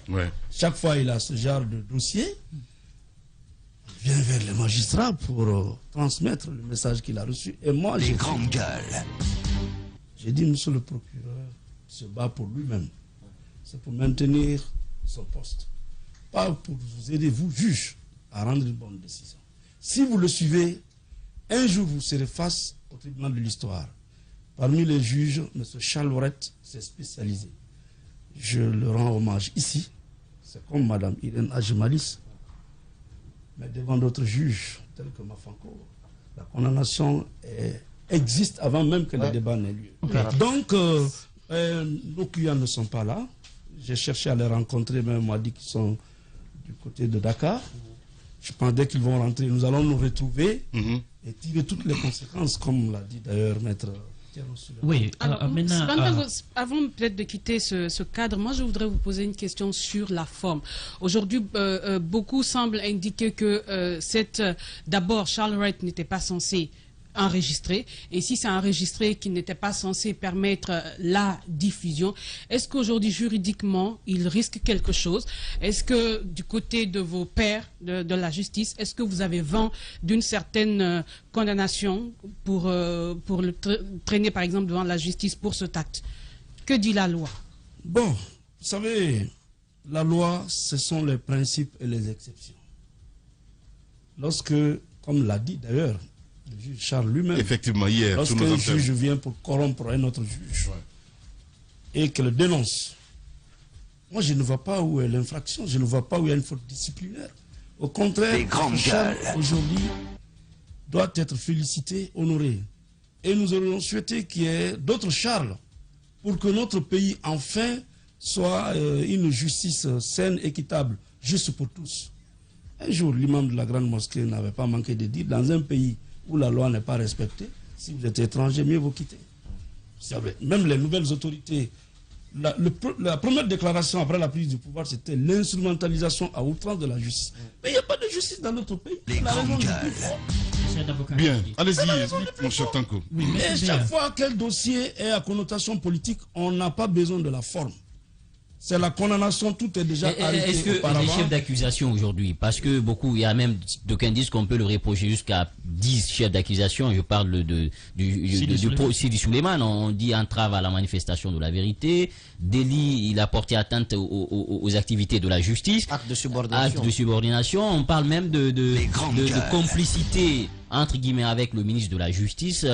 Chaque fois il a ce genre de dossier, il vient vers les magistrats pour transmettre le message qu'il a reçu. Et moi, les grandes gueules. J'ai dit, monsieur le procureur se bat pour lui-même. C'est pour maintenir son poste. Pas pour vous aider, vous, juge, à rendre une bonne décision. Si vous le suivez, un jour vous serez face au tribunal de l'histoire. Parmi les juges, M. Charles Laurette s'est spécialisé. Je le rends hommage ici. C'est comme Mme Irène Ajemalis. Mais devant d'autres juges, tels que Mafanko, la condamnation existe avant même que le débat n'ait lieu. Donc, nos clients ne sont pas là. J'ai cherché à les rencontrer, mais on m'a dit qu'ils sont du côté de Dakar. Je pense dès qu'ils vont rentrer, nous allons nous retrouver et tirer toutes les conséquences, comme l'a dit d'ailleurs Maître Thierno Souleymane. Oui, maintenant... Avant peut-être de quitter ce cadre, moi je voudrais vous poser une question sur la forme. Aujourd'hui, beaucoup semblent indiquer que d'abord, Charles Wright n'était pas censé enregistré, et si c'est enregistré qui n'était pas censé permettre la diffusion, est-ce qu'aujourd'hui juridiquement il risque quelque chose? Est-ce que du côté de vos pairs de la justice, est-ce que vous avez vent d'une certaine condamnation pour le traîner par exemple devant la justice pour cet acte? Que dit la loi? Bon, vous savez, la loi, ce sont les principes et les exceptions. Lorsque, comme l'a dit d'ailleurs le juge Charles lui-même, effectivement, hier, lorsqu'un juge vient pour corrompre un autre juge et qu'elle dénonce, moi je ne vois pas où est l'infraction, je ne vois pas où il y a une faute disciplinaire. Au contraire, Charles aujourd'hui doit être félicité, honoré. Et nous aurions souhaité qu'il y ait d'autres Charles pour que notre pays enfin soit une justice saine, équitable, juste pour tous. Un jour, l'imam de la grande mosquée n'avait pas manqué de dire, dans un pays où la loi n'est pas respectée, si vous êtes étranger, mieux vous quittez. Vous savez, même les nouvelles autorités, la première déclaration après la prise du pouvoir, c'était l'instrumentalisation à outrance de la justice. Mais il n'y a pas de justice dans notre pays. Bien, allez-y, mon cher Tanko. Mais chaque fois qu'un dossier est à connotation politique, on n'a pas besoin de la forme. c'est la condamnation, tout est déjà arrêté. Est-ce que les chefs d'accusation aujourd'hui, parce que beaucoup, il y a même d'aucuns disent qu'on peut le reprocher jusqu'à 10 chefs d'accusation, je parle de Sidi Souleymane, on dit entrave à la manifestation de la vérité, délit, il a porté atteinte aux activités de la justice, acte de subordination, on parle même de complicité entre guillemets avec le ministre de la Justice,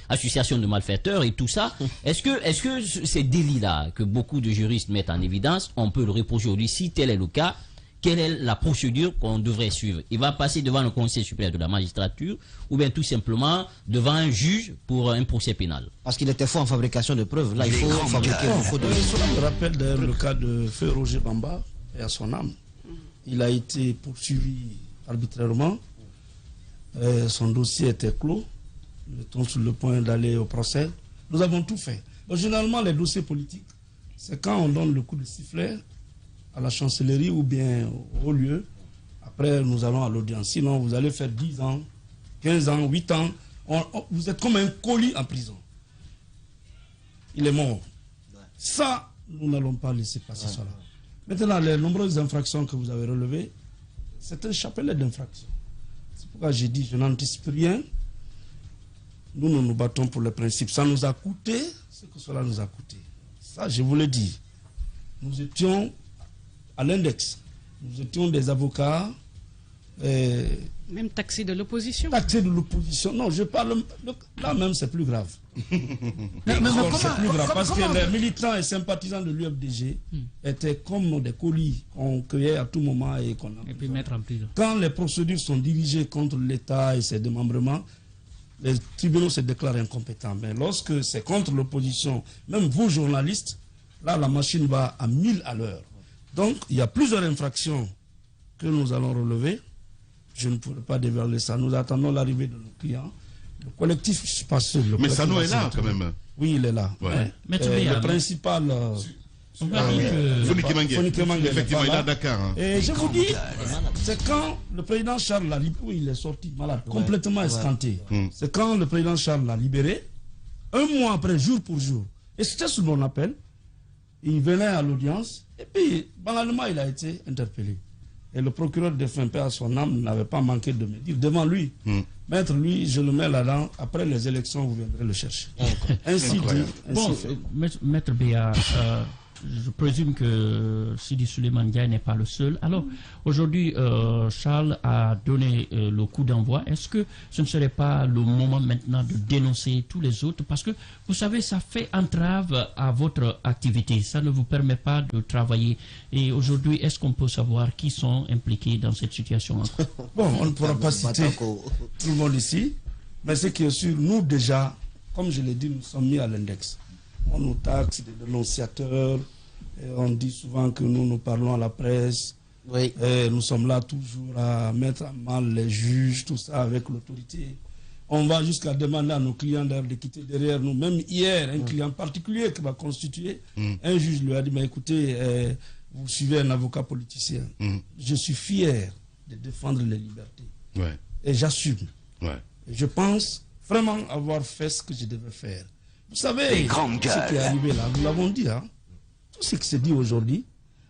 association de malfaiteurs et tout ça. Est-ce que ces délits-là que beaucoup de juristes mettent en évidence, on peut le reprocher aujourd'hui? Si tel est le cas, quelle est la procédure qu'on devrait suivre? Il va passer devant le Conseil supérieur de la magistrature ou bien tout simplement devant un juge pour un procès pénal? Parce qu'il était fort en fabrication de preuves. Là, il faut fabriquer beaucoup de... Cela me rappelle d'ailleurs le cas de Feu Roger Bamba et à son âme. Il a été poursuivi arbitrairement. Son dossier était clos. Nous étions sur le point d'aller au procès. Nous avons tout fait. Donc, généralement, les dossiers politiques, c'est quand on donne le coup de sifflet à la chancellerie ou bien au lieu. Après, nous allons à l'audience. Sinon, vous allez faire 10 ans, 15 ans, 8 ans. Vous êtes comme un colis en prison. Il est mort. Ça, nous n'allons pas laisser passer cela. Maintenant, les nombreuses infractions que vous avez relevées, c'est un chapelet d'infractions. C'est pourquoi j'ai dit, je n'anticipe rien. Nous nous battons pour le principe. Ça nous a coûté ce que cela nous a coûté. Ça, je vous le dis. Nous étions à l'index. Nous étions des avocats. Même taxés de l'opposition. Taxés de l'opposition. Non, je parle... Là même, c'est plus grave. C'est plus grave parce que les militants et sympathisants de l'UFDG étaient comme des colis qu'on cueillait à tout moment et qu'on a... Et puis mettre en prison. Quand les procédures sont dirigées contre l'État et ses démembrements, les tribunaux se déclarent incompétents. Mais lorsque c'est contre l'opposition, même vous journalistes, là la machine va à 1000 à l'heure. Donc il y a plusieurs infractions que nous allons relever. Je ne pourrais pas dévoiler ça. Nous attendons l'arrivée de nos clients. Le collectif, je ne suis pas sûr. Mais Sano est là quand même. Oui, il est là. Ouais. Le principal... Effectivement, il est à Dakar. Hein. Et je vous dis, c'est quand le président Charles l'a libéré, il est sorti malade, complètement escanté. C'est quand le président Charles l'a libéré, un mois après, jour pour jour. Et c'était sous mon appel. Il venait à l'audience, et puis, banalement, il a été interpellé. Et le procureur de fin, paix à son âme, n'avait pas manqué de me dire devant lui, maître, lui, je le mets là-dedans, après les élections, vous viendrez le chercher. Ainsi dit. Bon, maître Béa, je présume que Sidi Souleymane Ndiaye n'est pas le seul. Alors, aujourd'hui, Charles a donné le coup d'envoi. Est-ce que ce ne serait pas le moment maintenant de dénoncer tous les autres? Parce que, vous savez, ça fait entrave à votre activité. Ça ne vous permet pas de travailler. Et aujourd'hui, est-ce qu'on peut savoir qui sont impliqués dans cette situation? Bon, on ne pourra pas citer tout le monde ici. Mais ce qui est sûr, nous déjà, comme je l'ai dit, nous sommes mis à l'index. On nous taxe des dénonciateurs, et on dit souvent que nous parlons à la presse. Oui. Et nous sommes là toujours à mettre à mal les juges, tout ça avec l'autorité. On va jusqu'à demander à nos clients de quitter derrière nous. Même hier, un client particulier qui va constituer, un juge lui a dit, mais écoutez, vous suivez un avocat politicien. Je suis fier de défendre les libertés. Ouais. Et j'assume. Ouais. Je pense vraiment avoir fait ce que je devais faire. Vous savez, ce qui est arrivé là, nous l'avons dit, hein, tout ce qui s'est dit aujourd'hui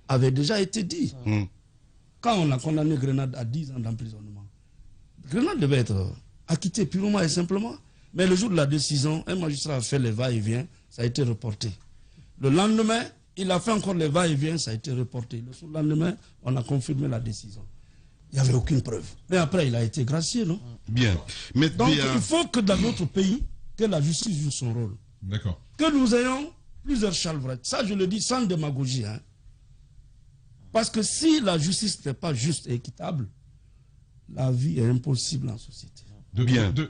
avait déjà été dit. Quand on a condamné Grenade à 10 ans d'emprisonnement, Grenade devait être acquitté purement et simplement. Mais le jour de la décision, un magistrat a fait les va-et-vient, ça a été reporté. Le lendemain, il a fait encore les va-et-vient, ça a été reporté. Le lendemain, on a confirmé la décision. Il n'y avait aucune preuve. Mais après, il a été gracié, non? Bien. Mais donc, il faut que dans notre pays, que la justice joue son rôle. D'accord. Que nous ayons plusieurs Charles Wright. Ça, je le dis sans démagogie. Hein. Parce que si la justice n'est pas juste et équitable, la vie est impossible en société.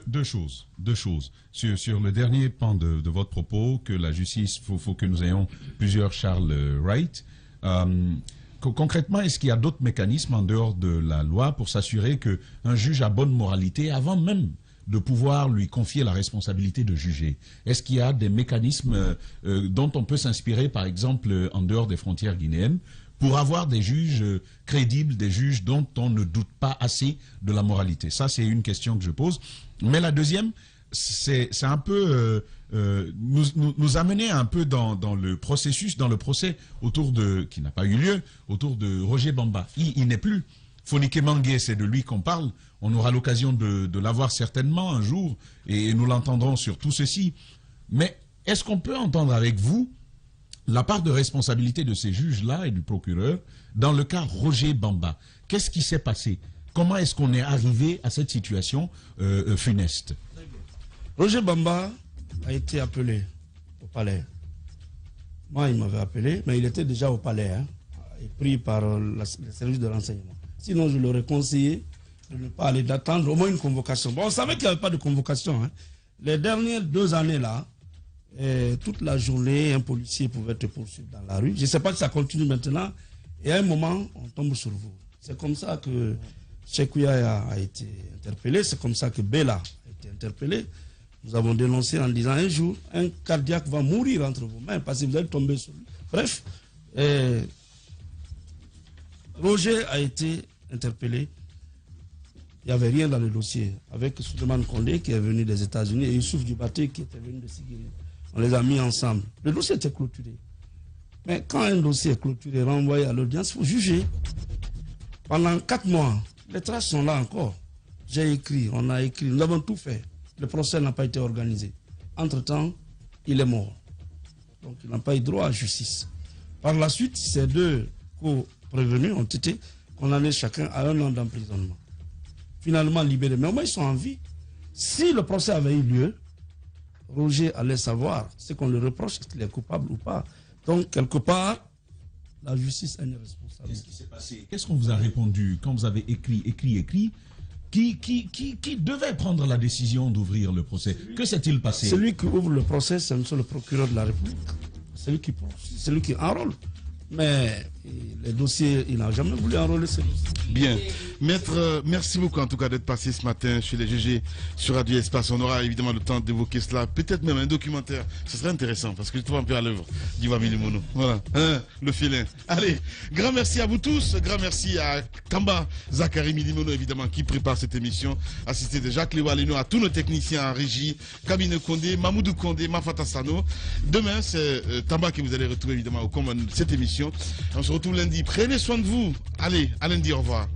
Deux choses. Sur le dernier pan de votre propos, que la justice, faut que nous ayons plusieurs Charles Wright. Concrètement, est-ce qu'il y a d'autres mécanismes en dehors de la loi pour s'assurer qu'un juge a bonne moralité avant même de pouvoir lui confier la responsabilité de juger? Est-ce qu'il y a des mécanismes dont on peut s'inspirer, par exemple, en dehors des frontières guinéennes, pour avoir des juges crédibles, des juges dont on ne doute pas assez de la moralité? Ça, c'est une question que je pose. Mais la deuxième, c'est un peu nous amener un peu dans le processus, dans le procès autour qui n'a pas eu lieu, autour de Roger Bamba. Il n'est plus. Fonike Mangué, c'est de lui qu'on parle. On aura l'occasion de l'avoir certainement un jour et nous l'entendrons sur tout ceci. Mais est-ce qu'on peut entendre avec vous la part de responsabilité de ces juges-là et du procureur dans le cas Roger Bamba? Qu'est-ce qui s'est passé? Comment est-ce qu'on est arrivé à cette situation funeste? Roger Bamba a été appelé au palais. Moi, il m'avait appelé, mais il était déjà au palais, et pris par le service de renseignement. Sinon, je l'aurais conseillé de ne pas aller, d'attendre au moins une convocation. Bon, on savait qu'il n'y avait pas de convocation. Les dernières 2 années-là, toute la journée, un policier pouvait te poursuivre dans la rue. Je ne sais pas si ça continue maintenant. Et à un moment, on tombe sur vous. C'est comme ça que Chekouya a été interpellé. C'est comme ça que Bella a été interpellé. Nous avons dénoncé en disant un jour, un cardiaque va mourir entre vos mains parce que vous allez tomber sur lui. Bref, Roger a été interpellé. Il n'y avait rien dans le dossier. Avec Souleymane Kondé qui est venu des États-Unis et Youssouf Dubaté qui était venu de Sigiri. On les a mis ensemble. Le dossier était clôturé. Mais quand un dossier est clôturé, renvoyé à l'audience, il faut juger. Pendant 4 mois, les traces sont là encore. J'ai écrit, on a écrit, nous avons tout fait. Le procès n'a pas été organisé. Entre-temps, il est mort. Donc il n'a pas eu droit à justice. Par la suite, ces 2 co-prévenus ont été condamnés chacun à 1 an d'emprisonnement. Finalement libérés. Mais au moins ils sont en vie. Si le procès avait eu lieu, Roger allait savoir ce qu'on lui reproche, est-ce qu'il est coupable ou pas. Donc, quelque part, la justice a une responsabilité. Qu'est-ce qui s'est passé? Qu'est-ce qu'on vous a répondu quand vous avez écrit? Qui devait prendre la décision d'ouvrir le procès? Que s'est-il passé? Celui qui ouvre le procès, c'est le procureur de la République. C'est lui qui enrôle. Mais les dossiers, il n'a jamais voulu enrôler ces dossiers. Bien. Maître, merci beaucoup en tout cas d'être passé ce matin chez les GG sur Radio Espace. On aura évidemment le temps d'évoquer cela. Peut-être même un documentaire. Ce serait intéressant parce que je trouve un peu à l'œuvre d'Iwa Milimono. Voilà. Le félin. Allez. Grand merci à vous tous. Grand merci à Kamba Zakari Milimono évidemment qui prépare cette émission. Assisté de Jacques Lewaleno, à tous nos techniciens en régie. Kabine Kondé, Mamoudou Kondé, Mafata Sano. Demain, c'est Tamba que vous allez retrouver évidemment au commun de cette émission. On se retrouve lundi. Prenez soin de vous. Allez, à lundi. Au revoir.